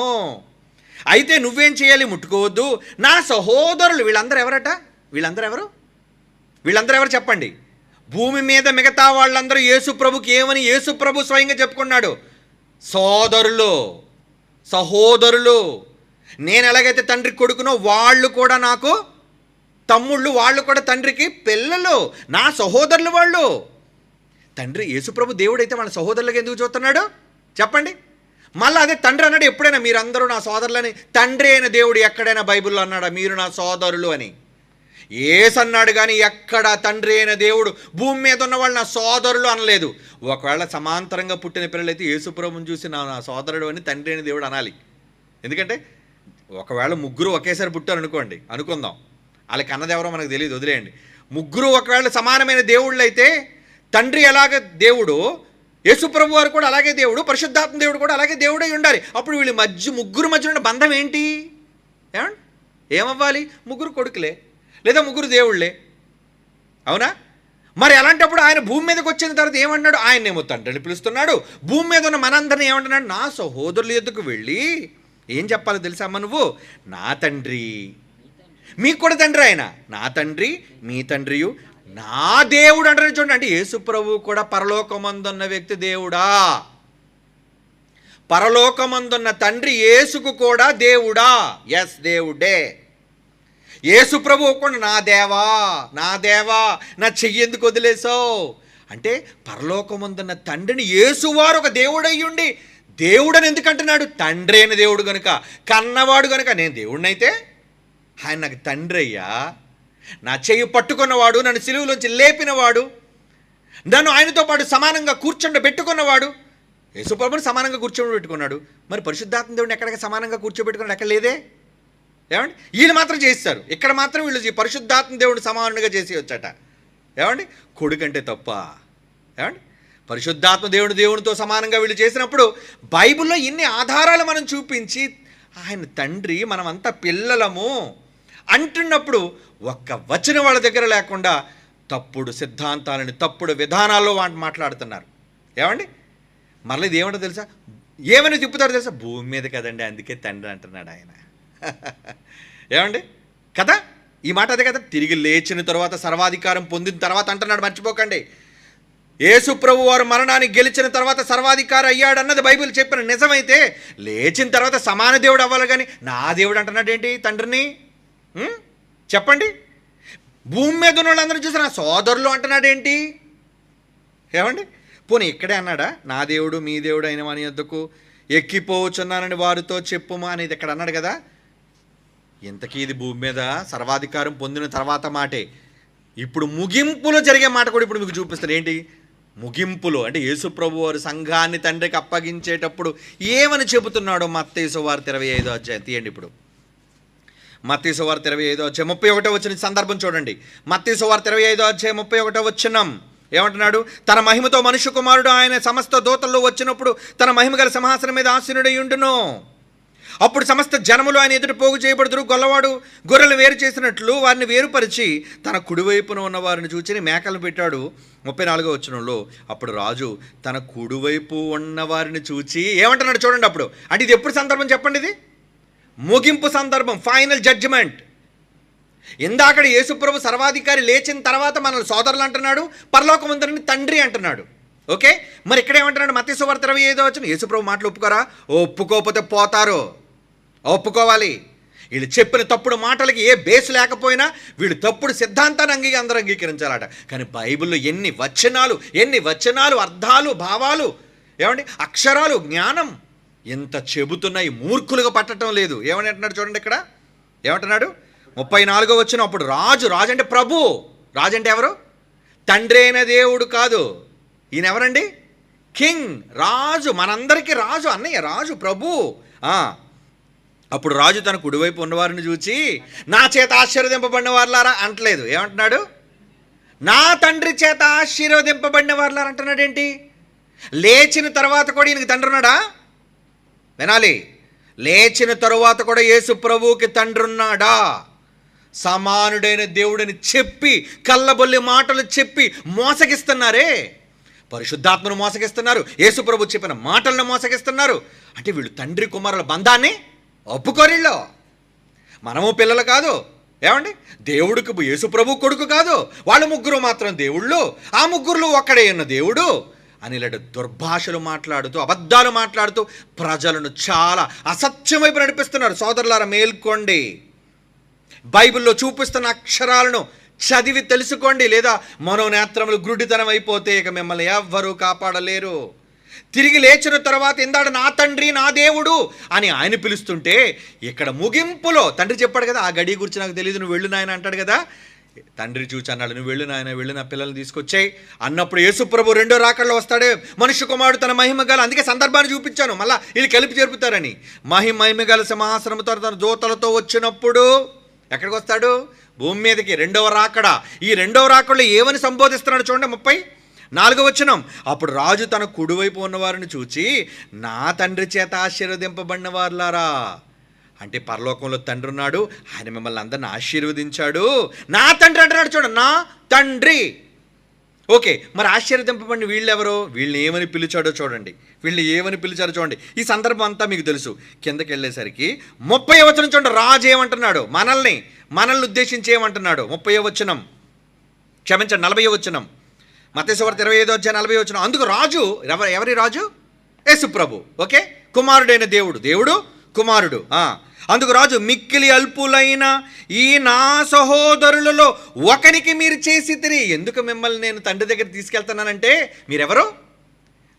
[SPEAKER 1] అయితే నువ్వేం చేయాలి? ముట్టుకోవద్దు. నా సహోదరులు. వీళ్ళందరూ ఎవరట? వీళ్ళందరూ ఎవరు చెప్పండి? భూమి మీద మిగతా వాళ్ళందరూ యేసుప్రభుకి ఏమని యేసుప్రభు స్వయంగా చెప్పుకున్నాడు? సహోదరులు. నేను ఎలాగైతే తండ్రి కొడుకునో వాళ్ళు కూడా నాకు తమ్ముళ్ళు, వాళ్ళు కూడా తండ్రికి పిల్లలు, నా సహోదరులు వాళ్ళు. తండ్రి యేసుప్రభు దేవుడైతే వాళ్ళ సహోదరులుగా ఎందుకు చూస్తున్నాడు చెప్పండి? మళ్ళీ అదే తండ్రి అన్నాడు ఎప్పుడైనా మీరందరూ నా సోదరులని? తండ్రి అయిన దేవుడు ఎక్కడైనా బైబిల్లో అన్నాడా మీరు నా సోదరులు అని? యేసు అన్నాడు కానీ ఎక్కడ తండ్రి అయిన దేవుడు భూమి మీద ఉన్న వాళ్ళు నా సోదరులు అనలేదు. ఒకవేళ సమాంతరంగా పుట్టిన పిల్లలైతే యేసుప్రభుని చూసి నా సోదరుడు అని తండ్రి అయిన దేవుడు అనాలి. ఎందుకంటే ఒకవేళ ముగ్గురు ఒకేసారి పుట్టారు అనుకోండి, అనుకుందాం, వాళ్ళకి అన్నది ఎవరో మనకు తెలియదు, వదిలేయండి. ముగ్గురు ఒకవేళ సమానమైన దేవుళ్ళు అయితే తండ్రి ఎలాగ దేవుడు, యేసుప్రభు వారు కూడా అలాగే దేవుడు, పరిశుద్ధాత్మ దేవుడు కూడా అలాగే దేవుడై ఉండాలి. అప్పుడు వీళ్ళ ముగ్గురు మధ్య ఉన్న బంధం ఏంటి? ఏమవ్వాలి? ముగ్గురు కొడుకులే లేదా ముగ్గురు దేవుళ్ళే, అవునా? మరి అలాంటప్పుడు ఆయన భూమి మీదకి వచ్చిన తర్వాత ఏమన్నాడు? ఆయన్నేమో తండ్రిని పిలుస్తున్నాడు. భూమి మీద ఉన్న మనందరినీ ఏమంటున్నాడు? నా సహోదరుల ఎద్దుకు వెళ్ళి ఏం చెప్పాలో తెలుసమ్మా నువ్వు? నా తండ్రి, మీకు కూడా తండ్రి ఆయన, నా తండ్రి మీ తండ్రియు నా దేవుడు అంటారు. చూడండి, అంటే యేసు ప్రభువు కూడా పరలోకమందున్న వ్యక్తి దేవుడా? పరలోకమందున్న తండ్రి యేసుకు కూడా దేవుడా? ఎస్, దేవుడే. యేసు ప్రభువు కూడా నా దేవా నా దేవా నా చెయ్యి ఎందుకు వదిలేసావు అంటే పరలోకమందున్న తండ్రిని యేసువారు ఒక దేవుడయ్యుండి దేవుడని ఎందుకంటున్నాడు? తండ్రి అయిన దేవుడు కనుక, కన్నవాడు కనుక. నేను దేవుడినైతే ఆయన నాకు తండ్రి అయ్యా, నా చెయ్యి పట్టుకున్నవాడు, నన్ను సిలువలోంచి లేపినవాడు, నన్ను ఆయనతో పాటు సమానంగా కూర్చోబెట్టుకున్నవాడు. యేసుప్రభుని సమానంగా కూర్చోబెట్టుకున్నాడు. మరి పరిశుద్ధాత్మ దేవుడిని ఎక్కడికి సమానంగా కూర్చోబెట్టుకున్నాడు? ఎక్కడ లేదే. ఏమండి? వీళ్ళు మాత్రం చేస్తారు, ఇక్కడ మాత్రం వీళ్ళు పరిశుద్ధాత్మ దేవుడిని సమానంగా చేసి వచ్చాట. ఏమండి? కొడుకంటే తప్ప? ఏమండి? పరిశుద్ధాత్మ దేవునితో సమానంగా వీళ్ళు చేసినప్పుడు బైబిల్లో ఇన్ని ఆధారాలు మనం చూపించి ఆయన తండ్రి, మనమంతా పిల్లలము అంటున్నప్పుడు ఒక్క వచనం వాళ్ళ దగ్గర లేకుండా తప్పుడు సిద్ధాంతాలని, తప్పుడు విధానాల్లో వాళ్ళు మాట్లాడుతున్నారు. ఏమండి? మళ్ళీ ఇది ఏమంటో తెలుసా? ఏమని తిప్పుతారో తెలుసా? భూమి మీద కదండి, అందుకే తండ్రి అంటున్నాడు ఆయన. ఏమండి కదా? ఈ మాట అదే కదా. తిరిగి లేచిన తర్వాత, సర్వాధికారం పొందిన తర్వాత అంటున్నాడు, మర్చిపోకండి. యేసు ప్రభు వారు మరణాన్ని గెలిచిన తర్వాత సర్వాధికారి అయ్యాడు అన్నది బైబిల్ చెప్పిన నిజమైతే, లేచిన తర్వాత సమాన దేవుడు అవ్వాలి కానీ నా దేవుడు అంటున్నాడు ఏంటి తండ్రిని? చెప్పండి. భూమి మీద ఉన్న వాళ్ళందరూ చూసి నా సోదరులు అంటున్నాడు ఏంటి? ఏమండి? పోనీ ఇక్కడే అన్నాడా? నా దేవుడు మీ దేవుడు అయిన వాని యొద్దకు ఎక్కిపోవచ్చున్నానని వారితో చెప్పుమా అనేది ఇక్కడ అన్నాడు కదా. ఇంతకీ ఇది భూమి మీద సర్వాధికారం పొందిన తర్వాత మాటే. ఇప్పుడు ముగింపులో జరిగే మాట కూడా ఇప్పుడు మీకు చూపిస్తాను. ఏంటి ముగింపులో అంటే యేసు ప్రభు వారు సంఘాన్ని తండ్రికి అప్పగించేటప్పుడు ఏమని చెబుతున్నాడో మత్తయి సువార్త 25వ అధ్యాయం తీయండి. ఇప్పుడు మత్తయి సువార్త 25వ అధ్యాయం 31వ వచనం సందర్భం చూడండి. మత్తయి సువార్త 25వ అధ్యాయం 31వ వచనం ఏమంటున్నాడు? తన మహిమతో మనుష్య కుమారుడు ఆయన సమస్త దూతల్లో వచ్చినప్పుడు తన మహిమ గల సింహాసనం మీద ఆసీనుడై ఉండును. అప్పుడు సమస్త జనములు ఆయన ఎదుట పోగు చేయబడుదురు. గొల్లవాడు గొర్రెలు వేరు చేసినట్లు వారిని వేరుపరిచి తన కుడివైపున ఉన్న వారిని చూచి మేకలను పెట్టాడు. 34వ వచనంలో అప్పుడు రాజు తన కుడివైపు ఉన్న వారిని చూచి ఏమంటున్నాడు చూడండి. అప్పుడు అంటే ఇది ఎప్పుడు సందర్భం చెప్పండి? ఇది ముగింపు సందర్భం, ఫైనల్ జడ్జిమెంట్. ఇందాక యేసుప్రభు సర్వాధికారి లేచిన తర్వాత మనల్ని సోదరులు అంటున్నాడు, పరలోకమందుని తండ్రి అంటున్నాడు. ఓకే, మరి ఇక్కడ ఏమంటున్నాడు? మత్తయి సువార్త 25వ వచనం. యేసుప్రభు మాటలు ఒప్పుకోరా? ఒప్పుకోకపోతే పోతారు. ఒప్పుకోవాలి. వీళ్ళు చెప్పిన తప్పుడు మాటలకి ఏ బేస్ లేకపోయినా వీళ్ళు తప్పుడు సిద్ధాంతాన్ని అందరూ అంగీకరించాలట. కానీ బైబిల్లో ఎన్ని వచనాలు, అర్థాలు, భావాలు, ఏమండి అక్షరాలు, జ్ఞానం ఎంత చెబుతున్నాయి, మూర్ఖులుగా పట్టడం లేదు. ఏమని అంటున్నాడు చూడండి ఇక్కడ. ఏమంటున్నాడు? 34వ వచనం. అప్పుడు రాజు అంటే ప్రభు. రాజు అంటే ఎవరు? తండ్రి అయిన దేవుడు కాదు. ఈయన ఎవరండి? కింగ్, రాజు, మనందరికీ రాజు, అన్నయ్య రాజు, ప్రభు. అప్పుడు రాజు తన కుడివైపు ఉన్నవారిని చూచి నా చేత ఆశీర్వదింపబడిన వారులారా అంటలేదు. ఏమంటున్నాడు? నా తండ్రి చేత ఆశీర్వదింపబడిన వారులారా అంటున్నాడు. ఏంటి? లేచిన తర్వాత కూడా ఈయనకి తండ్రి ఉన్నాడా? వినాలి. లేచిన తరువాత కూడా యేసు ప్రభువుకి తండ్రి ఉన్నాడా? సమానుడైన దేవుడని చెప్పి కళ్ళబొల్లి మాటలు చెప్పి మోసగిస్తున్నారే. పరిశుద్ధాత్మను మోసగిస్తున్నారు, యేసు ప్రభు చెప్పిన మాటలను మోసగిస్తున్నారు. అంటే వీళ్ళు తండ్రి కుమారుల బంధాన్ని ఒప్పుకోరిల్లో. మనము పిల్లలు కాదు. ఏమండి? దేవుడికి యేసు ప్రభు కొడుకు కాదు. వాళ్ళు ముగ్గురు మాత్రం దేవుళ్ళు, ఆ ముగ్గురులో ఒక్కడే ఉన్న దేవుడు అని ఇలాంటి దుర్భాషలు మాట్లాడుతూ, అబద్ధాలు మాట్లాడుతూ ప్రజలను చాలా అసత్యం వైపు నడిపిస్తున్నారు. సోదరులారా మేల్కోండి. బైబిల్లో చూపిస్తున్న అక్షరాలను చదివి తెలుసుకోండి. లేదా మనోనేత్రములు గుడ్డితనం అయిపోతే ఇక మిమ్మల్ని ఎవ్వరూ కాపాడలేరు. తిరిగి లేచిన తర్వాత ఇందాడు నా తండ్రి నా దేవుడు అని ఆయన పిలుస్తుంటే, ఇక్కడ ముగింపులో తండ్రి చెప్పాడు కదా, ఆ గడి గురించి నాకు తెలియదు, నువ్వు వెళ్ళు నాయన అంటాడు కదా. తండ్రి చూచి అన్నాడు, నువ్వు వెళ్ళు నాయన, వెళ్ళి నా పిల్లల్ని తీసుకొచ్చాయి అన్నప్పుడు యేసుప్రభు రెండో రాకడలో వస్తాడే, మనుష్య కుమారుడు తన మహిమగల, అందుకే సందర్భాన్ని చూపించాను మళ్ళీ వీళ్ళు కలిపి జరుపుతారని, మహిమగల సింహాసనంతో తన దూతలతో వచ్చినప్పుడు ఎక్కడికి వస్తాడు? భూమి మీదకి. రెండవ రాకడ. ఈ రెండవ రాకడలో ఏమని సంబోధిస్తున్నాడు చూడండి, 34వ వచనం. అప్పుడు రాజు తన కుడివైపు ఉన్నవారిని చూచి, నా తండ్రి చేత ఆశీర్వదింపబడిన వారులారా, అంటే పరలోకంలో తండ్రి ఉన్నాడు, ఆయన మిమ్మల్ని అందరిని ఆశీర్వదించాడు. నా తండ్రి అంటున్నాడు చూడండి, నా తండ్రి. ఓకే, మరి ఆశీర్వదింపబడిన వీళ్ళెవరో? వీళ్ళని ఏమని పిలిచాడో చూడండి, వీళ్ళని ఏమని పిలిచారో చూడండి. ఈ సందర్భం అంతా మీకు తెలుసు. కిందకి వెళ్ళేసరికి 30వ వచనం చూడండి, రాజు ఏమంటున్నాడు? మనల్ని ఉద్దేశించి ఏమంటున్నాడు? 30వ వచనం, క్షమించండి 40వ వచనం, మత్తయి సువార్త 25వ అధ్యాయం 40వ వచనం. అందుకు రాజు, ఎవరి రాజు? యేసు ప్రభు. ఓకే, కుమారుడైన దేవుడు కుమారుడు. అందుకు రాజు, మిక్కిలి అల్పులైన ఈ నా సహోదరులలో ఒకనికి మీరు చేసి తిరిగి, ఎందుకు మిమ్మల్ని నేను తండ్రి దగ్గర తీసుకెళ్తున్నానంటే, మీరెవరు?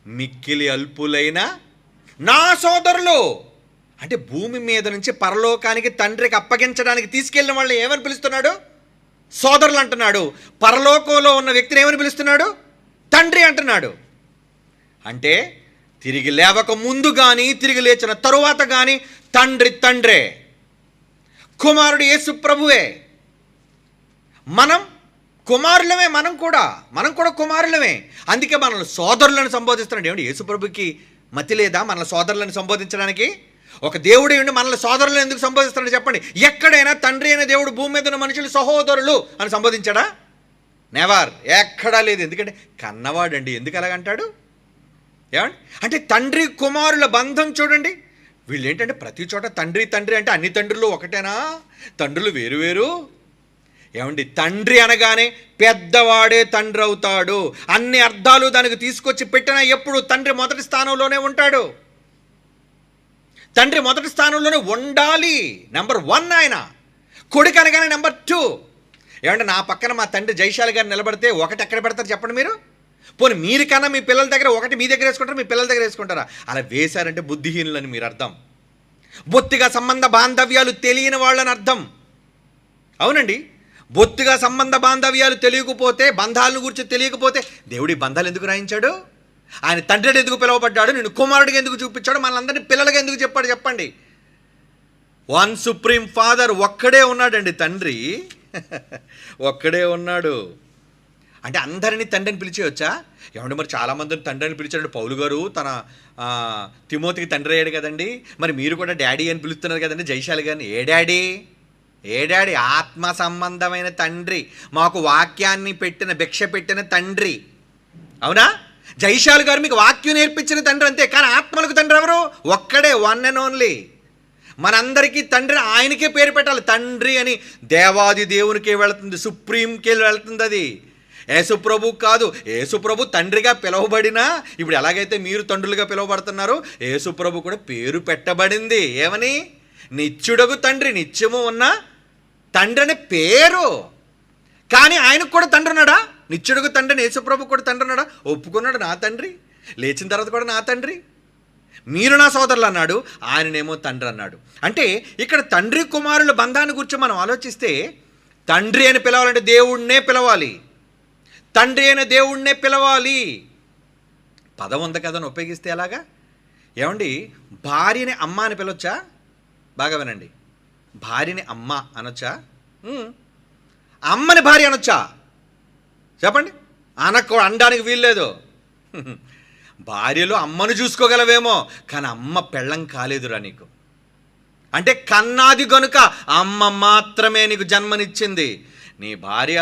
[SPEAKER 1] మిక్కిలి అల్పులైన నా సోదరులు. అంటే భూమి మీద నుంచి పరలోకానికి తండ్రికి అప్పగించడానికి తీసుకెళ్ళిన వాళ్ళని ఏమని పిలుస్తున్నాడు? సోదరులు అంటున్నాడు. పరలోకంలో ఉన్న వ్యక్తిని ఏమని పిలుస్తున్నాడు? తండ్రి అంటున్నాడు. అంటే తిరిగి లేవక ముందు కానీ తిరిగి లేచిన తరువాత కానీ తండ్రే, కుమారుడు యేసు ప్రభువే. మనం కుమారులమే, మనం కూడా కుమారులమే. అందుకే మనల్ని సోదరులను సంబోధిస్తున్నాడు. ఏమిటి, యేసు ప్రభుకి మతి లేదా మనల్ని సోదరులను సంబోధించడానికి? ఒక దేవుడు ఉండి మనల్ని సోదరులను ఎందుకు సంబోధిస్తున్నాడు చెప్పండి? ఎక్కడైనా తండ్రి అయిన దేవుడు భూమి మీద ఉన్న మనుషులు సహోదరులు అని సంబోధించాడా? నెవర్, ఎక్కడా లేదు. ఎందుకంటే కన్నవాడండి, ఎందుకు అలాగంటాడు? ఏమండి, అంటే తండ్రి కుమారుల బంధం చూడండి. వీళ్ళు ఏంటంటే ప్రతి చోట తండ్రి అంటే అన్ని తండ్రులు ఒకటేనా? తండ్రులు వేరు. ఏమండి, తండ్రి అనగానే పెద్దవాడే తండ్రి అవుతాడు. అన్ని అర్థాలు దానికి తీసుకొచ్చి పెట్టినా ఎప్పుడు తండ్రి మొదటి స్థానంలోనే ఉంటాడు. తండ్రి మొదటి స్థానంలోనే ఉండాలి. నెంబర్ 1 ఆయన. కొడుకు అనగానే నెంబర్ 2. ఏమంటే నా పక్కన మా తండ్రి జైశాలి గారు నిలబడితే ఒకటి ఎక్కడ పెడతారు చెప్పండి మీరు? పోనీ మీరు కన్నా మీ పిల్లల దగ్గర ఒకటి మీ దగ్గర వేసుకుంటారా, మీ పిల్లల దగ్గర వేసుకుంటారా? అలా వేశారంటే బుద్ధిహీనులని మీరు అర్థం. బొత్తిగా సంబంధ బాంధవ్యాలు తెలియని వాళ్ళని అర్థం. అవునండి, బొత్తిగా సంబంధ బాంధవ్యాలు తెలియకపోతే, బంధాలను గురించి తెలియకపోతే దేవుడి బంధాలు ఎందుకు రాయించాడు? ఆయన తండ్రిని ఎందుకు పిలువబడ్డాడు? నేను కుమారుడిగా ఎందుకు చూపించాడు? మనందరినీ పిల్లలుగా ఎందుకు చెప్పాడు చెప్పండి? 1 సుప్రీం ఫాదర్, ఒక్కడే ఉన్నాడండి తండ్రి. ఒక్కడే ఉన్నాడు. అంటే అందరినీ తండ్రిని పిలిచేయొచ్చా? ఏమంటే మరి చాలామందిని తండ్రిని పిలిచాడు. పౌలు గారు తన తిమోతికి తండ్రి అయ్యాడు కదండి. మరి మీరు కూడా డాడీ అని పిలుస్తున్నారు కదండి జైశాలి గారిని. ఏ డాడీ? ఆత్మ సంబంధమైన తండ్రి, మాకు వాక్యాన్ని భిక్ష పెట్టిన తండ్రి. అవునా? జైశాలి గారు మీకు వాక్యం నేర్పించిన తండ్రి అంతే. కానీ ఆత్మలకు తండ్రి ఎవరు? ఒక్కడే, 1 and only. మనందరికీ తండ్రి ఆయనకే పేరు పెట్టాలి. తండ్రి అని దేవాది దేవునికే వెళుతుంది, సుప్రీంకే వెళుతుంది. అది యేసు ప్రభు కాదు. యేసు ప్రభు తండ్రిగా పిలువబడినా, ఇప్పుడు ఎలాగైతే మీరు తండ్రులుగా పిలువబడుతున్నారో యేసు ప్రభు కూడా పేరు పెట్టబడింది. ఏమని? నిత్యుడగు తండ్రి, నిత్యము ఉన్న తండ్రి అనే పేరు. కానీ ఆయనకు కూడా తండ్రి ఉన్నాడా? నిత్యుడుగు తండ్రిని యేసు ప్రభు కూడా తండ్రి ఉన్నాడా? ఒప్పుకున్నాడు, నా తండ్రి. లేచిన తర్వాత కూడా నా తండ్రి, మీరు నా సోదరులు అన్నాడు. ఆయననేమో తండ్రి అన్నాడు. అంటే ఇక్కడ తండ్రి కుమారుల బంధాన్ని గురించి మనం ఆలోచిస్తే, తండ్రి అని పిలవాలంటే దేవుణ్ణే పిలవాలి. తండ్రి అయిన దేవుణ్ణే పిలవాలి. పదం ఉంది కదా అని ఉపయోగిస్తే ఎలాగా? ఏమండి, భార్యని అమ్మ అని పిలవచ్చా? బాగా వినండి, భార్యని అమ్మ అనొచ్చా? అమ్మని భార్య అనొచ్చా చెప్పండి? అనడానికి వీల్లేదు. భార్యలో అమ్మను చూసుకోగలవేమో, కానీ అమ్మ పెళ్ళం కాలేదురా నీకు. అంటే కన్నాది గనుక అమ్మ మాత్రమే నీకు జన్మనిచ్చింది. నీ భార్య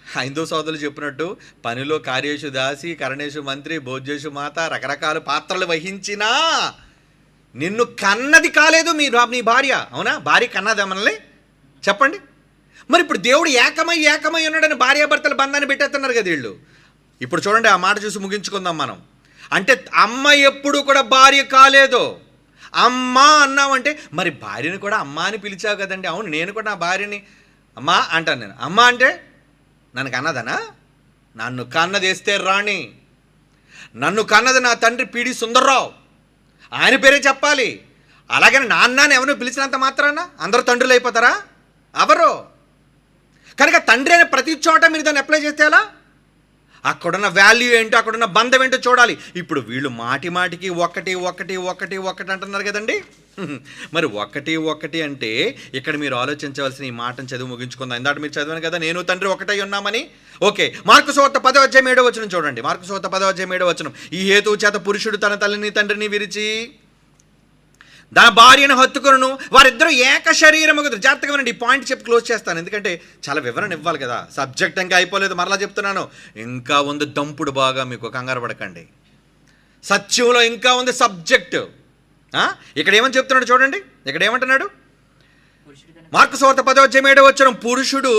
[SPEAKER 1] హైందవ సోదరులు చెప్పినట్టు పనిలో కార్యేషు దాసి, కరణేషు మంత్రి, భోజ్యేషు మాత, రకరకాల పాత్రలు వహించినా నిన్ను కన్నది కాలేదు నీ భార్య. అవునా? భార్య కన్నదా మనల్ని చెప్పండి? మరి ఇప్పుడు దేవుడు ఏకమై ఉన్నాడని భార్యాభర్తల బంధాన్ని పెట్టేస్తున్నారు కదా వీళ్ళు. ఇప్పుడు చూడండి, ఆ మాట చూసి ముగించుకుందాం మనం. అంటే అమ్మ ఎప్పుడు కూడా భార్య కాలేదు. అమ్మ అన్నామంటే మరి భార్యని కూడా అమ్మ అని పిలిచావు కదండి. అవును, నేను కూడా నా భార్యని అమ్మ అంటాను. నేను అమ్మ అంటే నన్ను కన్నదనా? నన్ను కన్నదేస్తే రాణి. నన్ను కన్నది నా తండ్రి పీడి సుందర్రావు, ఆయన పేరే చెప్పాలి. అలాగని నాన్నని ఎవరు పిలిచినంత మాత్రాన అందరూ తండ్రులు అయిపోతారా? ఎవరు? కనుక తండ్రి అనే ప్రతి చోట మీరు దాన్ని అప్లై చేస్తే ఎలా? అక్కడున్న వాల్యూ ఏంటో, అక్కడున్న బంధం ఏంటో చూడాలి. ఇప్పుడు వీళ్ళు మాటి మాటికి ఒకటి ఒకటి ఒకటి ఒకటి అంటున్నారు కదండి. మరి ఒకటి ఒకటి అంటే ఇక్కడ మీరు ఆలోచించవలసిన ఈ మాటను చదువు ముగించుకుందాం. ఇందాక మీరు చదివాను కదా, నేను తండ్రి ఒకటై ఉన్నామని. ఓకే, మార్కు సువార్త 10:7 చూడండి. మార్కు సువార్త 10:7 ఈ హేతువు చేత పురుషుడు తన తల్లిని తండ్రిని విరిచి తన భార్యను హత్తుకొనును, వారిద్దరూ ఏక శరీరమగుదురు. జాగ్రత్తగా వినండి, ఈ పాయింట్ చెప్పి క్లోజ్ చేస్తాను, ఎందుకంటే చాలా వివరణ ఇవ్వాలి కదా. సబ్జెక్ట్ ఇంకా అయిపోలేదు, మరలా చెప్తున్నాను, ఇంకా ఉంది దంపుడు. బాగా మీకు కంగారు పడకండి, సత్యంలో ఇంకా ఉంది సబ్జెక్టు. ఇక్కడ ఏమని చెప్తున్నాడు చూడండి, ఇక్కడ ఏమంటున్నాడు? మార్కు సువార్త 10:7 పురుషుడు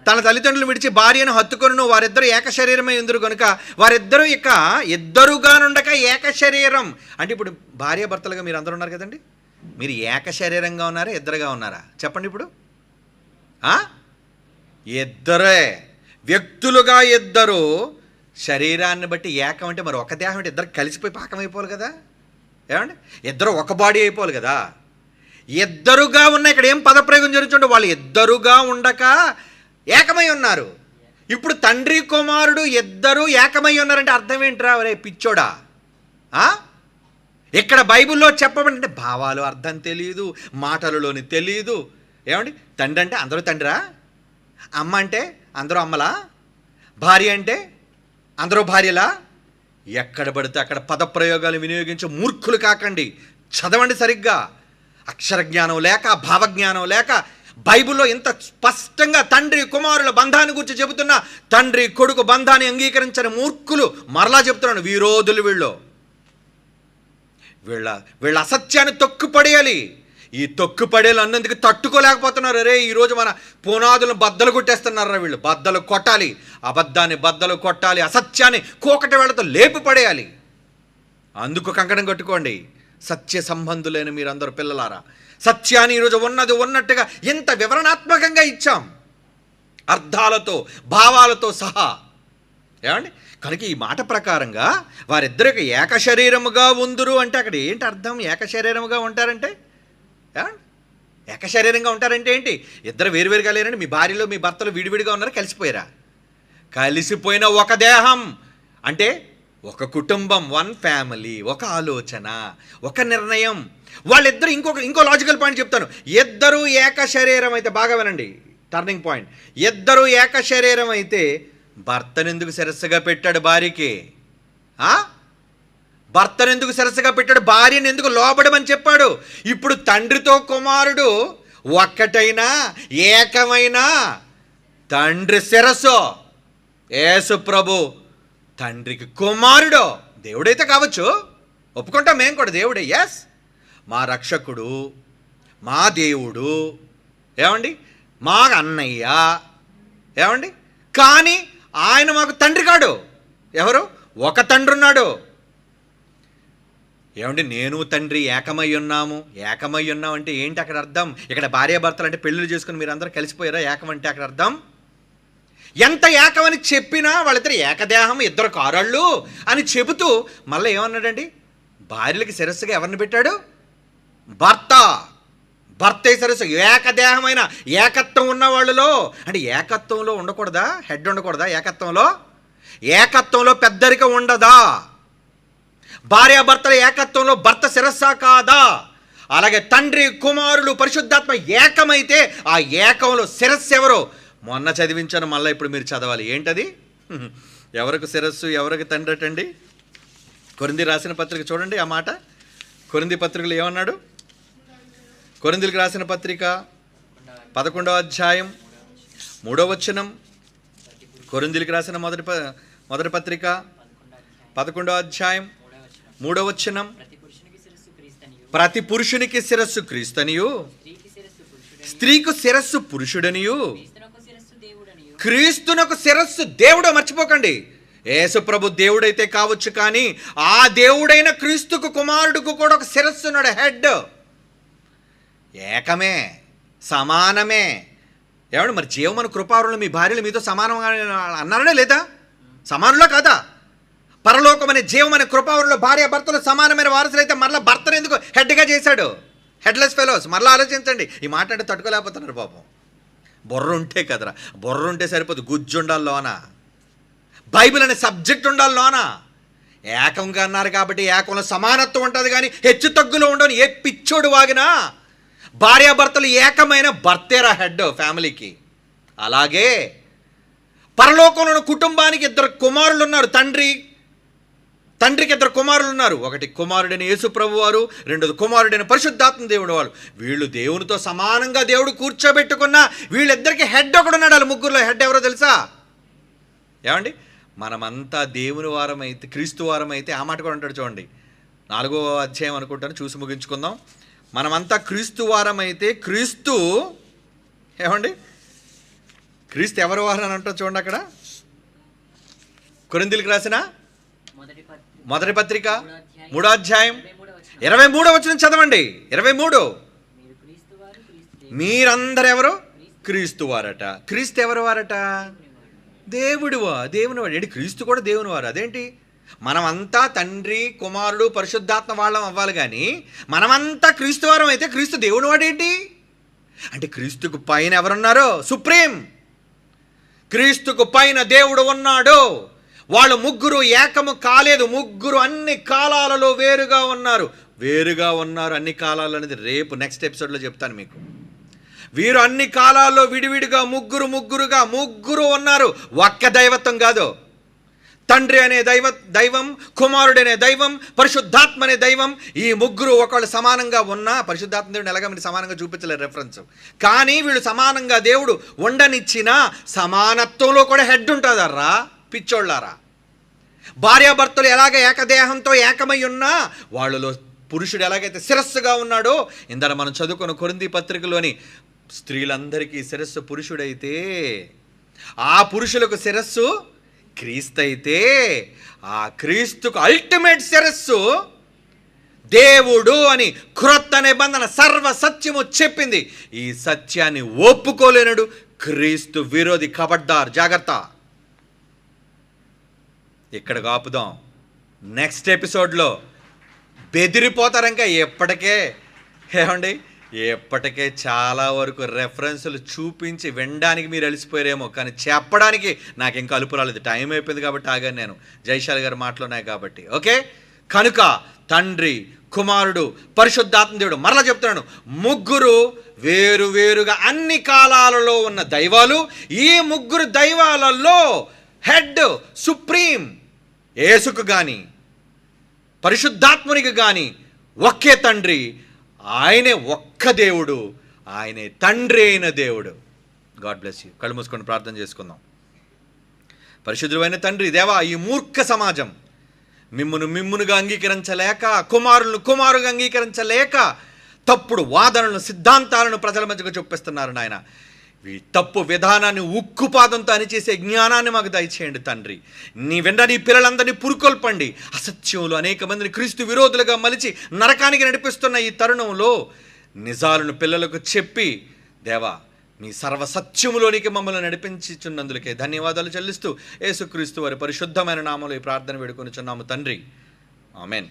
[SPEAKER 1] తన తల్లిదండ్రులు విడిచి భార్యను హత్తుకొనును, వారిద్దరూ ఏక శరీరమై ఉందురు కనుక వారిద్దరూ ఇక ఇద్దరుగా నుండక ఏక శరీరం. అంటే ఇప్పుడు భార్య భర్తలుగా మీరు అందరూ ఉన్నారు కదండి, మీరు ఏక శరీరంగా ఉన్నారా, ఇద్దరుగా ఉన్నారా? చెప్పండి ఇప్పుడు. ఇద్దరే వ్యక్తులుగా, ఇద్దరు శరీరాన్ని బట్టి ఏకం అంటే మరి ఒక దేహం అంటే ఇద్దరు కలిసిపోయి పాకం అయిపోవాలి కదా. ఏమండి, ఇద్దరు ఒక బాడీ అయిపోవాలి కదా. ఇద్దరుగా ఉన్న, ఇక్కడ ఏం పదప్రయోగం జరుగుతుంటే వాళ్ళు ఇద్దరుగా ఉండక ఏకమై ఉన్నారు. ఇప్పుడు తండ్రి కుమారుడు ఇద్దరు ఏకమై ఉన్నారంటే అర్థం ఏంట్రా? ఒరే పిచ్చోడా, ఇక్కడ బైబిల్లో చెప్పబడి అంటే భావాలు అర్థం తెలియదు, మాటలలోని తెలియదు. ఏమండి, తండ్రి అంటే అందరూ తండ్రా, అమ్మ అంటే అందరూ అమ్మలా, భార్య అంటే అందరూ భార్యలా? ఎక్కడ పడితే అక్కడ పదప్రయోగాలు వినియోగించే మూర్ఖులు కాకండి. చదవండి సరిగ్గా. అక్షర జ్ఞానం లేక, భావజ్ఞానం లేక, బైబిల్లో ఇంత స్పష్టంగా తండ్రి కుమారుల బంధాన్ని గురించి చెబుతున్న తండ్రి కొడుకు బంధాన్ని అంగీకరించని మూర్ఖులు, మరలా చెప్తున్నాను, విరోధులు వీళ్ళ అసత్యాన్ని తొక్కుపడేయాలి. ఈ తొక్కుపడేలు అన్నందుకు తట్టుకోలేకపోతున్నారు. అరే ఈరోజు మన పునాదులను బద్దలు కొట్టేస్తున్నారా వీళ్ళు. బద్దలు కొట్టాలి, అబద్ధాన్ని బద్దలు కొట్టాలి, అసత్యాన్ని కోకటి వేళతో లేపు పడేయాలి. అందుకు కంకణం కట్టుకోండి. సత్య సంబంధులైన మీరందరూ పిల్లలారా, సత్యాన్ని ఈరోజు ఉన్నది ఉన్నట్టుగా ఎంత వివరణాత్మకంగా ఇచ్చాం, అర్థాలతో భావాలతో సహా. ఏమండి, కనుక ఈ మాట ప్రకారంగా వారిద్దరికి ఏక శరీరముగా ఉందురు అంటే అక్కడ ఏంటి అర్థం? ఏక శరీరముగా ఉంటారంటే ఏమండి, ఏక శరీరంగా ఉంటారంటే ఏంటి? ఇద్దరు వేరువేరుగా లేరండి. మీ భార్యలో మీ భర్తలు విడివిడిగా ఉన్నారు, కలిసిపోయారా? కలిసిపోయిన ఒక దేహం అంటే ఒక కుటుంబం, వన్ ఫ్యామిలీ, ఒక ఆలోచన, ఒక నిర్ణయం. వాళ్ళిద్దరు ఇంకో లాజికల్ పాయింట్ చెప్తాను. ఇద్దరు ఏక శరీరం అయితే, బాగా వినండి, టర్నింగ్ పాయింట్. ఇద్దరు ఏక శరీరం అయితే భర్తను ఎందుకు శిరస్సుగా పెట్టాడు భార్యకి? భర్తను ఎందుకు శిరస్సుగా పెట్టాడు? భార్యను ఎందుకు లోబడమని చెప్పాడు? ఇప్పుడు తండ్రితో కుమారుడు ఒక్కటైనా ఏకమైనా తండ్రి శిరస్సు యేసు ప్రభు తండ్రికి కుమారుడు. దేవుడైతే కావచ్చు, ఒప్పుకుంటాం మేము కూడా, దేవుడే, ఎస్, మా రక్షకుడు, మా దేవుడు, ఏమండి, మా అన్నయ్య, ఏమండి. కానీ ఆయన మాకు తండ్రి కాడు. ఎవరు? ఒక తండ్రి ఉన్నాడు. ఏమండి, నేను తండ్రి ఏకమై ఉన్నాము. ఏకమై ఉన్నాం అంటే ఏంటి అక్కడ అర్థం? ఇక్కడ భార్యాభర్తలు అంటే పెళ్ళిళ్ళు చేసుకుని మీరు అందరూ కలిసిపోయారా? ఏకం అంటే అక్కడ అర్థం ఎంత ఏకమని చెప్పినా వాళ్ళిద్దరు ఏకదేహం, ఇద్దరు కారాళ్ళు అని చెబుతూ మళ్ళీ ఏమన్నాడండి? భార్యలకి శిరస్సుగా ఎవరిని పెట్టాడు? భర్త శిరస్సు. ఏకదేహమైన ఏకత్వం ఉన్న వాళ్ళలో అంటే ఏకత్వంలో ఉండకూడదా? హెడ్ ఉండకూడదా? ఏకత్వంలో పెద్దరిక ఉండదా? భార్యాభర్తల ఏకత్వంలో భర్త శిరస్సా కాదా? అలాగే తండ్రి కుమారులు పరిశుద్ధాత్మ ఏకమైతే ఆ ఏకంలో శిరస్సు ఎవరు? మొన్న చదివించాను, మళ్ళీ ఇప్పుడు మీరు చదవాలి. ఏంటది? ఎవరికి శిరస్సు, ఎవరికి తండ్రి అటండి? కొరింథీ రాసిన పత్రిక చూడండి ఆ మాట. కొరింథీ పత్రికలు ఏమన్నాడు? కొరింథీలకు రాసిన పత్రిక 11వ అధ్యాయం 3వ వచనం. కొరింథీలకు రాసిన మొదటి పత్రిక 11వ అధ్యాయం 3వ వచనం. ప్రతి పురుషునికి శిరస్సు క్రీస్తనియు, స్త్రీకు శిరస్సు పురుషుడనియు, క్రీస్తునకు శిరస్సు దేవుడు. మర్చిపోకండి, యేసు ప్రభు దేవుడైతే కావచ్చు, కానీ ఆ దేవుడైన క్రీస్తుకు కుమారుడుకు కూడా ఒక శిరస్సు ఉన్నాడు, హెడ్. ఏకమే, సమానమే. ఏమండి, మరి జీవమన కృపారులు మీ భార్యలు మీతో సమానంగా అన్నారనే లేదా? సమానులో కాదా? పరలోకమనే జీవమనే కృపావరంలో భార్య భర్తలు సమానమైన వారసులైతే మరలా భర్తను ఎందుకు హెడ్గా చేశాడు? Headless fellows. మరలా ఆలోచించండి. ఈ మాట అంటే తట్టుకోలేకపోతున్నారు పాపం. బుర్ర ఉంటే కదరా, బుర్ర ఉంటే సరిపోదు, గుజ్జు ఉండాలి లోన, బైబిల్ అనే సబ్జెక్ట్ ఉండాలి లోన. ఏకంగా అన్నారు కాబట్టి ఏకంలో సమానత్వం ఉంటుంది కానీ హెచ్చు తగ్గులు ఉండవు. ఏ పిచ్చోడు వాగినా భార్యాభర్తలు ఏకమైన భర్తేరా హెడ్ ఫ్యామిలీకి. అలాగే పరలోకంలో కుటుంబానికి 2 కుమారులు ఉన్నారు. తండ్రికి 2 కుమారులు ఉన్నారు. ఒకటి కుమారుడైన యేసు ప్రభు వారు, రెండోది కుమారుడైన పరిశుద్ధాత్మ దేవుడు వారు. వీళ్ళు దేవునితో సమానంగా దేవుడు కూర్చోబెట్టుకున్న వీళ్ళిద్దరికి హెడ్ ఒకడున్నాడు. వాళ్ళు ముగ్గురులో హెడ్ ఎవరో తెలుసా? ఏమండి, మనమంతా దేవుని వారం అయితే, క్రీస్తు వారం అయితే, ఆ మాట కూడా అంటాడు చూడండి, 4వ అధ్యాయం అనుకుంటాను, చూసి ముగించుకుందాం. మనమంతా క్రీస్తు వారం అయితే క్రీస్తు ఏమండి, క్రీస్తు ఎవరి వారం అని అంటారు చూడండి. అక్కడ కొరింథీయులకు రాసిన మొదటి పత్రిక 3వ అధ్యాయం 23వ వచనం చదవండి. 23. మీరందరూ ఎవరు? క్రీస్తు వారట. క్రీస్తు ఎవరు వారట? దేవుడివా, దేవుని వాడు. ఏంటి, క్రీస్తు కూడా దేవుని వారు? అదేంటి? మనమంతా తండ్రి, కుమారుడు, పరిశుద్ధాత్మ వాళ్ళం అవ్వాలి కానీ మనమంతా క్రీస్తు వారం అయితే క్రీస్తు దేవుని వాడేంటి? అంటే క్రీస్తుకు పైన ఎవరున్నారో? సుప్రీం. క్రీస్తుకు పైన దేవుడు ఉన్నాడు. వాళ్ళు ముగ్గురు ఏకము కాలేదు. ముగ్గురు అన్ని కాలాలలో వేరుగా ఉన్నారు. అన్ని కాలాలు అనేది రేపు నెక్స్ట్ ఎపిసోడ్లో చెప్తాను మీకు. వీరు అన్ని కాలాల్లో విడివిడిగా ముగ్గురు ఉన్నారు. ఒక్క దైవత్వం కాదు. తండ్రి అనే దైవం, కుమారుడనే దైవం, పరిశుద్ధాత్మ అనే దైవం. ఈ ముగ్గురు ఒకళ్ళు సమానంగా ఉన్నా, పరిశుద్ధాత్మ దేవుడిని ఎలాగ మీరు సమానంగా చూపించలేరు రెఫరెన్స్, కానీ వీళ్ళు సమానంగా దేవుడు ఉండనిచ్చిన సమానత్వంలో కూడా హెడ్ ఉంటుందర్రా పిచ్చోళ్ళారా. భార్యాభర్తలు ఎలాగ ఏకదేహంతో ఏకమై ఉన్నా వాళ్ళలో పురుషుడు ఎలాగైతే శిరస్సుగా ఉన్నాడో, ఇందర మనం చదువుకున్న కొరింథీ పత్రికలోని స్త్రీలందరికీ శిరస్సు పురుషుడైతే, ఆ పురుషులకు శిరస్సు క్రీస్తు అయితే, ఆ క్రీస్తుకు అల్టిమేట్ శిరస్సు దేవుడు అని క్రొత్త నిబంధన సర్వ సత్యము చెప్పింది. ఈ సత్యాన్ని ఒప్పుకోలేనడు క్రీస్తు విరోధి. ఖబర్దార్, జాగ్రత్త. ఇక్కడ ఆపుదాం. నెక్స్ట్ ఎపిసోడ్లో బెదిరిపోతారు. ఇంకా ఎప్పటికే చాలా వరకు రెఫరెన్సులు చూపించి వినడానికి మీరు అలసిపోయారేమో, కానీ చెప్పడానికి నాకు ఇంకా అలుపు రాలేదు. టైం అయిపోయింది కాబట్టి ఆగాను నేను, జైశాల్ గారు మాటలున్నాయి కాబట్టి. ఓకే, కనుక తండ్రి, కుమారుడు, పరిశుద్ధాత్మ దేవుడు, మరలా చెప్తున్నాను, ముగ్గురు వేరుగా అన్ని కాలాలలో ఉన్న దైవాలు. ఈ ముగ్గురు దైవాలలో హెడ్ సుప్రీం యేసుకు కానీ పరిశుద్ధాత్మునికి కానీ ఒకే తండ్రి, ఆయనే ఒక్క దేవుడు, ఆయనే తండ్రి అయిన దేవుడు. God bless you. కళ్ళు మూసుకొని ప్రార్థన చేసుకుందాం. పరిశుద్ధుడైన తండ్రి దేవా, ఈ మూర్ఖ సమాజం మిమ్మునుగా అంగీకరించలేక, కుమారుగా అంగీకరించలేక తప్పుడు వాదనలను, సిద్ధాంతాలను ప్రజల మధ్యకు చూపిస్తున్నారు నాయన. ఈ తప్పు విధానాన్ని ఉక్కుపాదంతో అణిచేసే జ్ఞానాన్ని మాకు దయచేయండి తండ్రి. నీ పిల్లలందరినీ పురుకొల్పండి. అసత్యంలో అనేక మందిని క్రీస్తు విరోధులుగా మలిచి నరకానికి నడిపిస్తున్న ఈ తరుణంలో నిజాలను పిల్లలకు చెప్పి దేవా, మీ సర్వసత్యములోనికి మమ్మల్ని నడిపించుచున్నందుకే ధన్యవాదాలు చెల్లిస్తూ యేసుక్రీస్తు వారి పరిశుద్ధమైన నామములో ఈ ప్రార్థన వేడుకొనుచున్నాము తండ్రి. ఆమెన్.